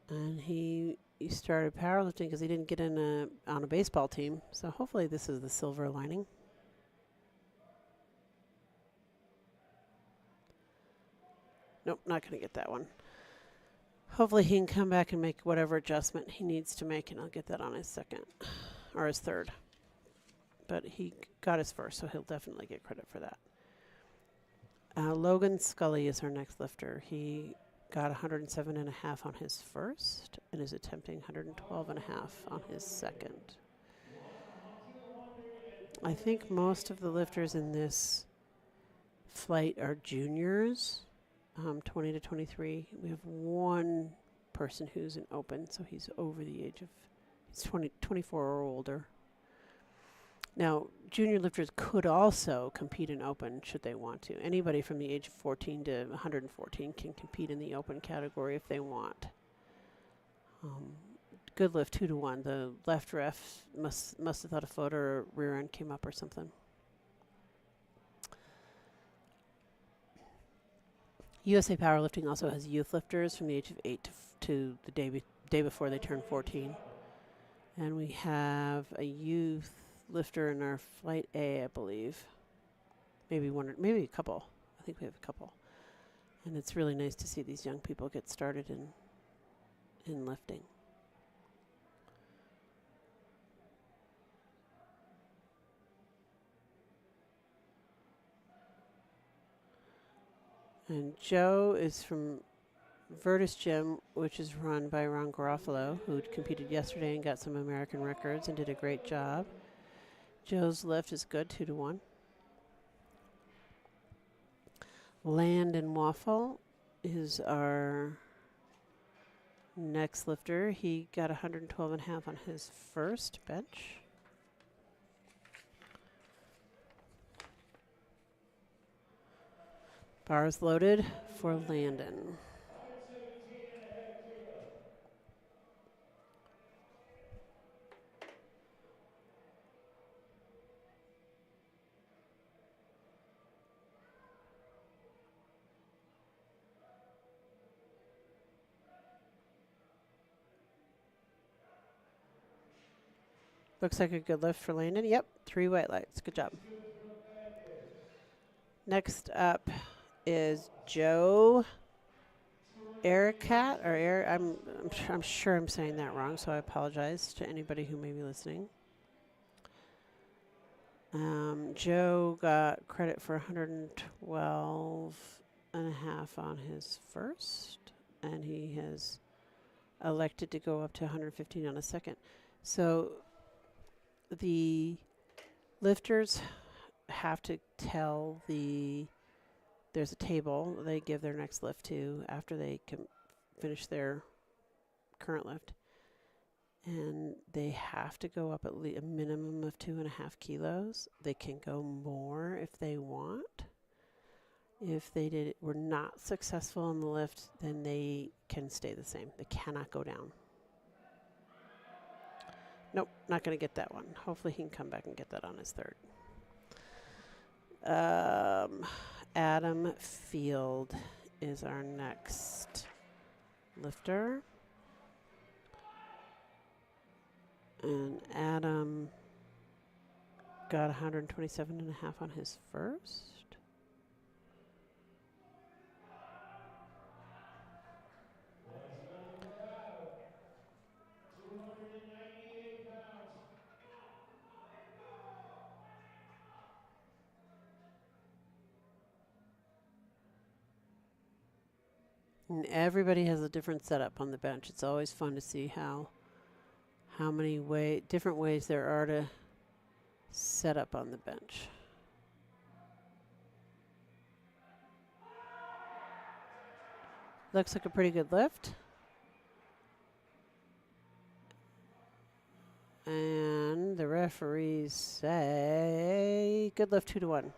And he started powerlifting because he didn't get on a baseball team. So hopefully this is the silver lining. Nope, not going to get that one. Hopefully he can come back and make whatever adjustment he needs to make, and I'll get that on his second or his third. But he got his first, so he'll definitely get credit for that. Logan Scully is our next lifter. He got 107.5 on his first and is attempting 112.5 on his second. I think most of the lifters in this flight are juniors, 20 to 23. We have one person who's an open, so he's over the age of, he's 24 or older. Now, junior lifters could also compete in open should they want to. Anybody from the age of 14 to 114 can compete in the open category if they want. Good lift 2-to-1. The left ref must have thought a foot or a rear end came up or something. USA Powerlifting also has youth lifters from the age of 8 to the day before they turn 14. And we have a youth lifter in our flight A, I believe. Maybe a couple. I think we have a couple. And it's really nice to see these young people get started in lifting. And Joe is from Virtus Gym, which is run by Ron Garofalo, who competed yesterday and got some American records and did a great job. Joe's lift is good, 2-to-1. Landon Waffle is our next lifter. He got 112.5 on his first bench. Bars loaded for Landon. Looks like a good lift for Landon. Yep, 3 white lights. Good job. Next up is Joe Ericat, or I'm sure I'm saying that wrong, so I apologize to anybody who may be listening. Joe got credit for 112.5 on his first and he has elected to go up to 115 on a second. So the lifters have to tell there's a table they give their next lift to after they can finish their current lift. And they have to go up at least a minimum of 2.5 kilos. They can go more if they want. If they were not successful in the lift, then they can stay the same. They cannot go down. Nope, not going to get that one. Hopefully he can come back and get that on his third. Adam Field is our next lifter. And Adam got 127.5 on his first. And everybody has a different setup on the bench. It's always fun to see how many different ways there are to set up on the bench. Looks like a pretty good lift. And the referees say good lift 2-1.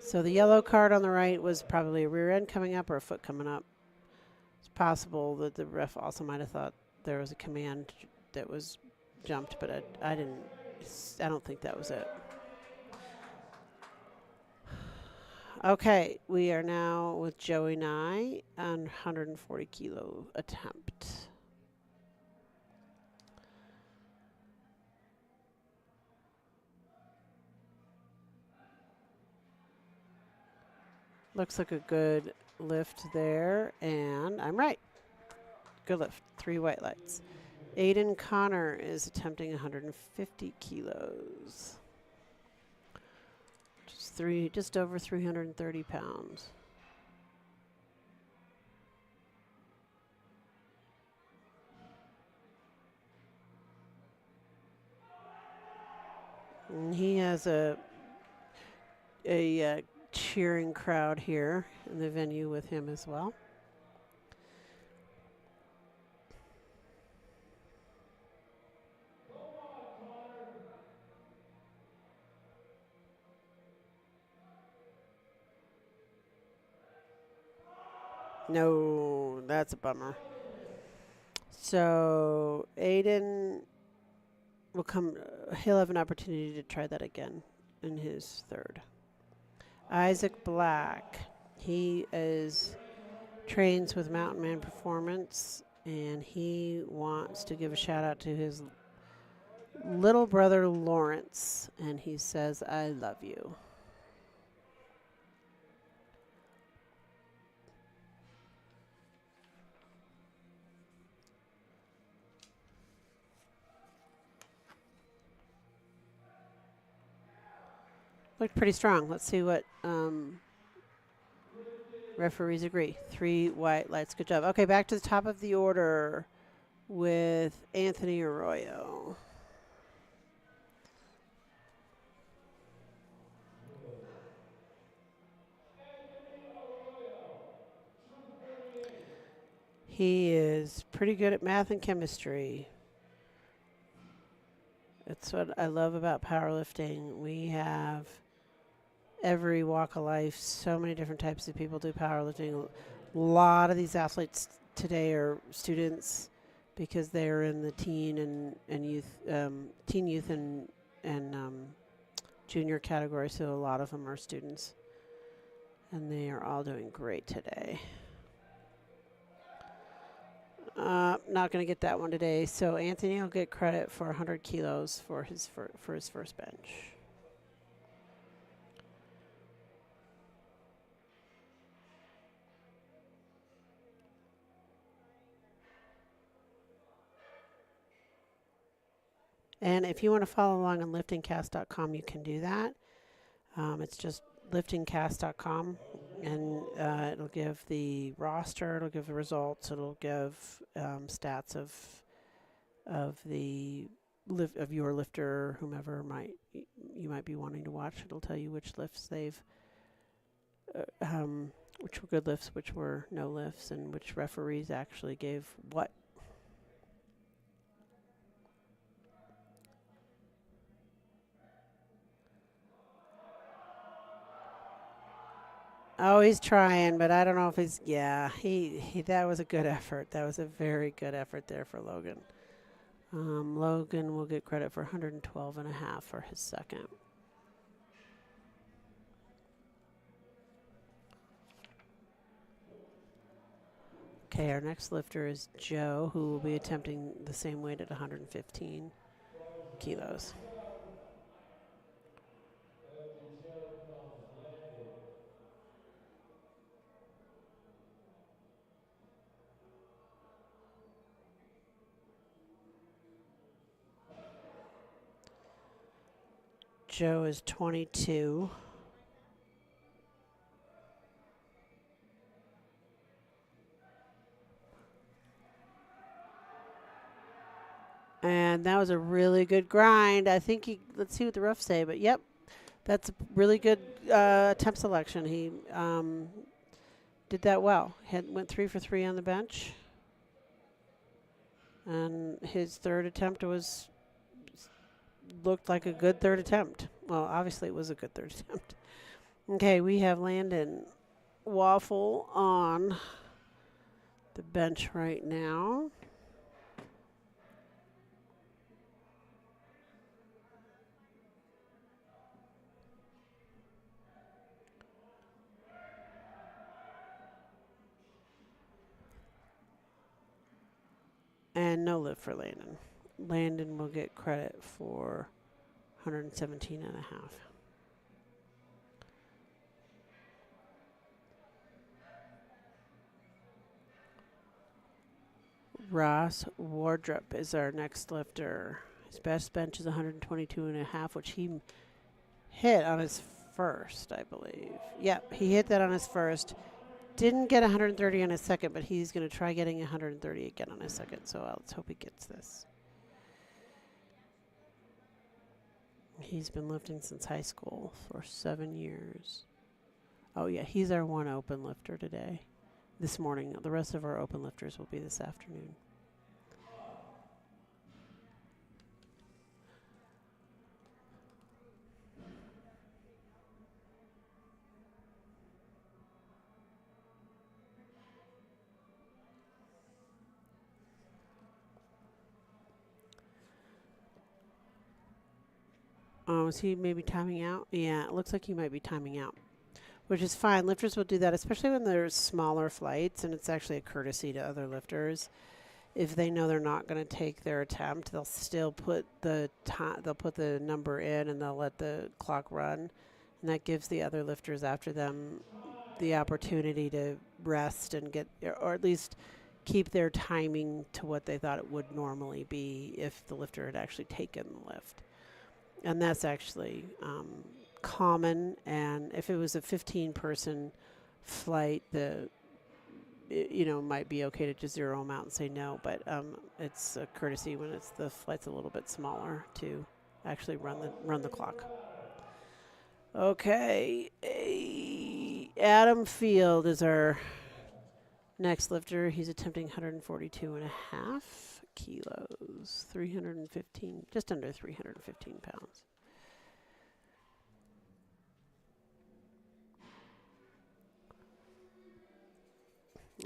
So the yellow card on the right was probably a rear end coming up or a foot coming up. It's possible that the ref also might have thought there was a command that was jumped, but I don't think that was it. Okay, we are now with Joey Nye on 140 kilo attempt. Looks like a good lift there, and I'm right. Good lift, 3 white lights. Aiden Connor is attempting 150 kilos. Just over 330 pounds. And he has a cheering crowd here in the venue with him as well. No, that's a bummer. So Aiden will he'll have an opportunity to try that again in his third. Isaac Black, he trains with Mountain Man Performance, and he wants to give a shout out to his little brother Lawrence, and he says, "I love you." Looked pretty strong. Let's see what referees agree. 3 white lights. Good job. Okay, back to the top of the order with Anthony Arroyo. He is pretty good at math and chemistry. That's what I love about powerlifting. We have every walk of life, so many different types of people do powerlifting. A lot of these athletes today are students because they're in the teen youth and junior category, so a lot of them are students. And they are all doing great today. Not going to get that one today. So Anthony will get credit for 100 kilos for his first bench. And if you want to follow along on liftingcast.com, you can do that. It's just liftingcast.com And it'll give the roster, it'll give the results, it'll give stats of the of your lifter, whomever you might be wanting to watch. It'll tell you which lifts they've, which were good lifts, which were no lifts, and which referees actually gave what. Oh, he's trying, but I don't know if he's. Yeah, he. That was a good effort. That was a very good effort there for Logan. Logan will get credit for 112.5 for his second. Okay, our next lifter is Joe, who will be attempting the same weight at 115 kilos. Joe is 22. And that was a really good grind. I think let's see what the refs say, but yep, that's a really good attempt selection. He did that well. Went 3 for 3 on the bench. And his third attempt looked like a good third attempt. Well, obviously it was a good third attempt. Okay, we have Landon Waffle on the bench right now. And no lift for Landon. Landon will get credit for 117.5. Ross Wardrop is our next lifter. His best bench is 122.5, which he hit on his first, I believe. Yep, he hit that on his first. Didn't get 130 on his second, but he's going to try getting 130 again on his second, so let's hope he gets this. He's been lifting since high school for 7 years. Oh, yeah, he's our one open lifter today, this morning. The rest of our open lifters will be this afternoon. Oh, is he maybe timing out? Yeah, it looks like he might be timing out, which is fine. Lifters will do that, especially when there's smaller flights, and it's actually a courtesy to other lifters. If they know they're not going to take their attempt, they'll still put the they'll put the number in, and they'll let the clock run, and that gives the other lifters after them the opportunity to rest and get, or at least keep their timing to what they thought it would normally be if the lifter had actually taken the lift. And that's actually common. And if it was a 15-person flight, might be okay to just zero them out and say no. But it's a courtesy when the flight's a little bit smaller to actually run the clock. Okay, Adam Field is our next lifter. He's attempting 142.5 kilos, 315, just under 315 pounds.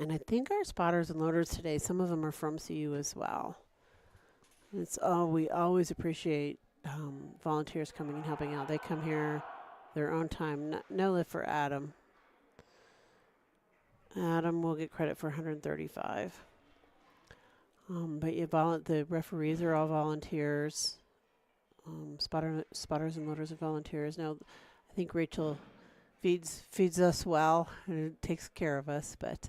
And I think our spotters and loaders today, some of them are from CU as well. We always appreciate volunteers coming and helping out. They come here their own time. No lift for Adam. Adam will get credit for 135. But the referees are all volunteers. Spotters and loaders are volunteers. Now, I think Rachel feeds us well and takes care of us. But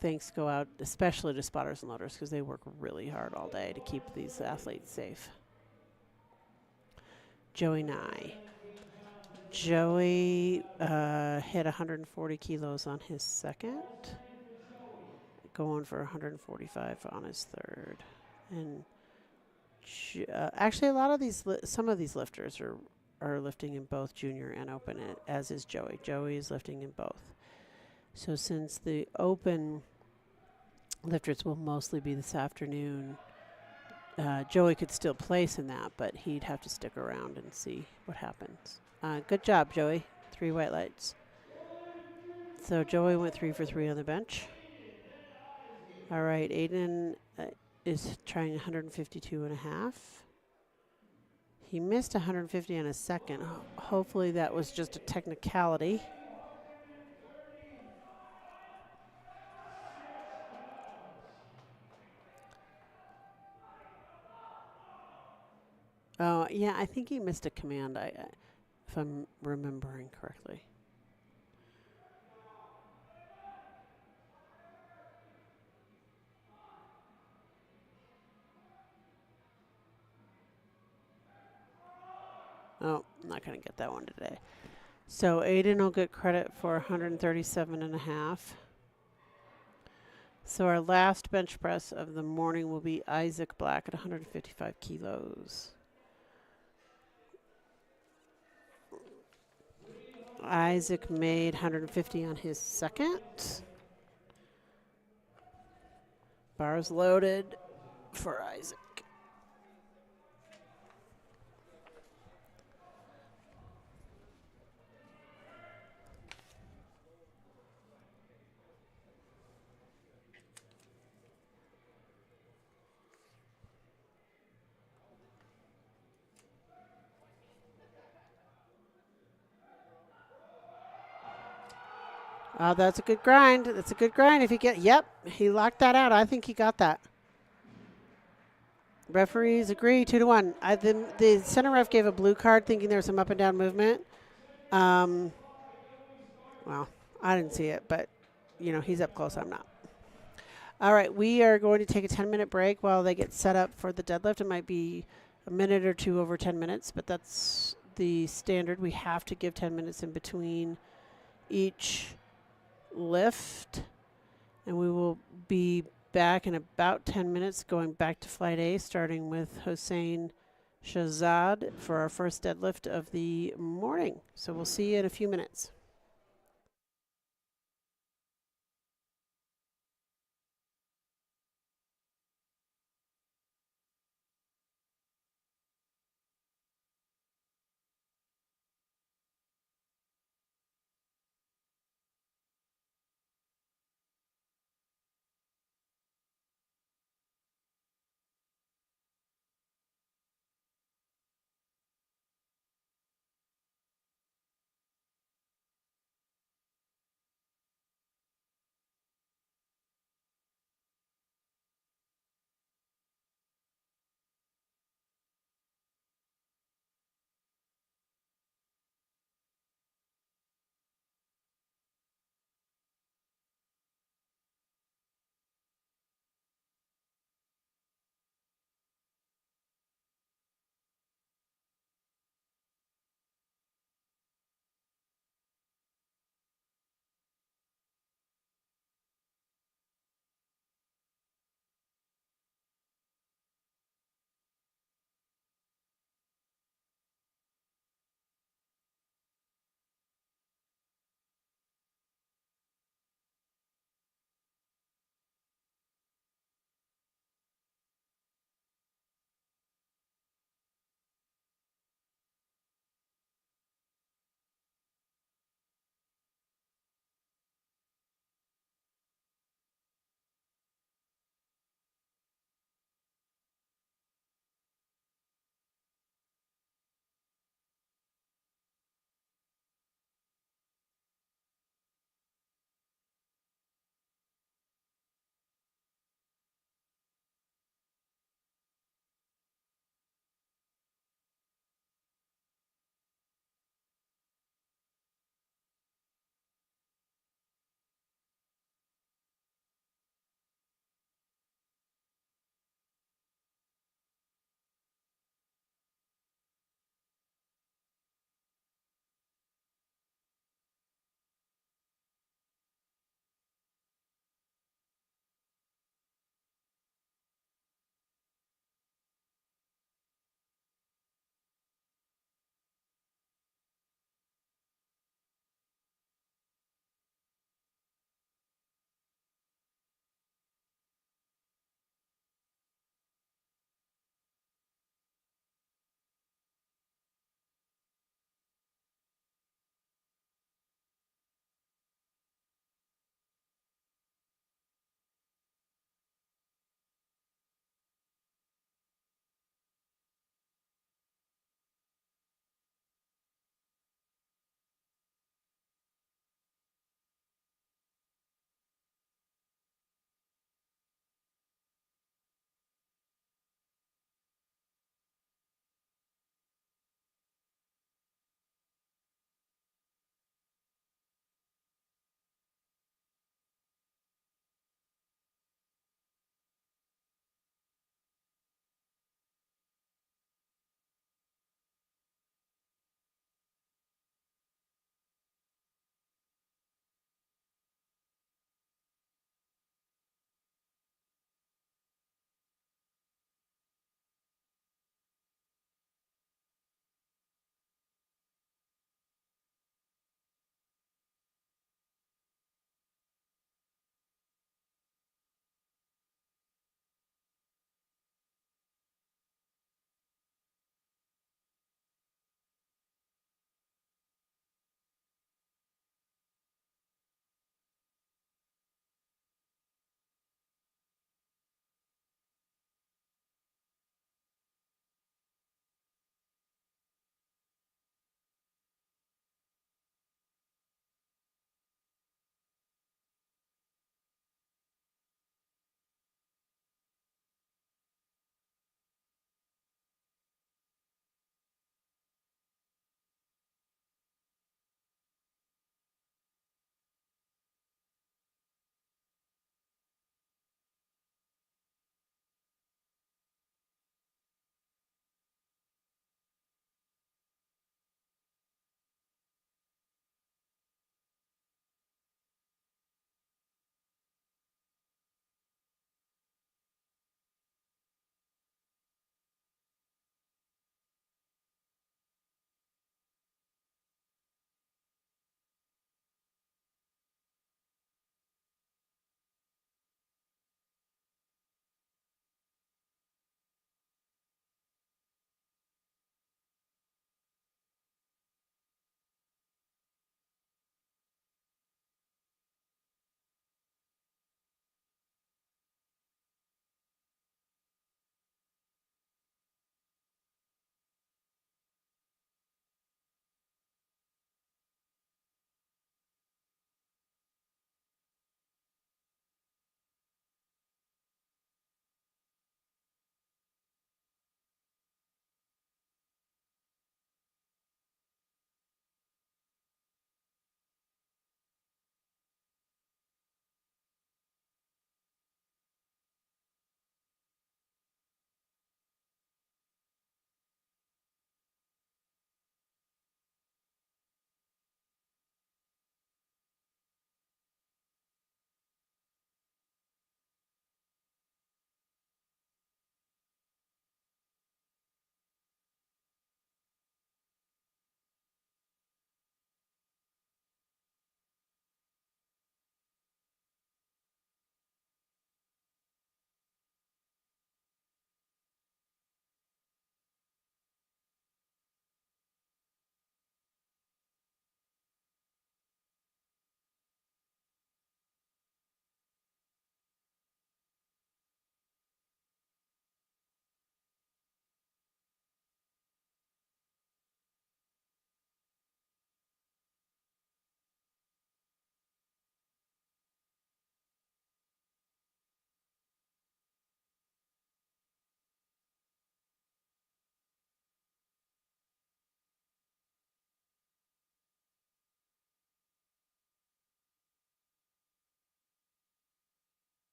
thanks go out, especially to spotters and loaders, because they work really hard all day to keep these athletes safe. Joey Nye. Joey hit 140 kilos on his second, going for 145 on his third. And actually, a lot of these, some of these lifters are lifting in both junior and open, as is Joey. Joey is lifting in both. So since the open lifters will mostly be this afternoon, Joey could still place in that, but he'd have to stick around and see what happens. Good job, Joey. 3 white lights. So Joey went 3 for 3 on the bench. All right, Aiden is trying 152 and a half. He missed 150 on a second. Hopefully that was just a technicality. Oh, yeah, I think he missed a command, if I'm remembering correctly. Oh, I'm not going to get that one today. So Aiden will get credit for 137 and a half. So our last bench press of the morning will be Isaac Black at 155 kilos. Isaac made 150 on his second. Bars loaded for Isaac. Oh, that's a good grind. That's a good grind. If he he locked that out. I think he got that. Referees agree 2-1. The center ref gave a blue card thinking there was some up and down movement. Well, I didn't see it, but, he's up close. I'm not. All right, we are going to take a 10-minute break while they get set up for the deadlift. It might be a minute or two over 10 minutes, but that's the standard. We have to give 10 minutes in between each lift, and we will be back in about 10 minutes going back to flight A, starting with Hossein Shahzad for our first deadlift of the morning. So we'll see you in a few minutes.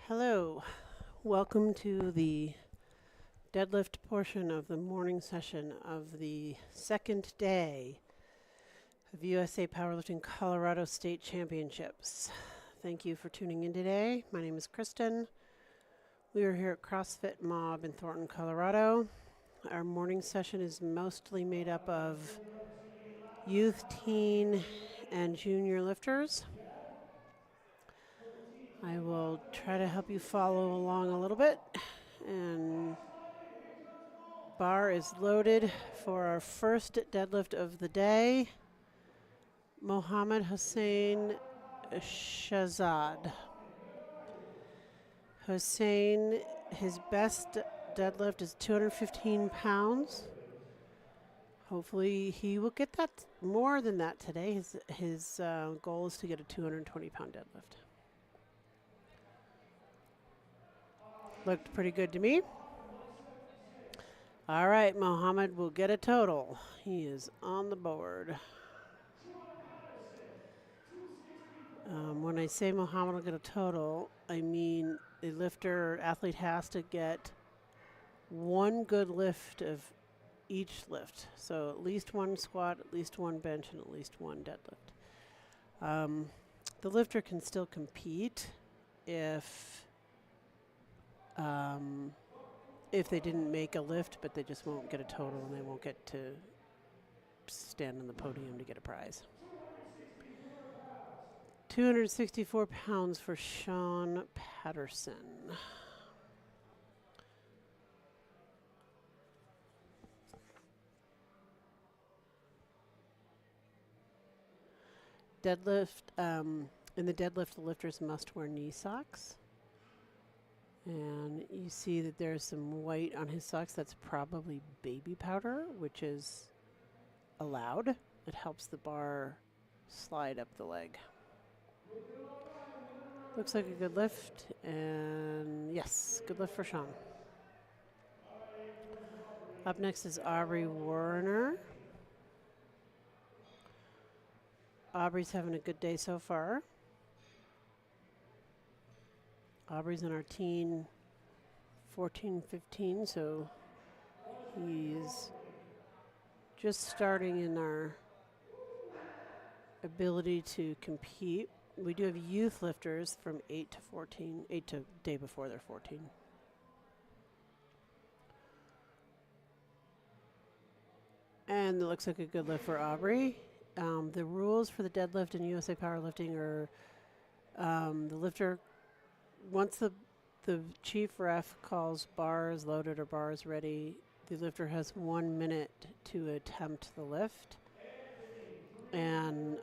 Hello. Welcome to the deadlift portion of the morning session of the second day of USA Powerlifting Colorado State Championships. Thank you for tuning in today. My name is Kristen. We are here at CrossFit Mob in Thornton, Colorado. Our morning session is mostly made up of youth, teen, and junior lifters. I will try to help you follow along a little bit. And bar is loaded for our first deadlift of the day. Mohammed Hussein Shahzad. Hussein, his best deadlift is 215 pounds. Hopefully he will get that more than that today. His goal is to get a 220-pound deadlift. Looked pretty good to me. All right, Mohammed will get a total. He is on the board. When I say Mohammed will get a total, I mean a lifter or athlete has to get one good lift of each lift. So at least one squat, at least one bench, and at least one deadlift. The lifter can still compete if they didn't make a lift, but they just won't get a total and they won't get to stand on the podium to get a prize. 264 pounds for Sean Patterson. Deadlift, in the deadlift, the lifters must wear knee socks. And you see that there's some white on his socks. That's probably baby powder, which is allowed. It helps the bar slide up the leg. Looks like a good lift, and yes, good lift for Sean. Up next is Aubrey Warner. Aubrey's having a good day so far. Aubrey's in our teen 14-15, so he's just starting in our ability to compete. We do have youth lifters from 8 to 14, 8 to day before they're 14. And it looks like a good lift for Aubrey. The rules for the deadlift in USA Powerlifting are the lifter, once the chief ref calls bar is loaded or bar is ready, the lifter has 1 minute to attempt the lift. And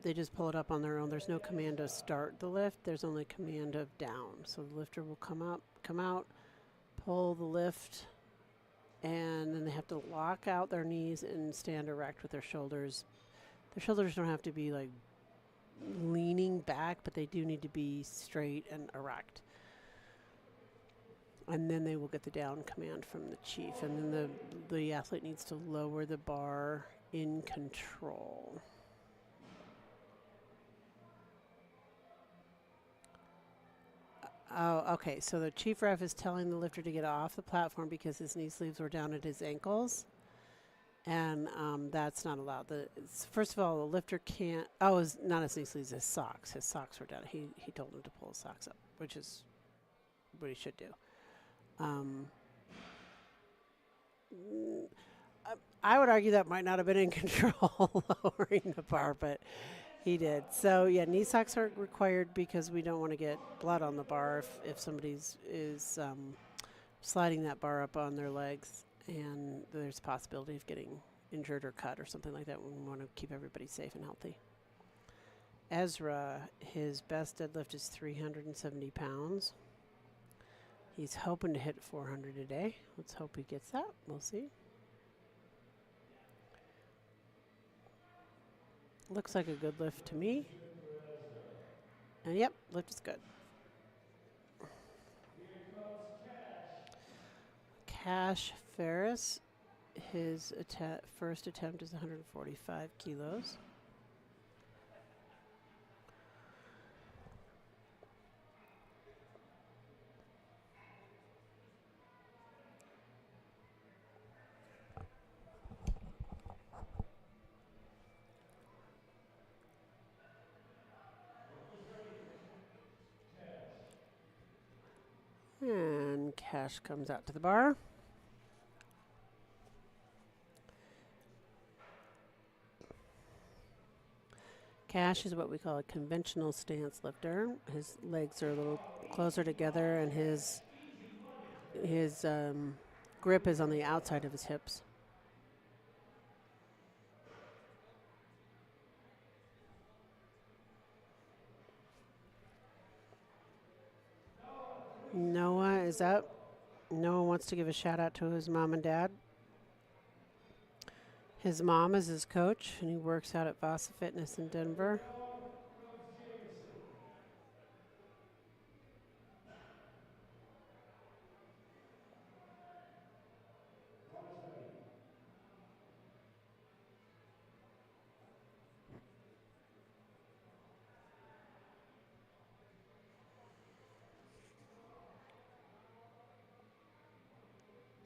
they just pull it up on their own. There's no command to start the lift. There's only command of down. So the lifter will come out, pull the lift, and then they have to lock out their knees and stand erect with their shoulders. Their shoulders don't have to be like leaning back, but they do need to be straight and erect. And then they will get the down command from the chief. And then the athlete needs to lower the bar in control. Oh, okay. So the chief ref is telling the lifter to get off the platform because his knee sleeves were down at his ankles. And that's not allowed. First of all, the lifter can't. Oh, it's not his knee sleeves, his socks. His socks were down. He told him to pull his socks up, which is what he should do. I would argue that might not have been in control lowering the bar, but he did. So yeah, knee socks are required because we don't want to get blood on the bar if somebody's sliding that bar up on their legs, and there's a possibility of getting injured or cut or something like that. We want to keep everybody safe and healthy. Ezra, his best deadlift is 370 pounds. He's hoping to hit 400 a day. Let's hope he gets that. We'll see. Looks like a good lift to me. And yep, lift is good. Cash Ferris, his first attempt is 145 kilos. Cash comes out to the bar. Cash is what we call a conventional stance lifter. His legs are a little closer together, and his grip is on the outside of his hips. Noah is up. Noah wants to give a shout out to his mom and dad. His mom is his coach, and he works out at Vasa Fitness in Denver.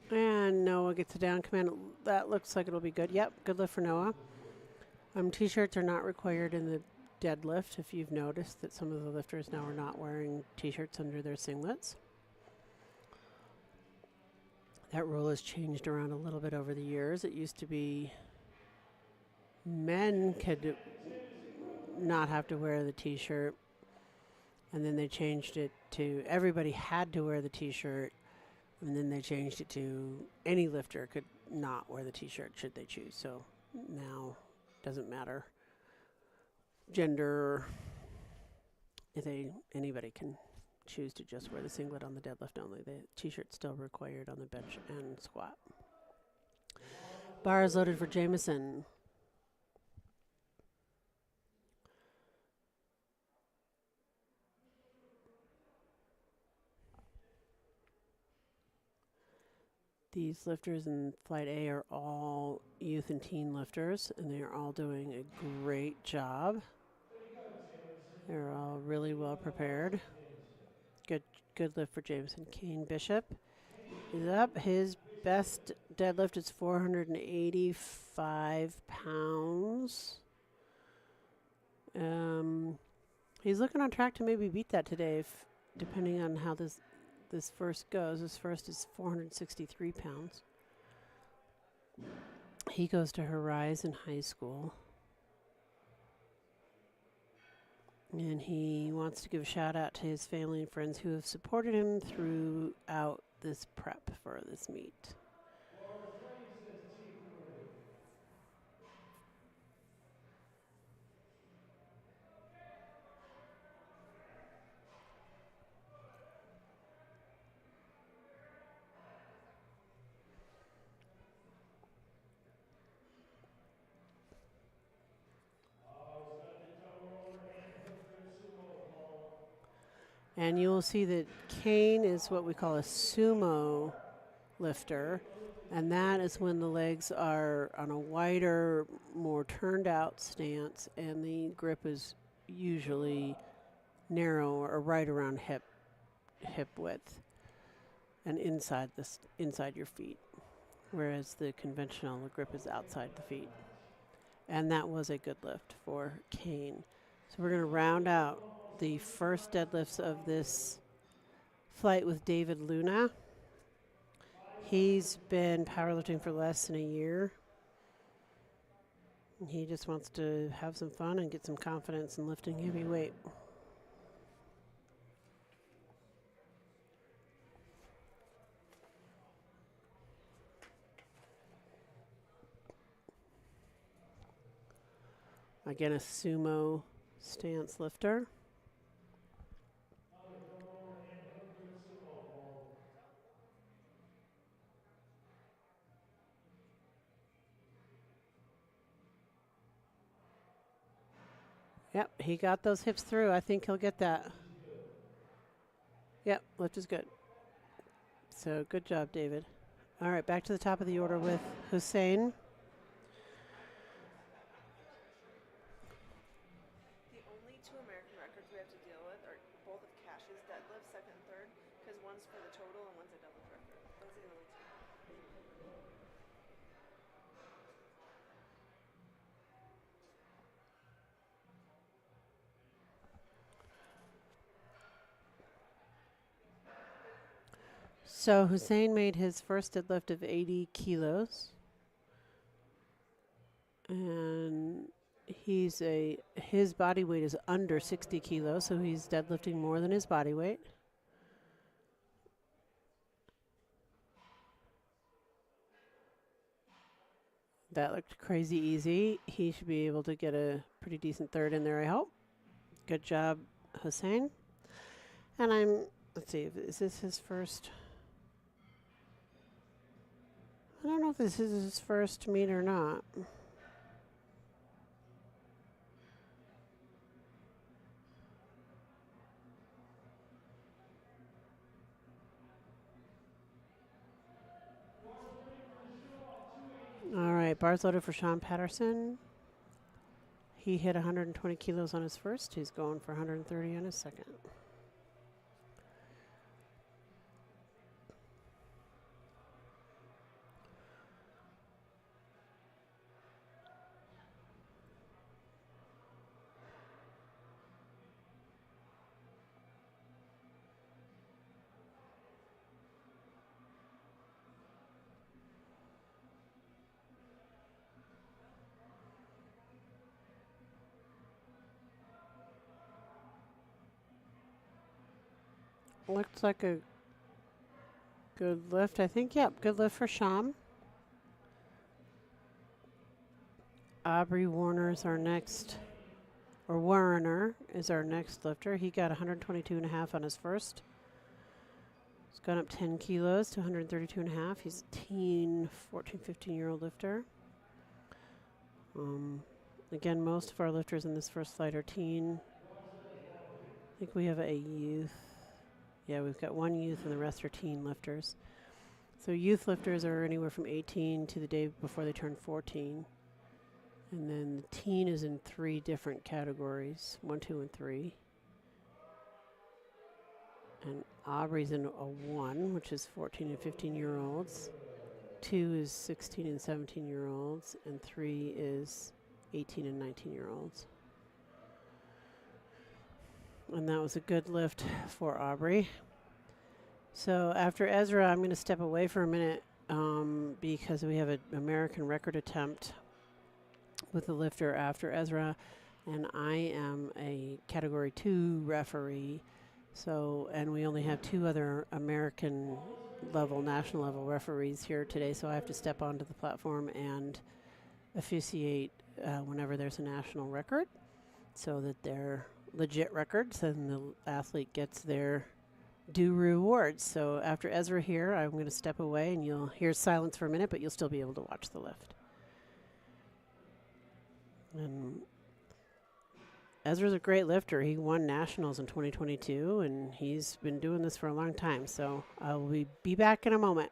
And Noah gets a down command. That looks like it'll be good. Yep, good lift for Noah. T-shirts are not required in the deadlift. If you've noticed that some of the lifters now are not wearing T-shirts under their singlets. That rule has changed around a little bit over the years. It used to be men could not have to wear the T-shirt, and then they changed it to everybody had to wear the T-shirt. And then they changed it to any lifter could not wear the T-shirt should they choose. So now doesn't matter gender. Anybody can choose to just wear the singlet on the deadlift only. The T-shirt's still required on the bench and squat. Bar is loaded for Jameson. These lifters in Flight A are all youth and teen lifters, and they are all doing a great job. They're all really well prepared. Good lift for Jameson. Kane Bishop is up. His best deadlift is 485 pounds. He's looking on track to maybe beat that today, depending on how this first goes. This first is 463 pounds. He goes to Horizon High School. And he wants to give a shout out to his family and friends who have supported him throughout this prep for this meet. And you will see that Kane is what we call a sumo lifter. And that is when the legs are on a wider, more turned out stance, and the grip is usually narrow or right around hip width and inside your feet. Whereas the conventional grip is outside the feet. And that was a good lift for Kane. So we're going to round out the first deadlifts of this flight with David Luna. He's been powerlifting for less than a year. He just wants to have some fun and get some confidence in lifting heavy weight. Again, a sumo stance lifter. Yep, he got those hips through. I think he'll get that. Yep, lift is good. So good job, David. All right, back to the top of the order with Hussein. The only two American records we have to deal with are both of Cash's deadlift, second and third, because one's for the total and one's a deadlift record. Those are the only two. So Hussein made his first deadlift of 80 kilos. And his body weight is under 60 kilos, so he's deadlifting more than his body weight. That looked crazy easy. He should be able to get a pretty decent third in there, I hope. Good job, Hussein. And let's see, is this his first? I don't know if this is his first meet or not. All right, bars loaded for Sean Patterson. He hit 120 kilos on his first. He's going for 130 on his second. Looks like a good lift, I think. Yep, good lift for Sham. Aubrey Warner is our next, or Warner is our next lifter. He got 122.5 on his first. He's gone up 10 kilos to 132.5. He's a teen, 14, 15-year-old lifter. Again, most of our lifters in this first flight are teen. I think we have a youth. Yeah, we've got one youth and the rest are teen lifters. So youth lifters are anywhere from 18 to the day before they turn 14. And then the teen is in 3 different categories, 1, 2, and 3. And Aubrey's in a 1, which is 14 and 15-year-olds. 2 is 16 and 17-year-olds. And 3 is 18 and 19-year-olds. And that was a good lift for Aubrey. So after Ezra, I'm going to step away for a minute because we have an American record attempt with the lifter after Ezra, and I am a Category 2 referee. So, and we only have 2 other American level, national level referees here today, so I have to step onto the platform and officiate whenever there's a national record, so that they're legit records and the athlete gets their due rewards. So after Ezra here, I'm going to step away and you'll hear silence for a minute, but you'll still be able to watch the lift. And Ezra's a great lifter. He won nationals in 2022 and he's been doing this for a long time. So I'll be back in a moment.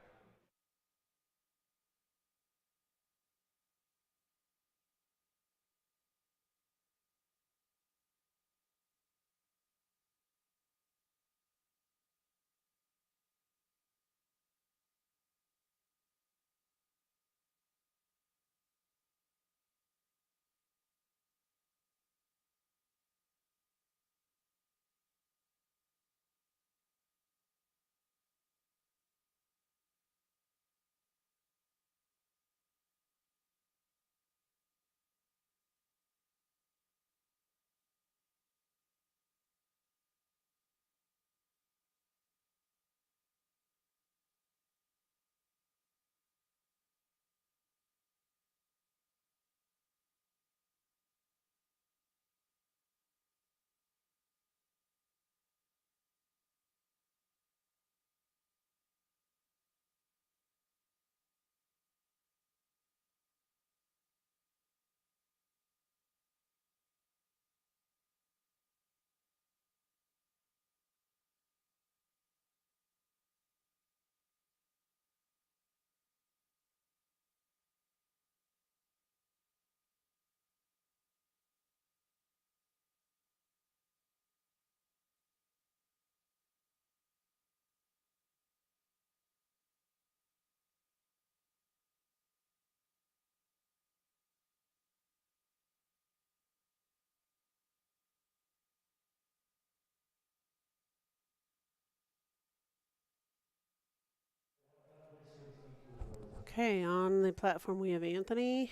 Okay, on the platform we have Anthony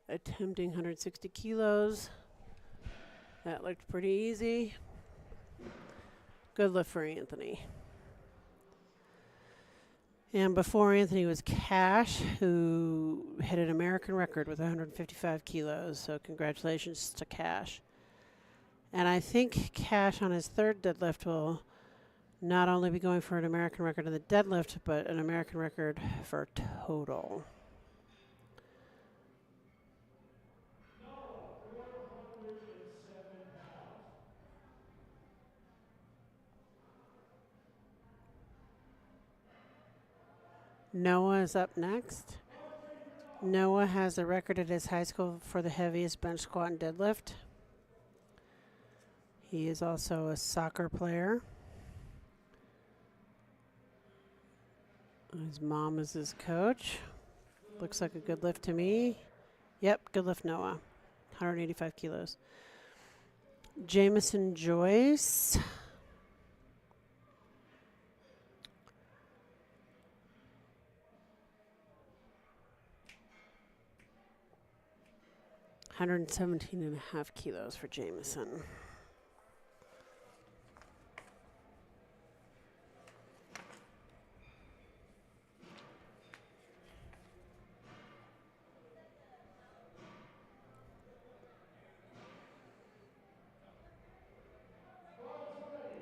attempting 160 kilos. That looked pretty easy. Good lift for Anthony. And before Anthony was Cash, who hit an American record with 155 kilos. So congratulations to Cash. And I think Cash on his third deadlift will not only be going for an American record in the deadlift, but an American record for total. Noah is up next. Noah has a record at his high school for the heaviest bench squat and deadlift. He is also a soccer player. His mom is his coach. Looks like a good lift to me. Yep, good lift, Noah. 185 kilos. Jameson Joyce. $117.5 kilos for Jameson.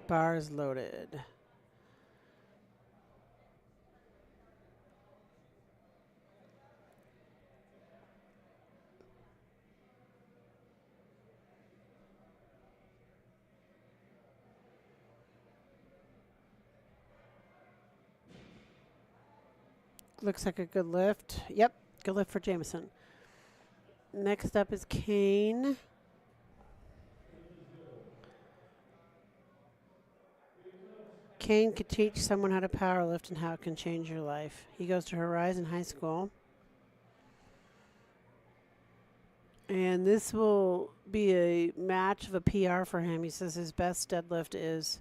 Bars loaded. Looks like a good lift. Yep, good lift for Jameson. Next up is Kane. Kane could teach someone how to powerlift and how it can change your life. He goes to Horizon High School. And this will be a match of a PR for him. He says his best deadlift is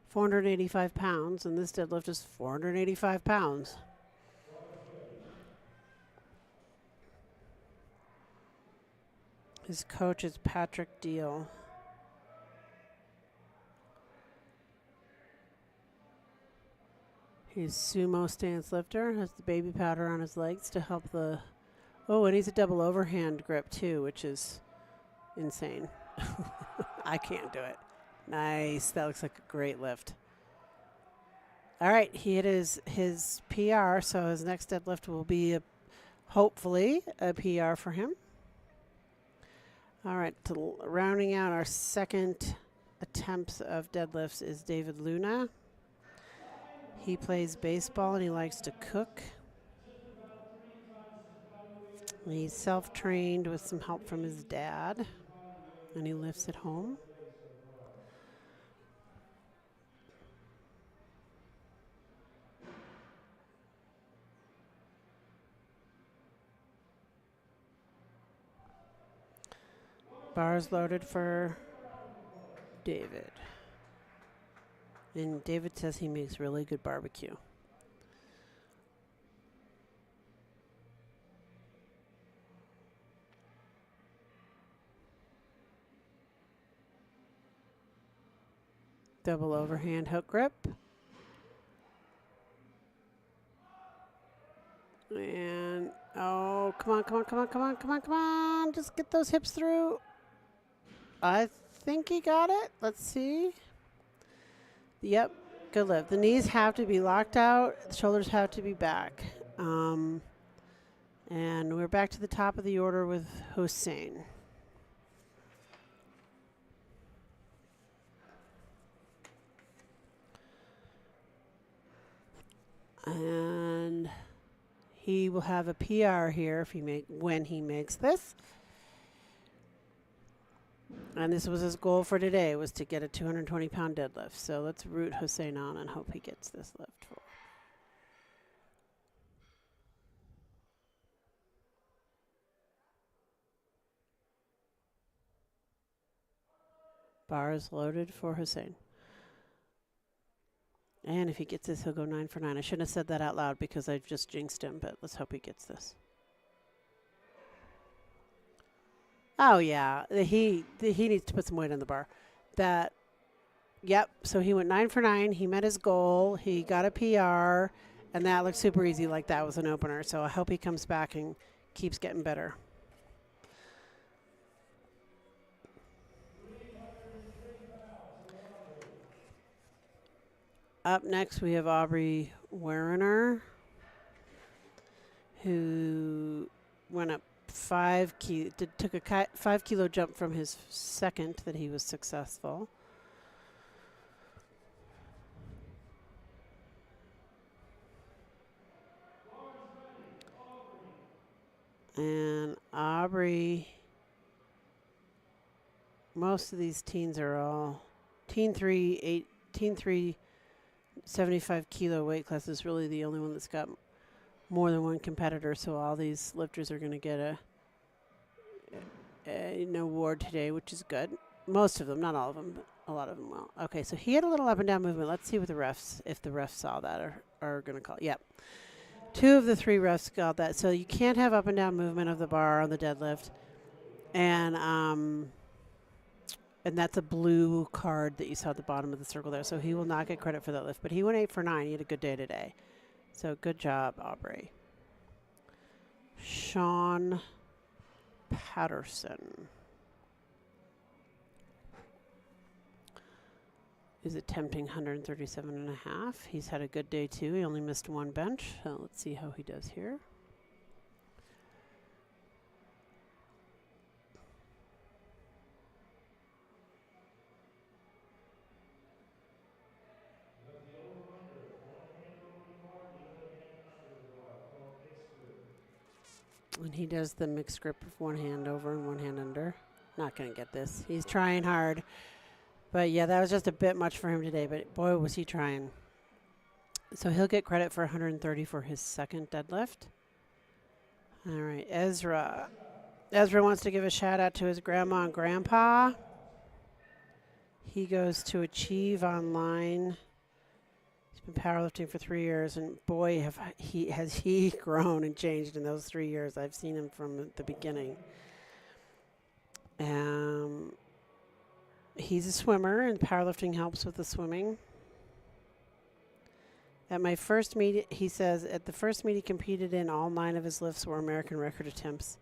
485 pounds, and this deadlift is 485 pounds. His coach is Patrick Deal. He's sumo stance lifter, has the baby powder on his legs to help the... Oh, and he's a double overhand grip too, which is insane. I can't do it. Nice, that looks like a great lift. All right, he hit his PR, so his next deadlift will be hopefully a PR for him. All right, rounding out our second attempts of deadlifts is David Luna. He plays baseball and he likes to cook. He's self-trained with some help from his dad, and he lifts at home. Bars loaded for David. And David says he makes really good barbecue. Double overhand hook grip. And, oh, come on, come on, come on, come on, come on, come on. Just get those hips through. I think he got it. Let's see. Yep, good lift. The knees have to be locked out. The shoulders have to be back. And we're back to the top of the order with Hossein. And he will have a PR here when he makes this. And this was his goal for today, was to get a 220-pound deadlift. So let's root Hossein on and hope he gets this lift. Bars loaded for Hossein. And if he gets this, he'll go 9 for 9. I shouldn't have said that out loud because I've just jinxed him, but let's hope he gets this. Oh, yeah. He needs to put some weight on the bar. Yep. So he went 9 for 9. He met his goal. He got a PR, and that looked super easy like that was an opener. So I hope he comes back and keeps getting better. Up next, we have Aubrey Werner, who went up 5 kilo, took a 5 kilo jump from his second that he was successful. And Aubrey, most of these teens are all teen 3, 75 kilo weight class is really the only one that's got more than one competitor. So all these lifters are going to get an award today, which is good. Most of them, not all of them, but a lot of them will. Okay, so he had a little up and down movement. Let's see what the refs, if the refs saw that, are going to call. Yep. 2 of the 3 refs got that. So you can't have up and down movement of the bar on the deadlift. And that's a blue card that you saw at the bottom of the circle there. So he will not get credit for that lift. But he went 8 for 9. He had a good day today. So good job, Aubrey. Sean Patterson is attempting 137.5. He's had a good day too. He only missed 1 bench. So let's see how he does here. And he does the mixed grip of 1 hand over and 1 hand under. Not going to get this. He's trying hard. But yeah, that was just a bit much for him today. But boy, was he trying. So he'll get credit for 130 for his second deadlift. All right, Ezra. Ezra wants to give a shout out to his grandma and grandpa. He goes to Achieve Online. He's been powerlifting for 3 years, and boy, has he grown and changed in those 3 years. I've seen him from the beginning. He's a swimmer, and powerlifting helps with the swimming. At my first meet, he says, at the first meet he competed in, all 9 of his lifts were American record attempts.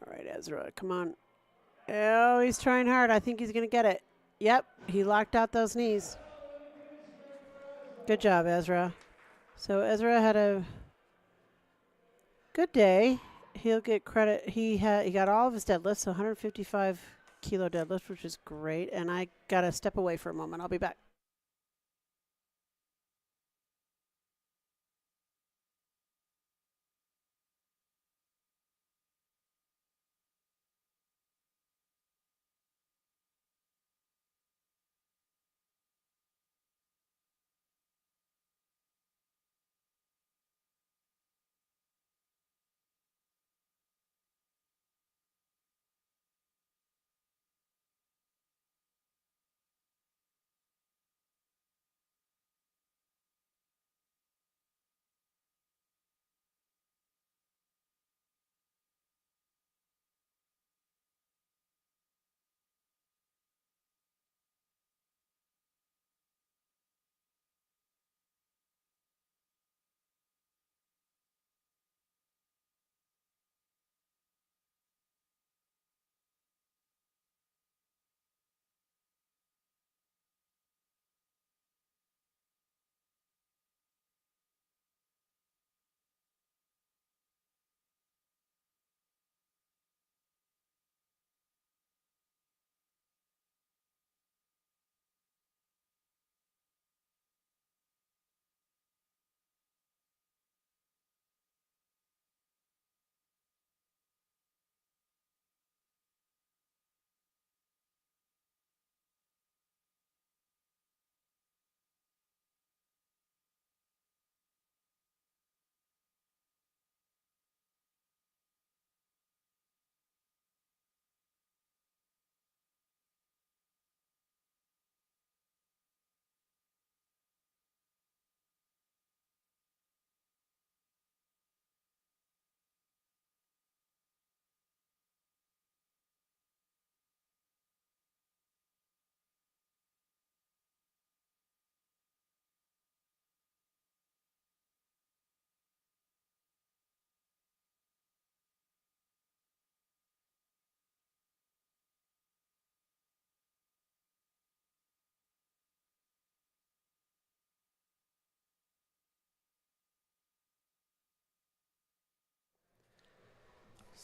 All right, Ezra, come on. Oh, he's trying hard. I think he's going to get it. Yep, he locked out those knees. Good job, Ezra. So Ezra had a good day. He'll get credit. He got all of his deadlifts, so 155 kilo deadlift, which is great. And I got to step away for a moment. I'll be back.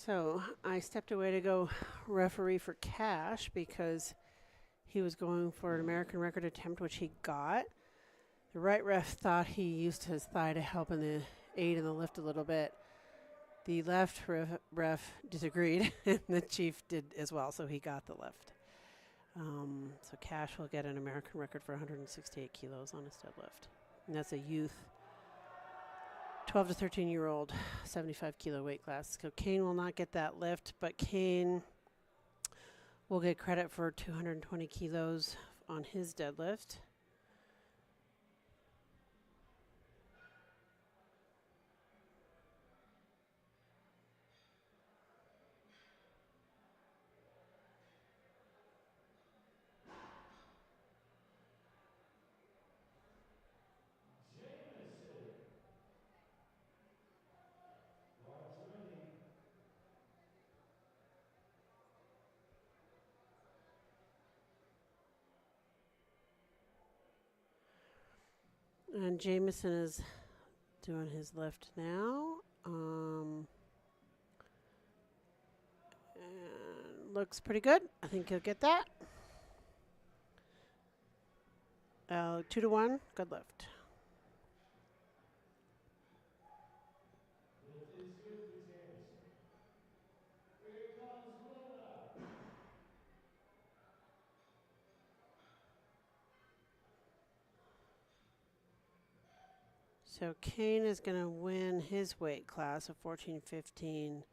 So I stepped away to go referee for Cash because he was going for an American record attempt, which he got. The right ref thought he used his thigh to help in the aid in the lift a little bit. The left ref disagreed, and the chief did as well, so he got the lift. So Cash will get an American record for 168 kilos on his deadlift. And that's a youth 12 to 13-year-old 75 kilo weight class. So Kane will not get that lift, but Kane will get credit for 220 kilos on his deadlift. And Jameson is doing his lift now. And looks pretty good. I think he'll get that. 2-1, good lift. So Kane is going to win his weight class of 14-15,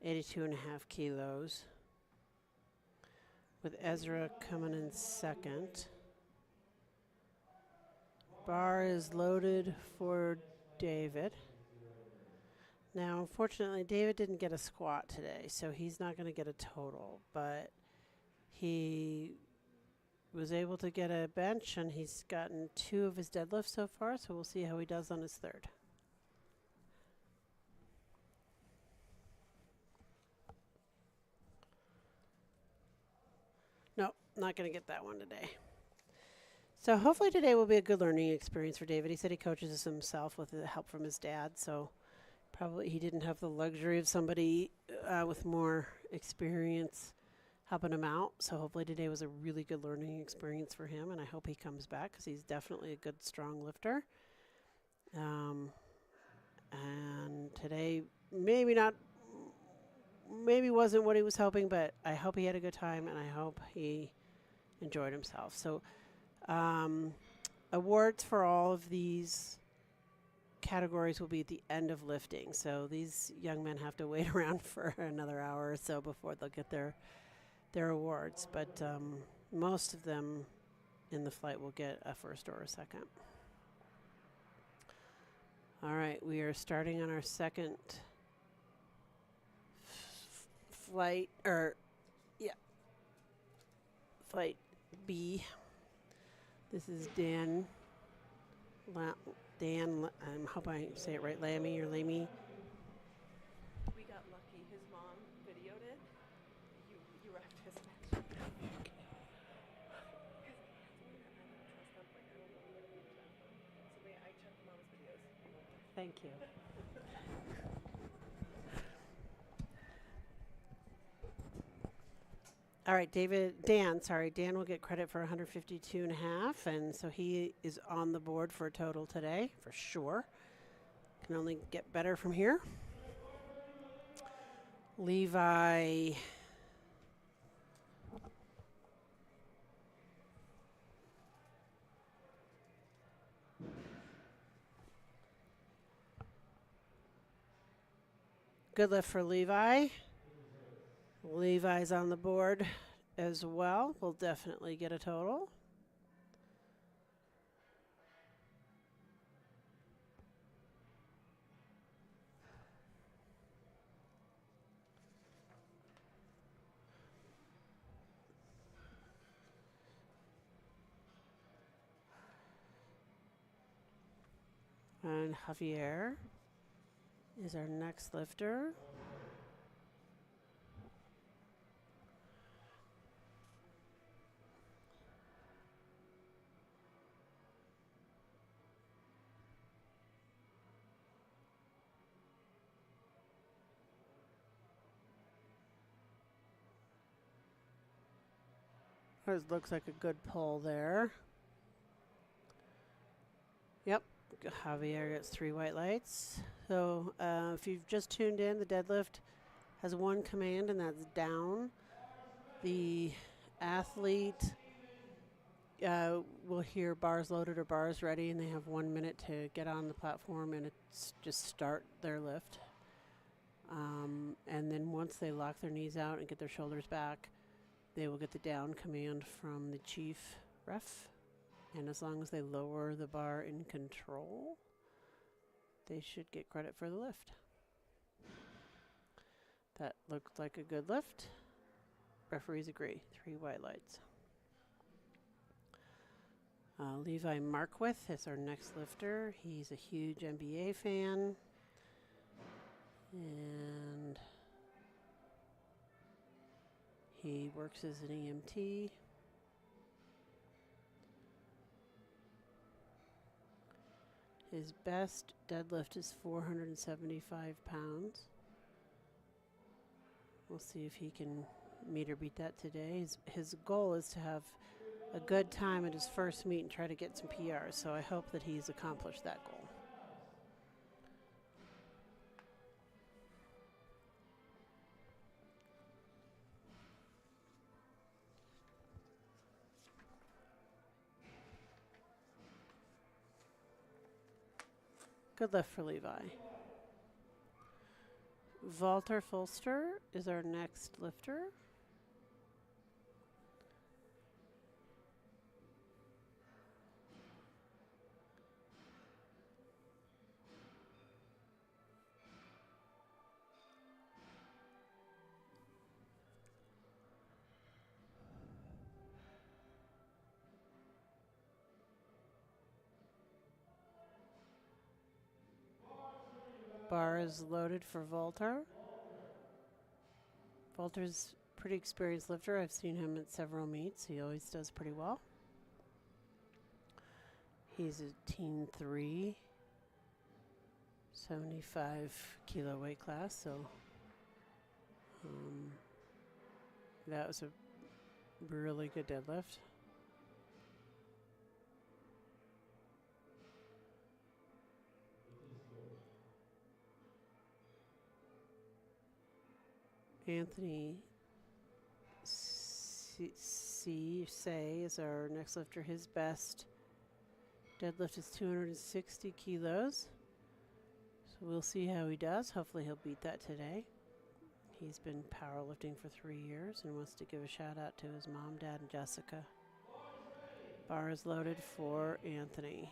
82.5 kilos, with Ezra coming in second. Bar is loaded for David. Now, unfortunately, David didn't get a squat today, so he's not going to get a total, but he was able to get a bench, and he's gotten 2 of his deadlifts so far, so we'll see how he does on his third. Nope, not going to get that one today. So hopefully today will be a good learning experience for David. He said he coaches himself with the help from his dad, so probably he didn't have the luxury of somebody with more experience helping him out. So hopefully today was a really good learning experience for him, and I hope he comes back because he's definitely a good, strong lifter. And today maybe wasn't what he was hoping, but I hope he had a good time, and I hope he enjoyed himself. So awards for all of these categories will be at the end of lifting. So these young men have to wait around for another hour or so before they'll get their awards, but most of them in the flight will get a first or a second. All right, we are starting on our second flight, flight B. This is Dan. I hope I say it right, Lamy or Lamy. We got lucky. His mom videoed it. You wrecked his match. I checked mom's videos. Thank you. All right, Dan will get credit for 152.5, and so he is on the board for a total today, for sure. Can only get better from here. Levi good lift for Levi. Levi's on the board as well. We'll definitely get a total. And Javier is our next lifter. looks like a good pull there. Yep, Javier gets 3 white lights. So if you've just tuned in, the deadlift has one command, and that's down. The athlete will hear bars loaded or bars ready, and they have 1 minute to get on the platform, and it's just start their lift. And then once they lock their knees out and get their shoulders back, they will get the down command from the chief ref. And as long as they lower the bar in control, they should get credit for the lift. That looked like a good lift. Referees agree. 3 white lights. Levi Markwith is our next lifter. He's a huge NBA fan. And he works as an EMT. His best deadlift is 475 pounds. We'll see if he can meet or beat that today. His goal is to have a good time at his first meet and try to get some PRs, so I hope that he's accomplished that goal. Good lift for Levi. Walter Fulster is our next lifter. Bar is loaded for Walter. Walter's a pretty experienced lifter. I've seen him at several meets. He always does pretty well. He's a Teen 3, 75 kilo weight class, so that was a really good deadlift. Anthony Say is our next lifter. His best deadlift is 260 kilos. So we'll see how he does. Hopefully he'll beat that today. He's been powerlifting for 3 years and wants to give a shout out to his mom, dad, and Jessica. Bar is loaded for Anthony.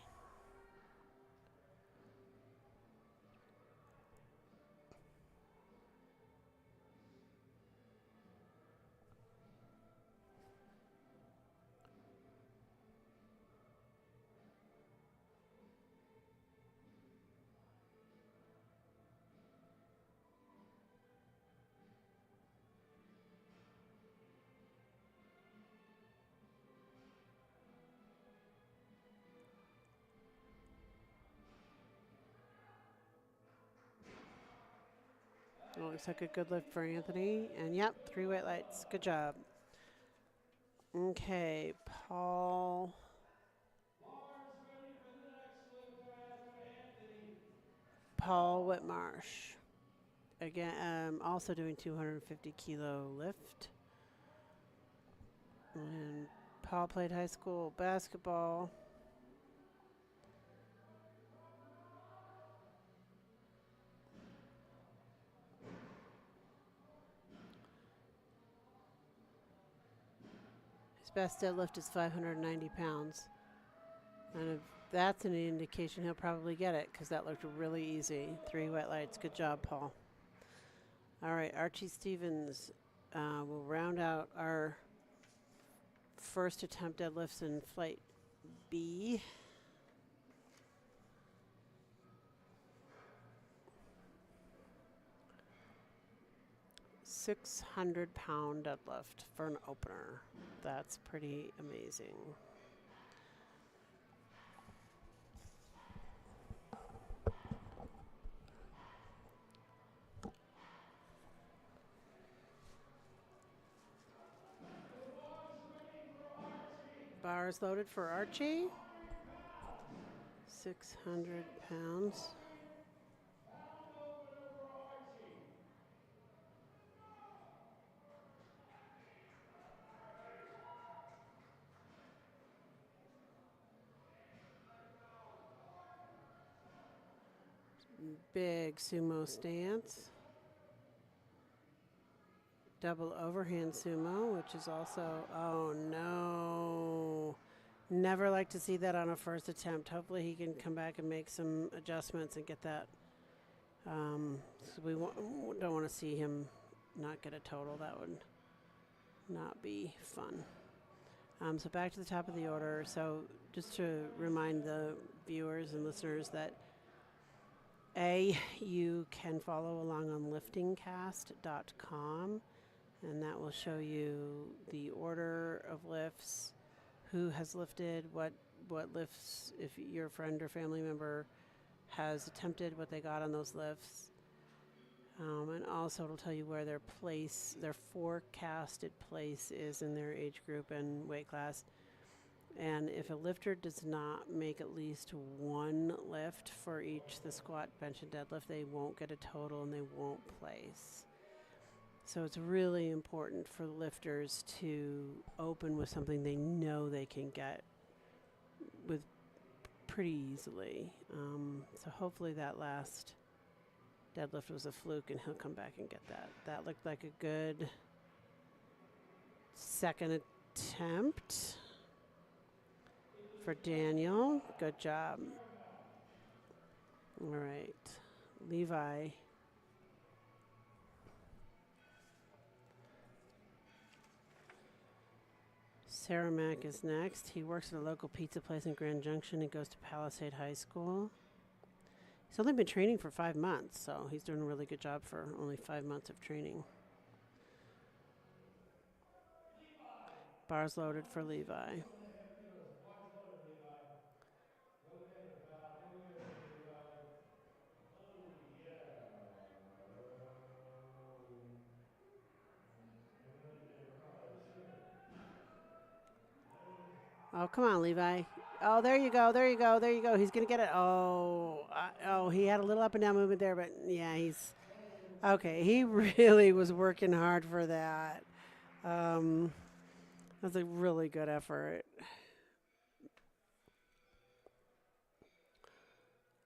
Oh, looks like a good lift for Anthony. And yep, 3 white lights. Good job. Okay, Paul Whitmarsh. Again, also doing 250 kilo lift. And Paul played high school basketball. His best deadlift is 590 pounds. And if that's an indication, he'll probably get it because that looked really easy. 3 white lights. Good job, Paul. All right, Archie Stevens will round out our first attempt deadlifts in flight B. £600 deadlift for an opener. That's pretty amazing. Bars loaded for Archie. 600 pounds. Big sumo stance. Double overhand sumo, which is also, oh no. Never like to see that on a first attempt. Hopefully he can come back and make some adjustments and get that. So we don't want to see him not get a total. That would not be fun. So back to the top of the order. So just to remind the viewers and listeners that you can follow along on liftingcast.com, and that will show you the order of lifts, who has lifted, what lifts, if your friend or family member has attempted, what they got on those lifts. And also it'll tell you where their forecasted place is in their age group and weight class. And if a lifter does not make at least one lift for each the squat, bench, and deadlift, they won't get a total and they won't place. So it's really important for lifters to open with something they know they can get with pretty easily. So hopefully that last deadlift was a fluke and he'll come back and get that. That looked like a good second attempt for Daniel. Good job. All right. Levi. Sarah Mack is next. He works at a local pizza place in Grand Junction. He goes to Palisade High School. He's only been training for 5 months, so he's doing a really good job for only 5 months of training. Bars loaded for Levi. Oh, come on, Levi. Oh, there you go, there you go, there you go. He's going to get it. Oh, he had a little up and down movement there, but yeah, he's... Okay, he really was working hard for that. That's a really good effort.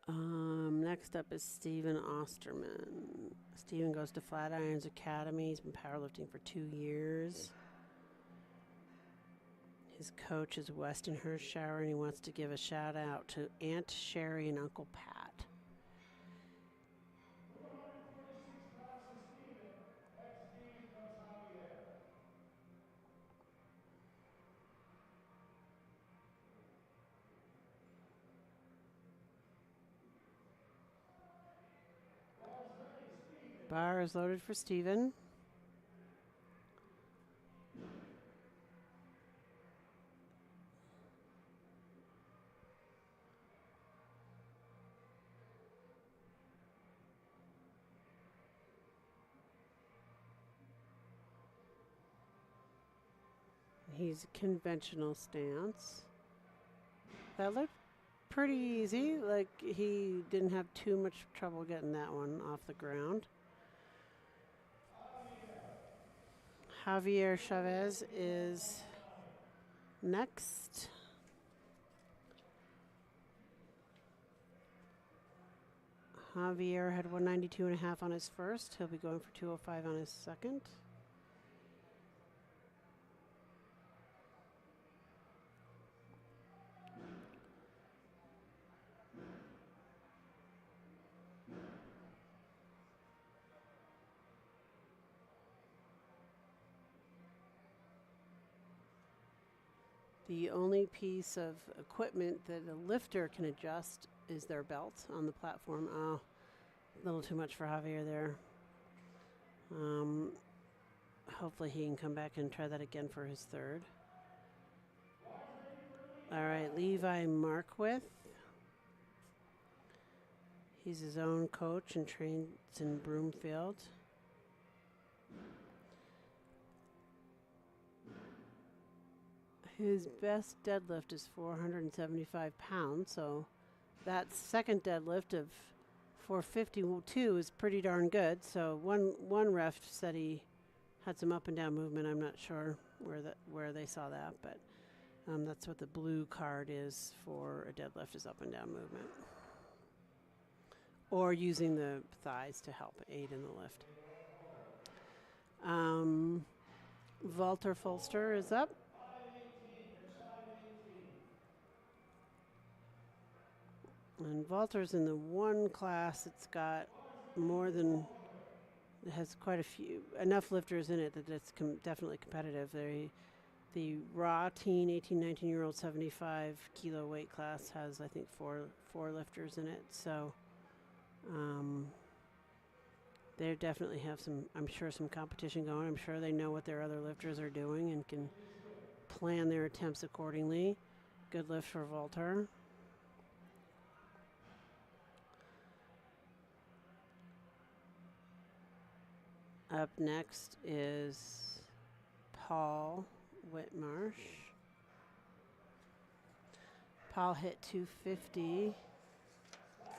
Next up is Steven Osterman. Steven goes to Flatirons Academy. He's been powerlifting for 2 years. His coach is Weston Hirschauer, and he wants to give a shout out to Aunt Sherry and Uncle Pat. Bar is loaded for Steven. He's a conventional stance. That looked pretty easy. Like he didn't have too much trouble getting that one off the ground. Javier Chavez is next. Javier had 192.5 on his first. He'll be going for 205 on his second. The only piece of equipment that a lifter can adjust is their belt on the platform. Oh, a little too much for Javier there. Hopefully he can come back and try that again for his third. All right, Levi Marquith. He's his own coach and trains in Broomfield. His best deadlift is 475 pounds, so that second deadlift of 452 is pretty darn good. So one ref said he had some up and down movement. I'm not sure where they saw that, but that's what the blue card is for a deadlift, is up and down movement, or using the thighs to help aid in the lift. Walter Folster is up. And Walter's in the one class. It's got it has quite a few, enough lifters in it that it's definitely competitive. The raw teen, 18, 19-year-old 75 kilo weight class has, I think, four lifters in it. So they definitely have some competition going. I'm sure they know what their other lifters are doing and can plan their attempts accordingly. Good lift for Walter. Up next is Paul Whitmarsh. Paul hit 250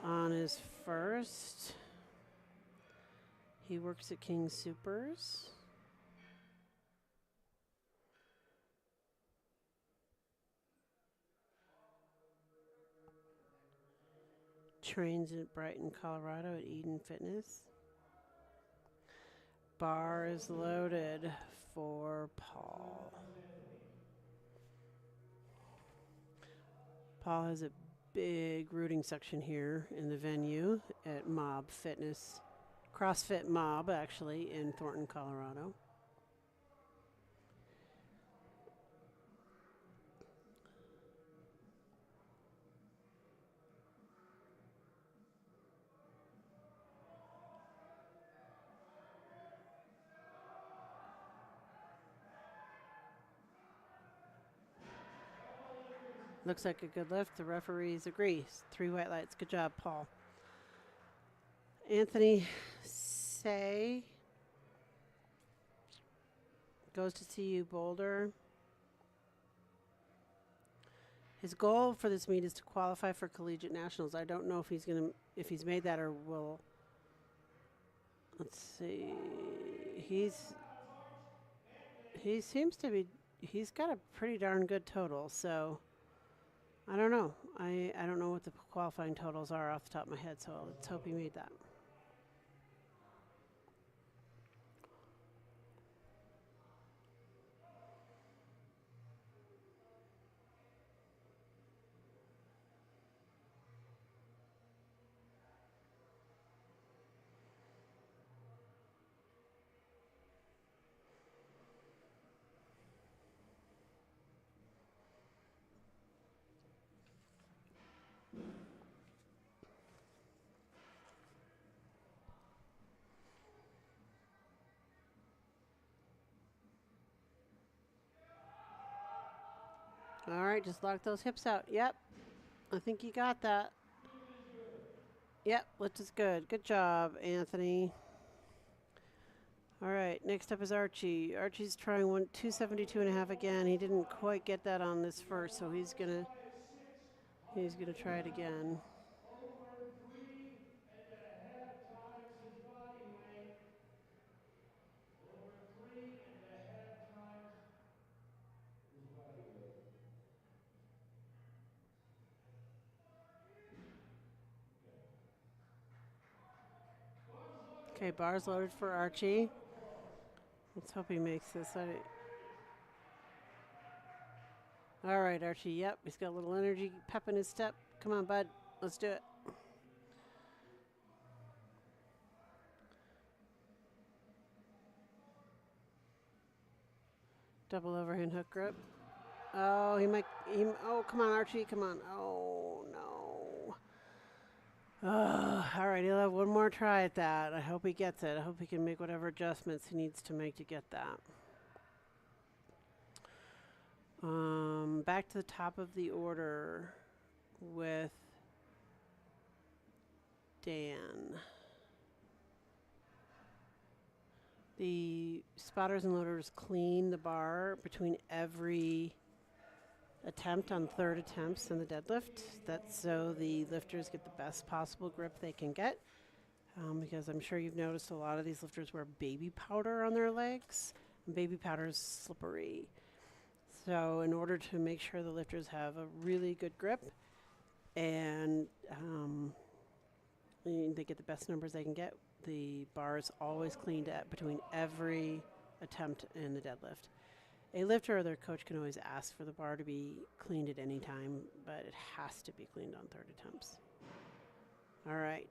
on his first. He works at King Supers. Trains at Brighton, Colorado at Eden Fitness. Bar is loaded for Paul. Paul has a big rooting section here in the venue at Mob Fitness, CrossFit Mob, actually, in Thornton, Colorado. Looks like a good lift. The referees agree. 3 white lights. Good job, Paul. Anthony Say goes to CU Boulder. His goal for this meet is to qualify for collegiate nationals. I don't know if he's made that or will. Let's see. He's got a pretty darn good total, so I don't know. I don't know what the qualifying totals are off the top of my head, so let's hope he made that. All right, just lock those hips out. Yep, I think you got that. Yep, lift is good. Good job, Anthony. All right, next up is Archie. Archie's trying 272.5 again. He didn't quite get that on this first, so he's gonna try it again. Over 3.5 times his body weight. Over 3.5 times his body weight. Okay, bars loaded for Archie. Let's hope he makes this. All right, Archie. Yep, he's got a little energy, pep in his step. Come on, bud. Let's do it. Double overhand hook grip. Oh, oh, come on, Archie. Come on. Oh, no. All right, he'll have one more try at that. I hope he gets it. I hope he can make whatever adjustments he needs to make to get that. Back to the top of the order with Dan. The spotters and loaders clean the bar between every attempt on third attempts in the deadlift. That's so the lifters get the best possible grip they can get. Because I'm sure you've noticed a lot of these lifters wear baby powder on their legs. And baby powder is slippery. So in order to make sure the lifters have a really good grip and they get the best numbers they can get, the bar is always cleaned at between every attempt in the deadlift. A lifter or their coach can always ask for the bar to be cleaned at any time, but it has to be cleaned on third attempts. All right.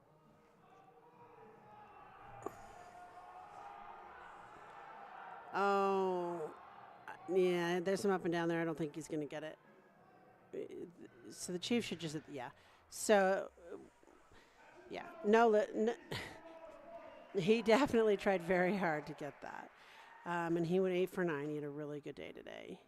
Oh, yeah, there's some up and down there. I don't think he's going to get it. So the chief should just, yeah. So, yeah, no, he definitely tried very hard to get that. And he went 8 for 9. He had a really good day today.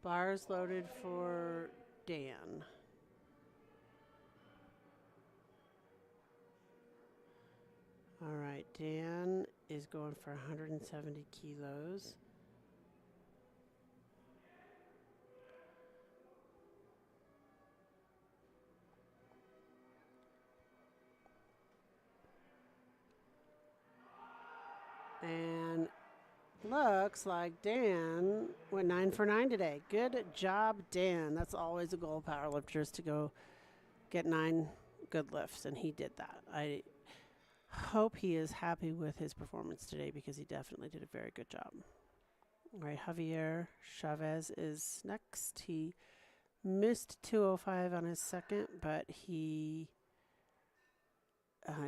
Bars loaded for Dan. All right, Dan is going for 170 kilos. And looks like Dan went 9 for 9 today. Good job, Dan. That's always a goal, powerlifters, to go get 9 good lifts, and he did that. I hope he is happy with his performance today because he definitely did a very good job. All right, Javier Chavez is next. He missed 205 on his second, but he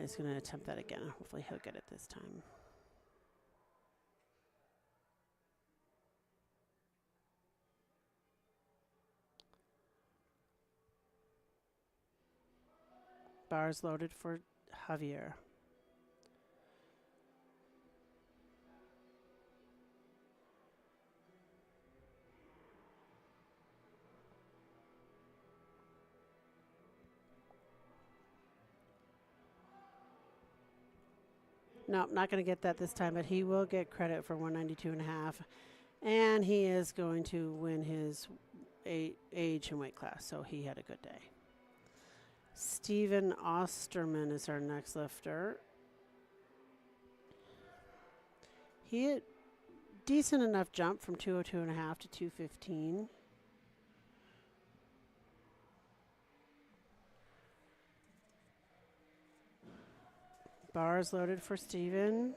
is going to attempt that again. Hopefully he'll get it this time. Bars loaded for Javier. No, not going to get that this time, but he will get credit for 192.5. And he is going to win his age and weight class, so he had a good day. Steven Osterman is our next lifter. He had decent enough jump from 202.5 to 215. Bars loaded for Steven.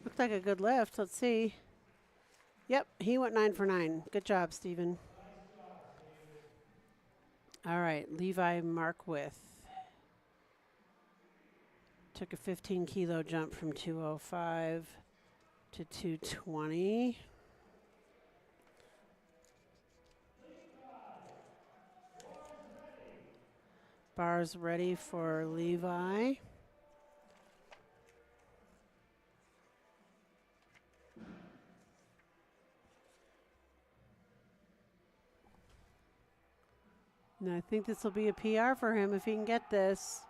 Looked like a good lift. Let's see. Yep, he went 9 for 9. Good job, Steven. All right, Levi Markwith took a 15-kilo jump from 205 to 220. Bars ready for Levi. And I think this will be a PR for him if he can get this.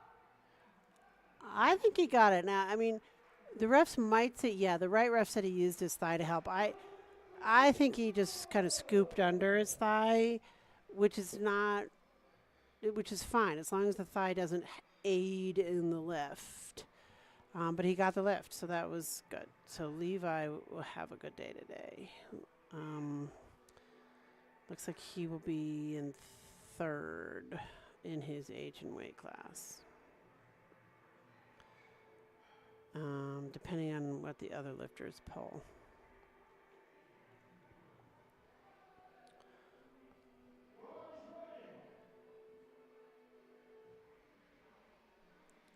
I think he got it. Now, I mean, the refs might say, yeah, the right ref said he used his thigh to help. I think he just kind of scooped under his thigh, which is fine as long as the thigh doesn't aid in the lift. But he got the lift, so that was good. So Levi will have a good day today. Looks like he will be in third in his age and weight class. Depending on what the other lifters pull.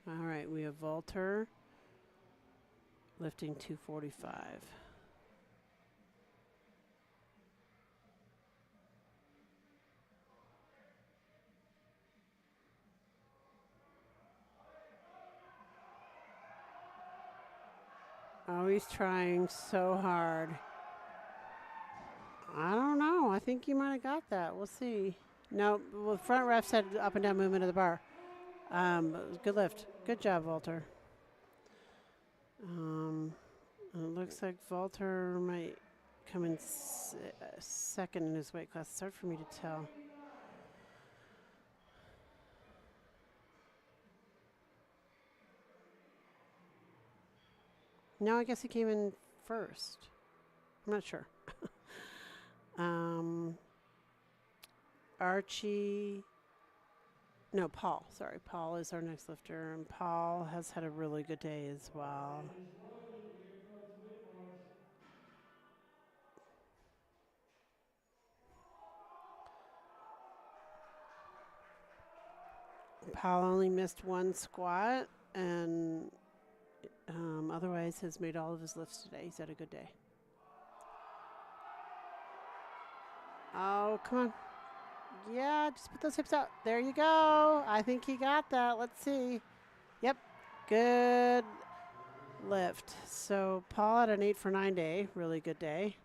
All right, we have Walter lifting 245. Oh, he's trying so hard. I don't know. I think you might have got that. We'll see. No, well, front ref said up and down movement of the bar. But it was a good lift. Good job, Walter. It looks like Walter might come in second in his weight class. It's hard for me to tell. No, I guess he came in first. I'm not sure. Archie. No, Paul. Sorry, Paul is our next lifter, and Paul has had a really good day as well. Paul only missed one squat, and otherwise has made all of his lifts today. He's had a good day. Oh, come on. Yeah, just put those hips out. There you go. I think he got that. Let's see. Yep. Good lift. So Paul had an 8 for 9 day. Really good day.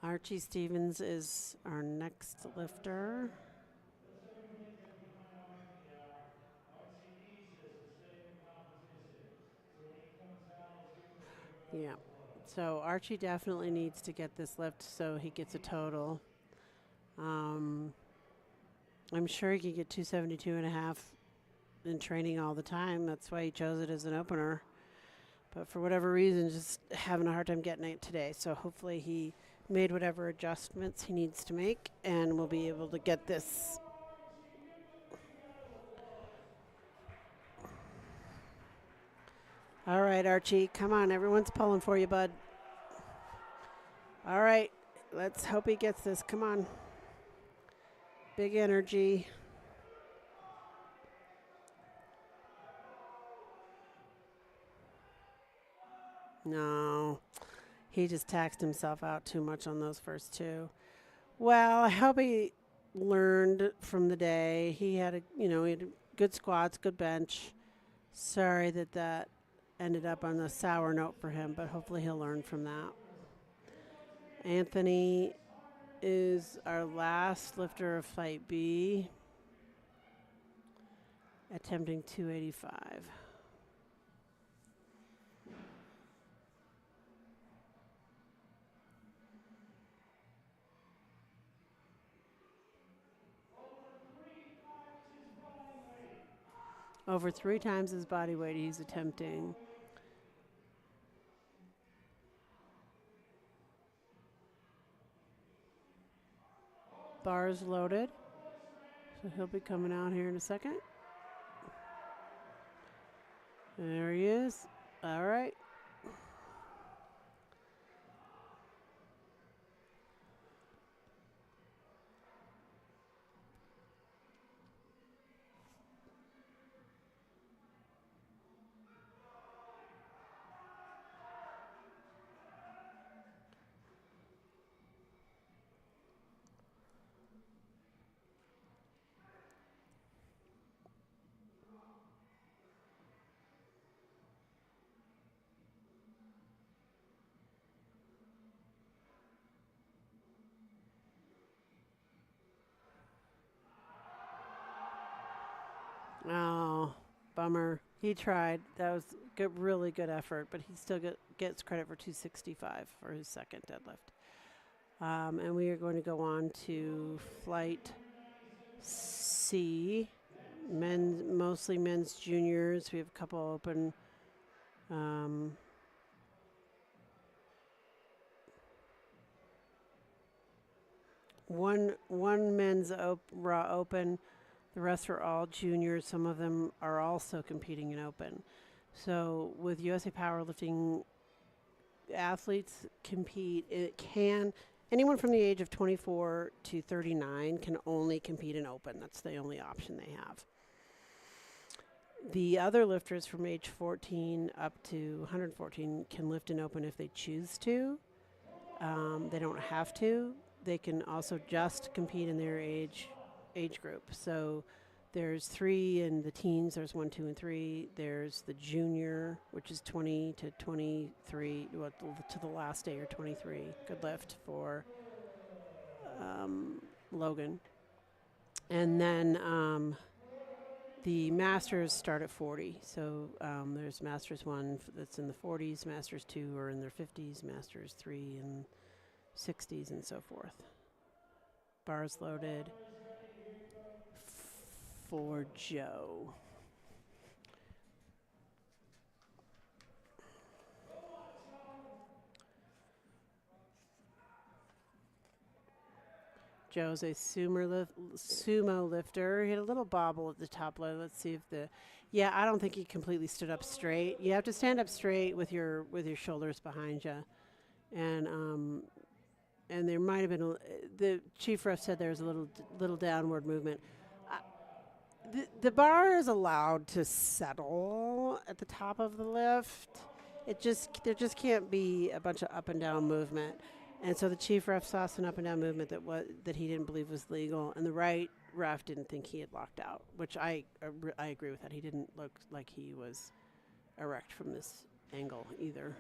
Archie Stevens is our next lifter. Yeah. So Archie definitely needs to get this lift so he gets a total. I'm sure he could get 272 and a half in training all the time. That's why he chose it as an opener. But for whatever reason, just having a hard time getting it today. So hopefully he made whatever adjustments he needs to make, and we'll be able to get this. All right, Archie, come on. Everyone's pulling for you, bud. All right, let's hope he gets this. Come on. Big energy. No, he just taxed himself out too much on those first two. Well, I hope he learned from the day. He had he had good squats, good bench. Sorry that ended up on a sour note for him, but hopefully he'll learn from that. Anthony is our last lifter of Flight B, attempting 285. Over 3 times his body weight he's attempting. Bars loaded. So he'll be coming out here in a second. There he is. All right. Oh, bummer. He tried. That was good, really good effort, but he still gets credit for 265 for his second deadlift. And we are going to go on to Flight C, mostly men's juniors. We have a couple open. one men's raw open. The rest are all juniors. Some of them are also competing in open. So with USA Powerlifting, athletes compete. Anyone from the age of 24 to 39 can only compete in open. That's the only option they have. The other lifters from age 14 up to 114 can lift in open if they choose to. They don't have to. They can also just compete in their age group. So there's 3 in the teens. There's 1, 2, and 3. There's the junior, which is 20 to 23, to the last day or 23. Good lift for Logan. And then the Masters start at 40. So there's Masters 1 that's in the 40s, Masters 2 are in their 50s, Masters 3 in 60s, and so forth. Bars loaded for Joe. Joe's a sumo lifter. He had a little bobble at the top low. Let's see if I don't think he completely stood up straight. You have to stand up straight with your shoulders behind you. And there might have been the chief ref said there's a little downward movement. The bar is allowed to settle at the top of the lift. There just can't be a bunch of up and down movement. And so the chief ref saw some up and down movement that he didn't believe was legal, and the right ref didn't think he had locked out, which I agree with that. He didn't look like he was erect from this angle either.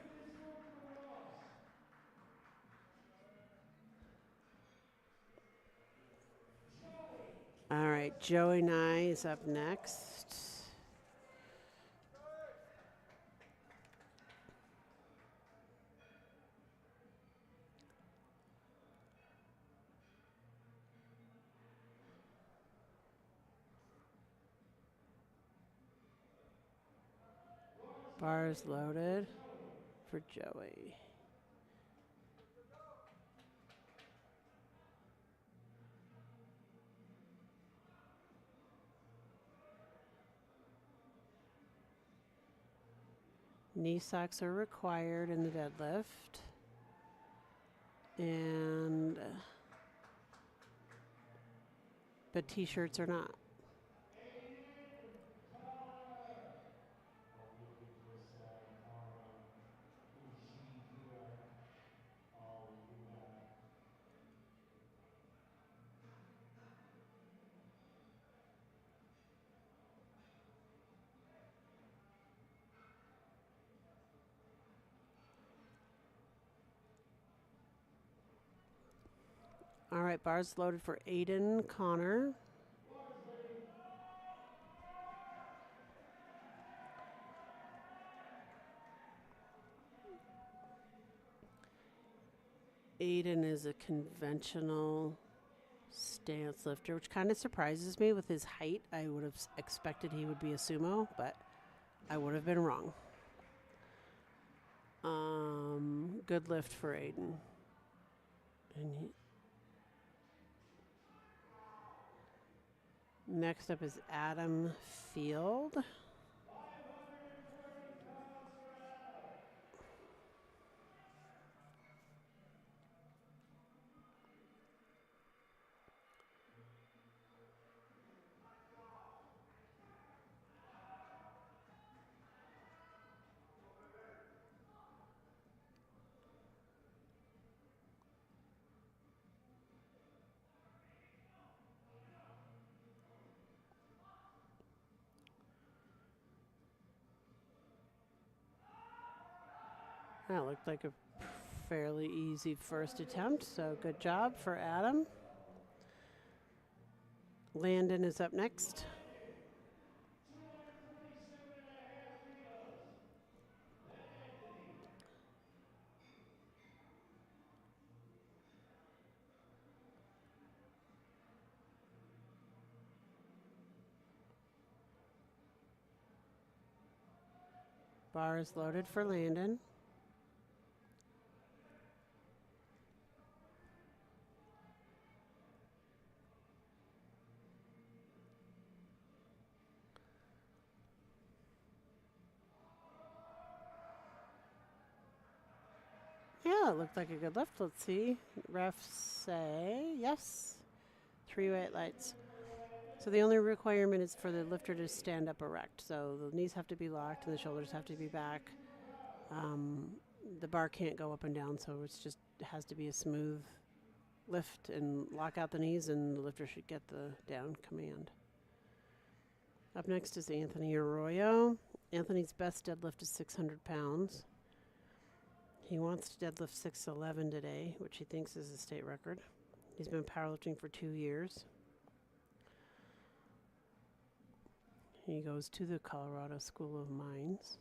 All right, Joey Nye is up next. Bars loaded for Joey. Knee socks are required in the deadlift. But t-shirts are not. All right, bars loaded for Aiden Connor. Aiden is a conventional stance lifter, which kind of surprises me with his height. I would have expected he would be a sumo, but I would have been wrong. Good lift for Aiden. And next up is Adam Field. That looked like a fairly easy first attempt, so good job for Adam. Landon is up next. Bar is loaded for Landon. Yeah, it looked like a good lift. Let's see. Refs say yes. 3 white lights. So the only requirement is for the lifter to stand up erect. So the knees have to be locked and the shoulders have to be back. The bar can't go up and down, so it has to be a smooth lift and lock out the knees, and the lifter should get the down command. Up next is Anthony Arroyo. Anthony's best deadlift is 600 pounds. He wants to deadlift 611 today, which he thinks is a state record. He's been powerlifting for 2 years. He goes to the Colorado School of Mines.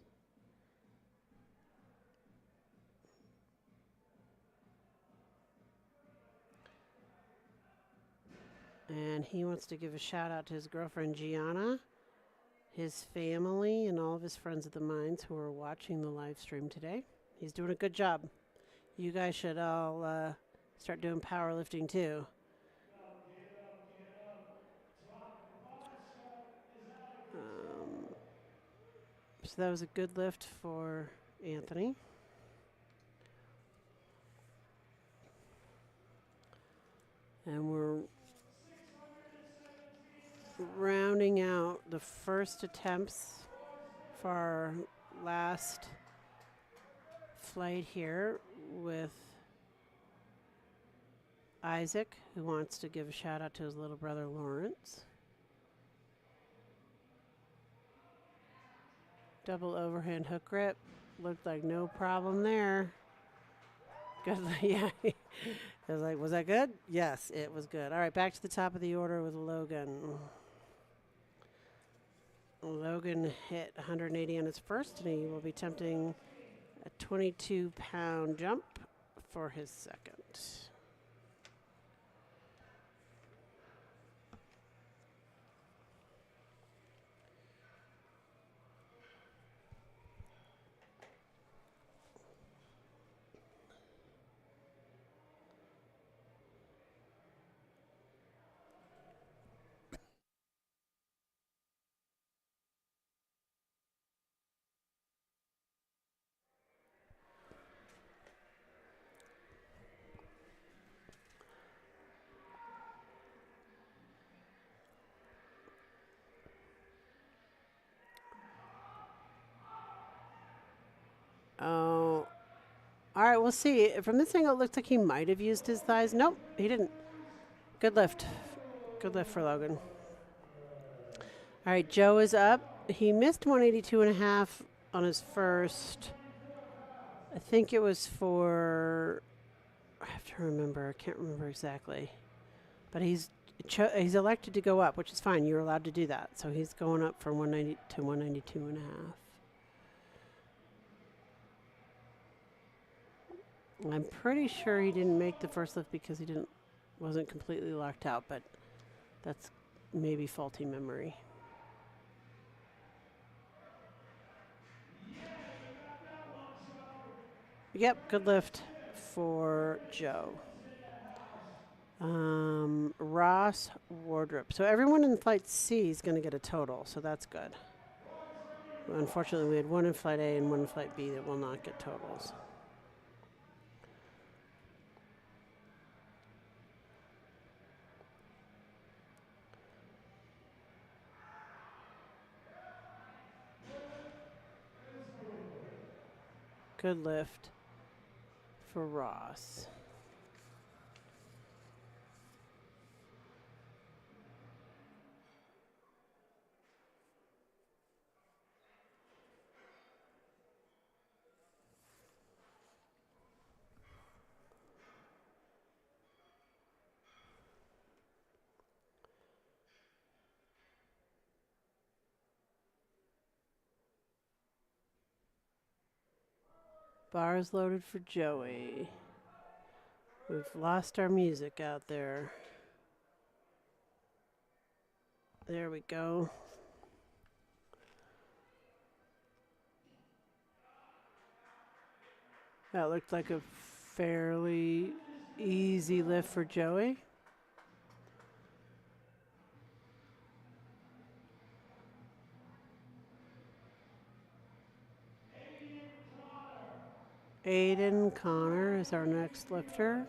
And he wants to give a shout out to his girlfriend Gianna, his family, and all of his friends at the mines who are watching the live stream today. He's doing a good job. You guys should all start doing powerlifting too. So that was a good lift for Anthony. And we're rounding out the first attempts for our last flight here with Isaac, who wants to give a shout out to his little brother Lawrence. Double overhand hook grip. Looked like no problem there. Good. Yeah. I was like, was that good? Yes, it was good. All right, back to the top of the order with Logan. Logan hit 180 on his first, and he will be attempting a 22-pound jump for his second. Oh, all right, we'll see. From this angle, it looks like he might have used his thighs. Nope, he didn't. Good lift. Good lift for Logan. All right, Joe is up. He missed 182.5 on his first. I think it was for, I have to remember. I can't remember exactly. But he's elected to go up, which is fine. You're allowed to do that. So he's going up from 190 to 192.5. I'm pretty sure he didn't make the first lift because he wasn't completely locked out, but that's maybe faulty memory. Yep, good lift for Joe. Ross Wardrop. So everyone in Flight C is going to get a total, so that's good. Unfortunately, we had one in Flight A and one in Flight B that will not get totals. Good lift for Ross. Bars loaded for Joey. We've lost our music out there. There we go. That looked like a fairly easy lift for Joey. Aiden Connor is our next lifter.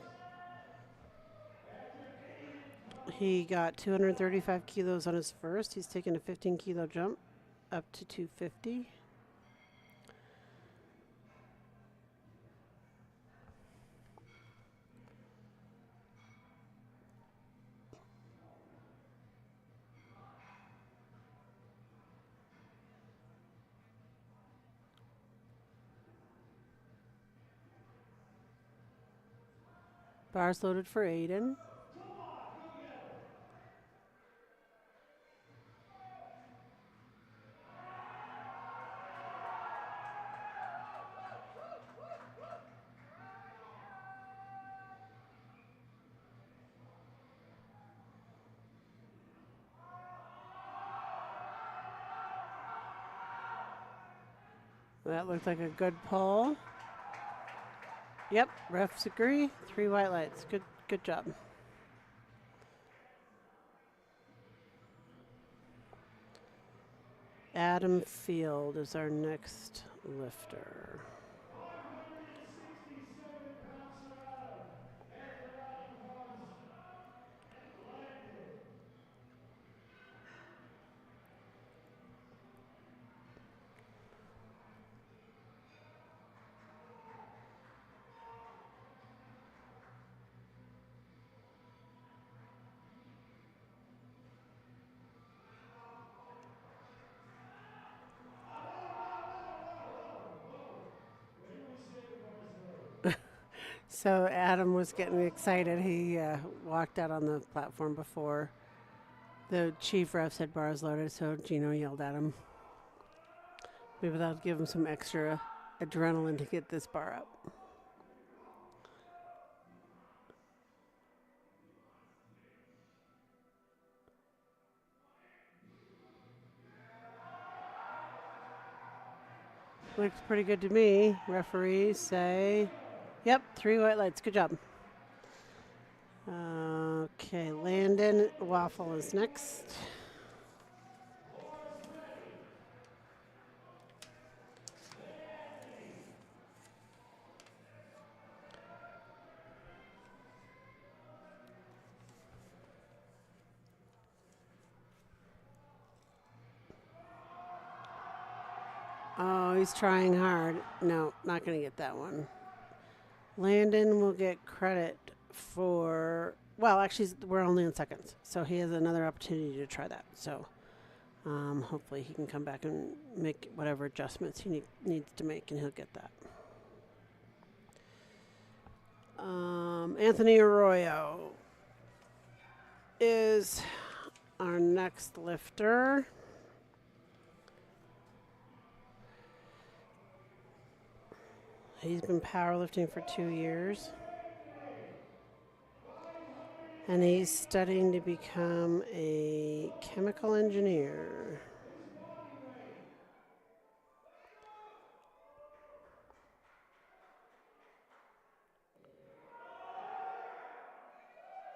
He got 235 kilos on his first. He's taken a 15 kilo jump up to 250. Bars loaded for Aiden. That looked like a good pull. Yep, refs agree. 3 white lights. Good job. Adam Field is our next lifter. So Adam was getting excited. He walked out on the platform before the chief ref said bars loaded, so Gino yelled at him. Maybe that'll give him some extra adrenaline to get this bar up. Looks pretty good to me. Referees say, yep, 3 white lights. Good job. Okay, Landon Waffle is next. Oh, he's trying hard. No, not going to get that one. Landon will get credit for, well, actually, we're only in seconds, so he has another opportunity to try that. So hopefully he can come back and make whatever adjustments he needs to make, and he'll get that. Anthony Arroyo is our next lifter. He's been powerlifting for 2 years. And he's studying to become a chemical engineer.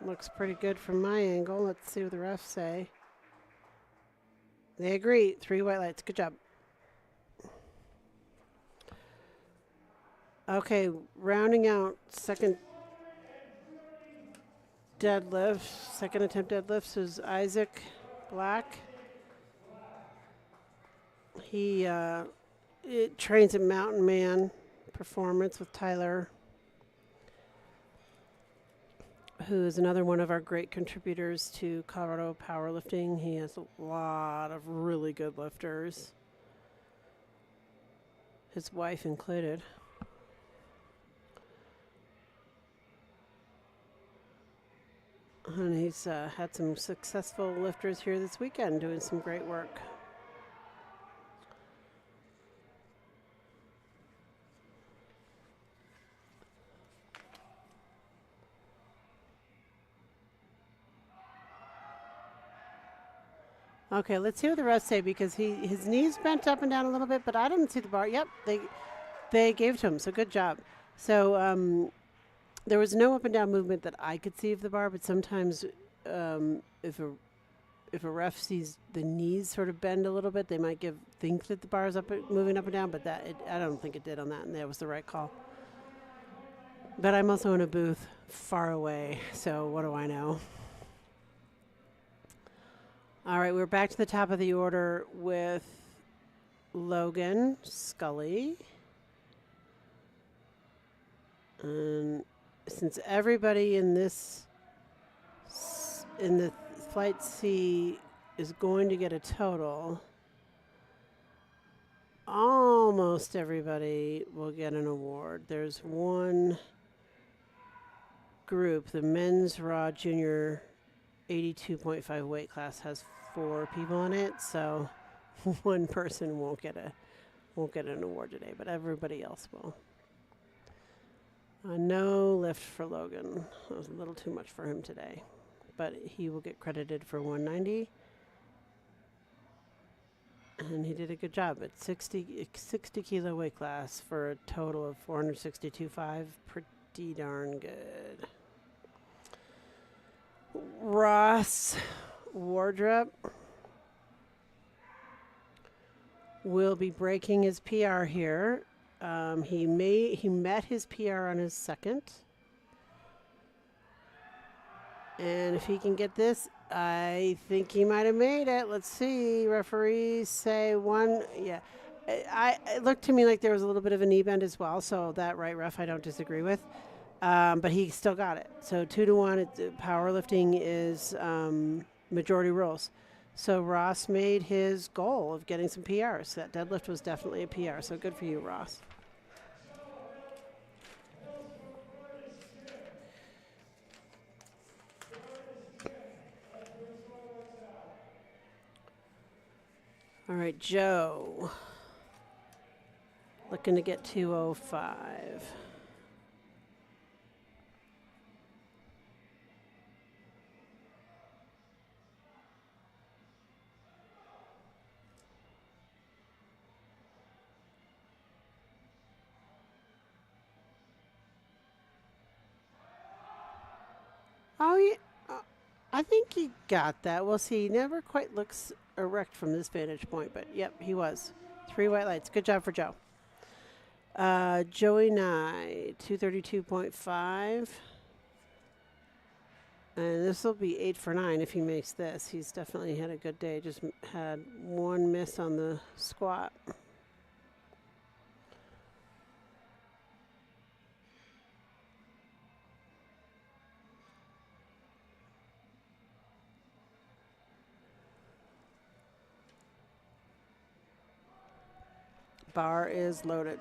Looks pretty good from my angle. Let's see what the refs say. They agree. 3 white lights. Good job. Okay, rounding out second deadlift, second attempt deadlifts is Isaac Black. He trains at Mountain Man Performance with Tyler, who is another one of our great contributors to Colorado powerlifting. He has a lot of really good lifters, his wife included. And he's had some successful lifters here this weekend doing some great work. Okay, let's see what the refs say, because his knees bent up and down a little bit, but I didn't see the bar. Yep, they gave it to him, so good job. So there was no up and down movement that I could see of the bar, but sometimes if a ref sees the knees sort of bend a little bit, they might think that the bar is moving up and down, but I don't think it did on that, and that was the right call. But I'm also in a booth far away, so what do I know? All right, we're back to the top of the order with Logan Scully. And since everybody in the flight C is going to get a total, almost everybody will get an award. There's one group, the men's raw junior 82.5 weight class has 4 people in it, so one person won't get an award today, but everybody else will. No lift for Logan. That was a little too much for him today, but he will get credited for 190. And he did a good job at 60 kilo weight class for a total of 462.5. Pretty darn good. Ross Wardrop will be breaking his PR here. He met his PR on his second. And if he can get this, I think he might have made it. Let's see. Referees say 1. Yeah. It looked to me like there was a little bit of a knee bend as well, so that right ref I don't disagree with. But he still got it. So 2-1. Powerlifting is majority rules. So Ross made his goal of getting some PRs. That deadlift was definitely a PR. So good for you, Ross. All right, Joe. Looking to get 205. Oh, yeah. I think he got that. We'll see. He never quite looks erect from this vantage point, but yep, he was. 3 white lights. Good job for Joe. Joey Nye, 232.5. And this will be 8 for 9 if he makes this. He's definitely had a good day. Just had one miss on the squat. Bar is loaded.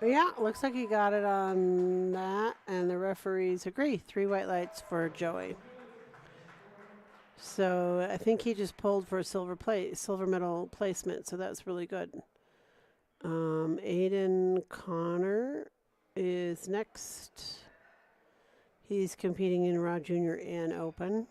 Yeah, looks like he got it on that, and the referees agree. 3 white lights for Joey. So I think he just pulled for a silver medal placement, so that's really good. Aiden Connor is next. He's competing in Raw Junior and Open.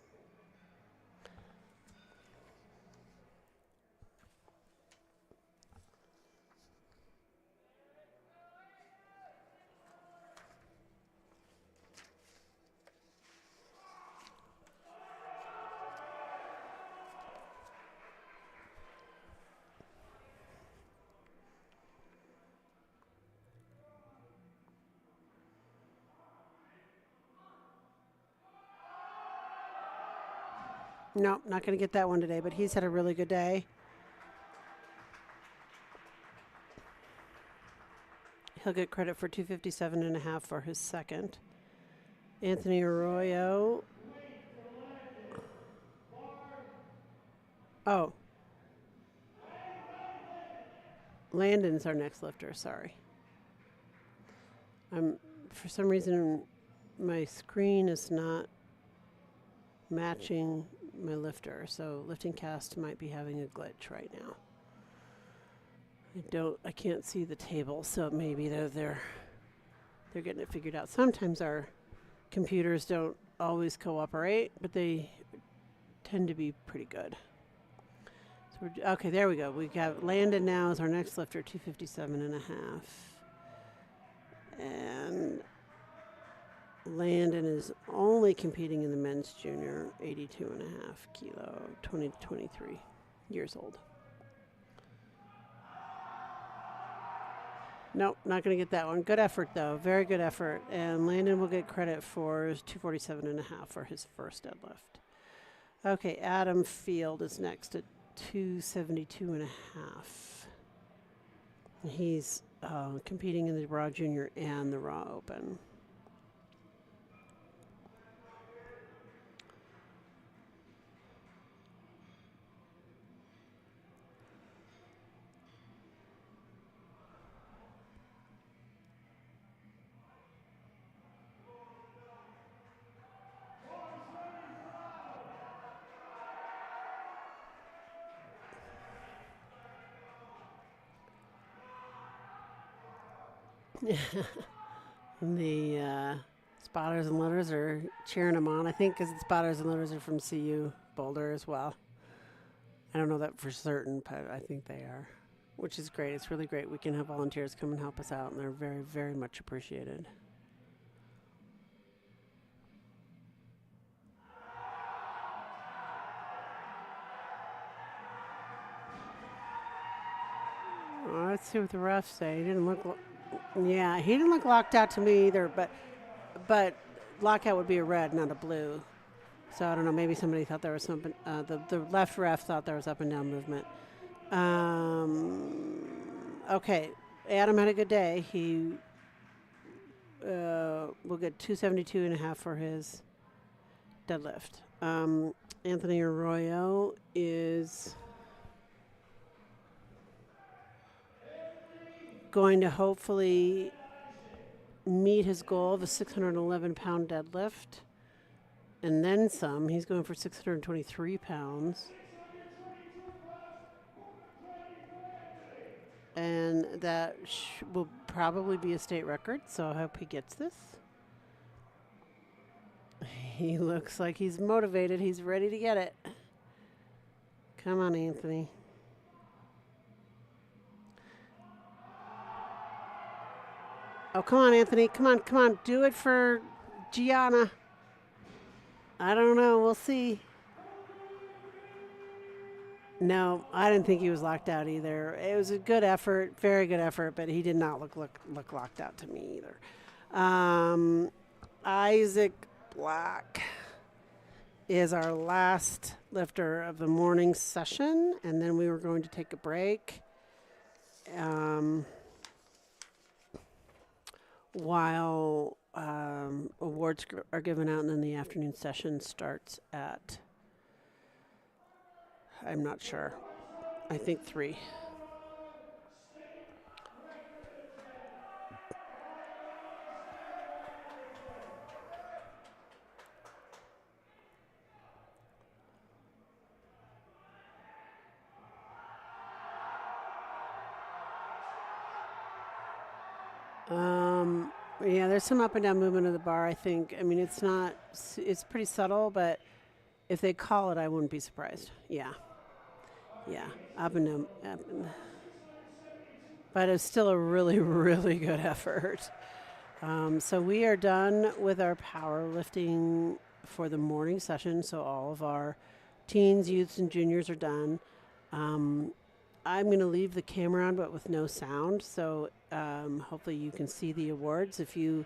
No, not going to get that one today, but he's had a really good day. He'll get credit for 257.5 for his second. Anthony Arroyo. Oh. Landon's our next lifter, sorry. For some reason, my screen is not matching my lifter, so lifting cast might be having a glitch right now. I can't see the table, so maybe they're getting it figured out. Sometimes our computers don't always cooperate, but they tend to be pretty good. So okay, there we go. We got Landon now as our next lifter, 257.5. And Landon is only competing in the men's junior, 82.5 kilo, 20 to 23 years old. Nope, not going to get that one. Good effort, though. Very good effort. And Landon will get credit for 247.5 for his first deadlift. Okay, Adam Field is next at 272.5. He's competing in the Raw Junior and the Raw Open. The spotters and loaders are cheering him on, I think, because the spotters and loaders are from CU Boulder as well. I don't know that for certain, but I think they are, which is great. It's really great. We can have volunteers come and help us out, and they're very, very much appreciated. Well, let's see what the refs say. He didn't look. Yeah, he didn't look locked out to me either, but lockout would be a red, not a blue. So I don't know. Maybe somebody thought there was something. The left ref thought there was up and down movement. Okay, Adam had a good day. He will get 272.5 for his deadlift. Anthony Arroyo is going to hopefully meet his goal of a 611-pound deadlift and then some. He's going for 623 pounds. And that will probably be a state record, so I hope he gets this. He looks like he's motivated. He's ready to get it. Come on, Anthony. Oh, come on, Anthony. Come on, come on. Do it for Gianna. I don't know. We'll see. No, I didn't think he was locked out either. It was a good effort, very good effort, but he did not look locked out to me either. Isaac Black is our last lifter of the morning session, and then we were going to take a break while awards are given out, and then the afternoon session starts at, I'm not sure, I think 3. Yeah, there's some up and down movement of the bar, I think. I mean, it's pretty subtle, but if they call it, I wouldn't be surprised. Yeah, up and down. But it's still a really, really good effort. So we are done with our powerlifting for the morning session. So all of our teens, youths, and juniors are done. I'm going to leave the camera on, but with no sound. So hopefully you can see the awards. If you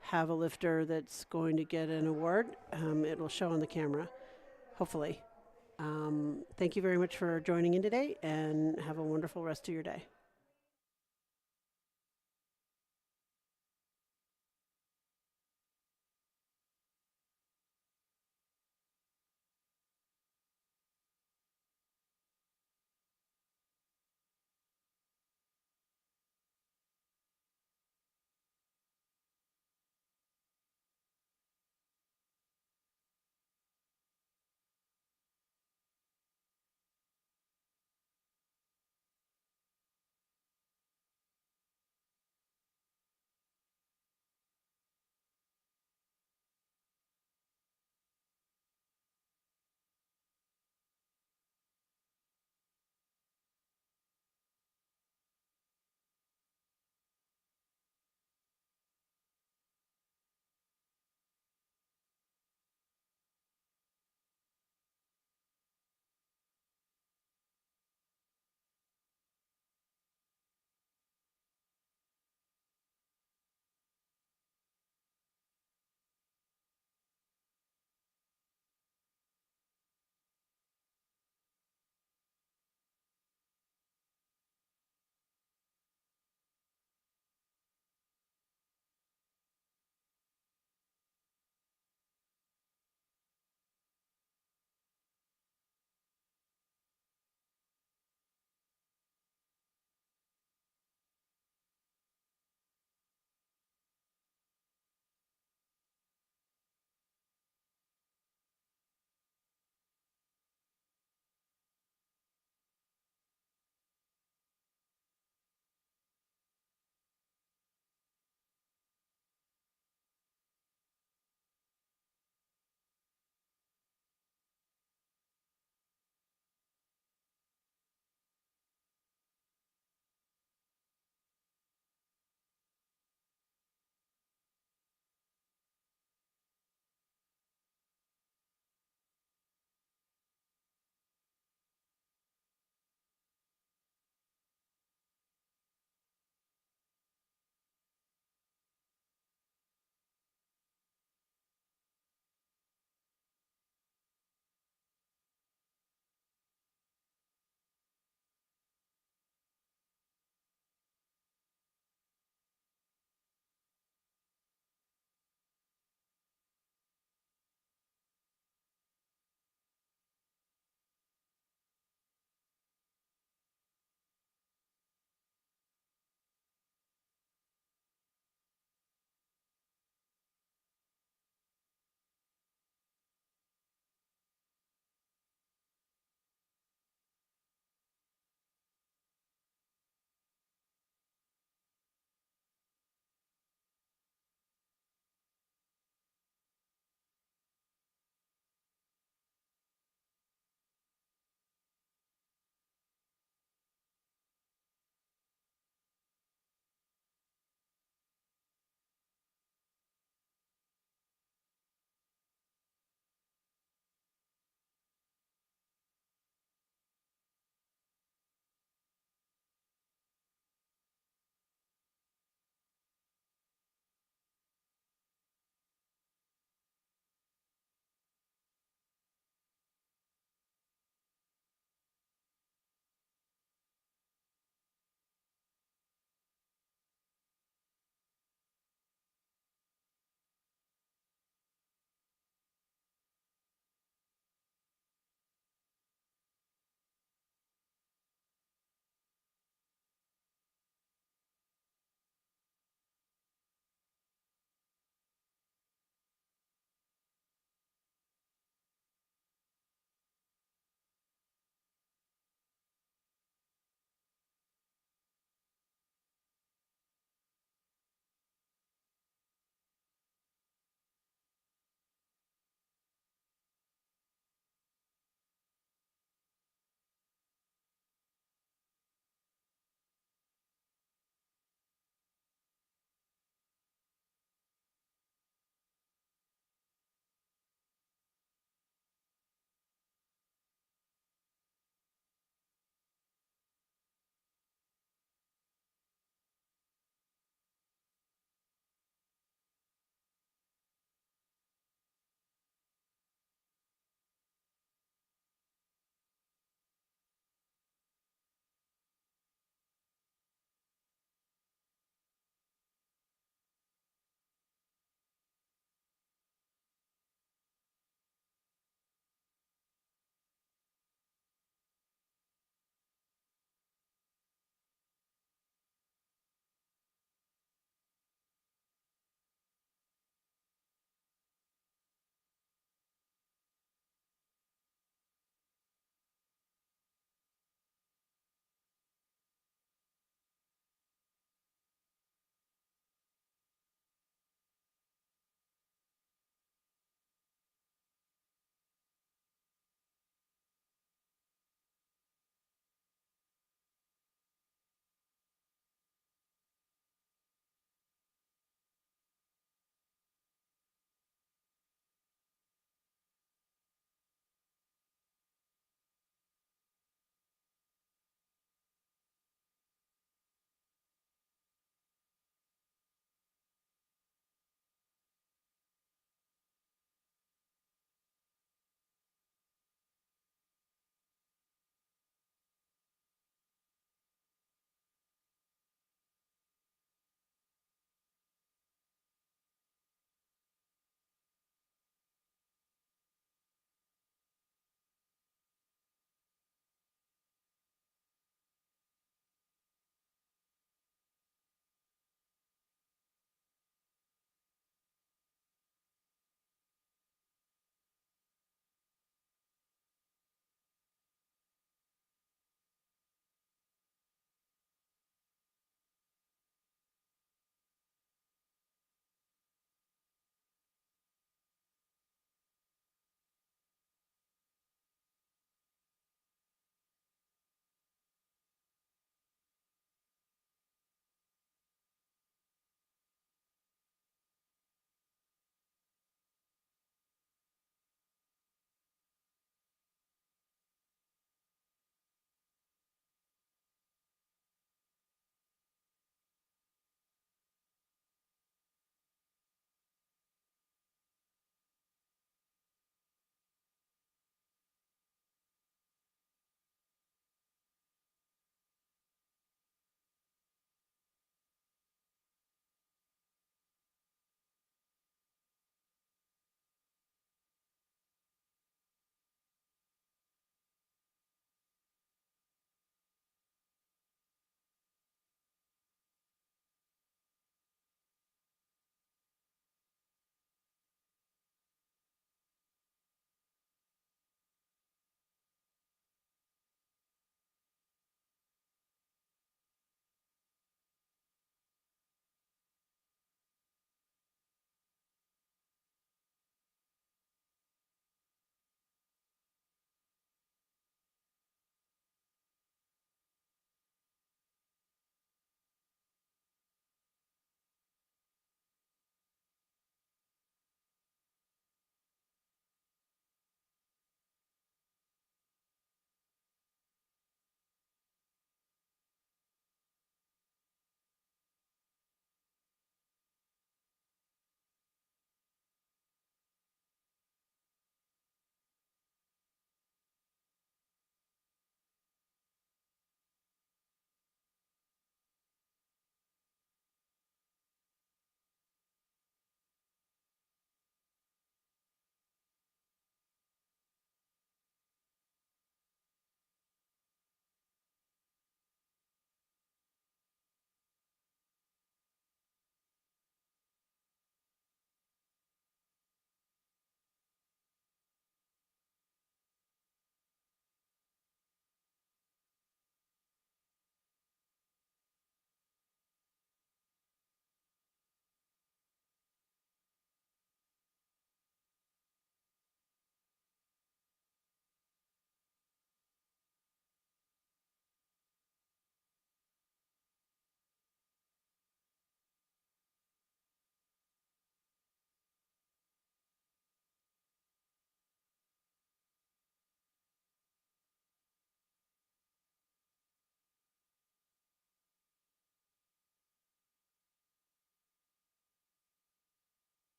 have a lifter that's going to get an award, it will show on the camera, hopefully. Thank you very much for joining in today, and have a wonderful rest of your day.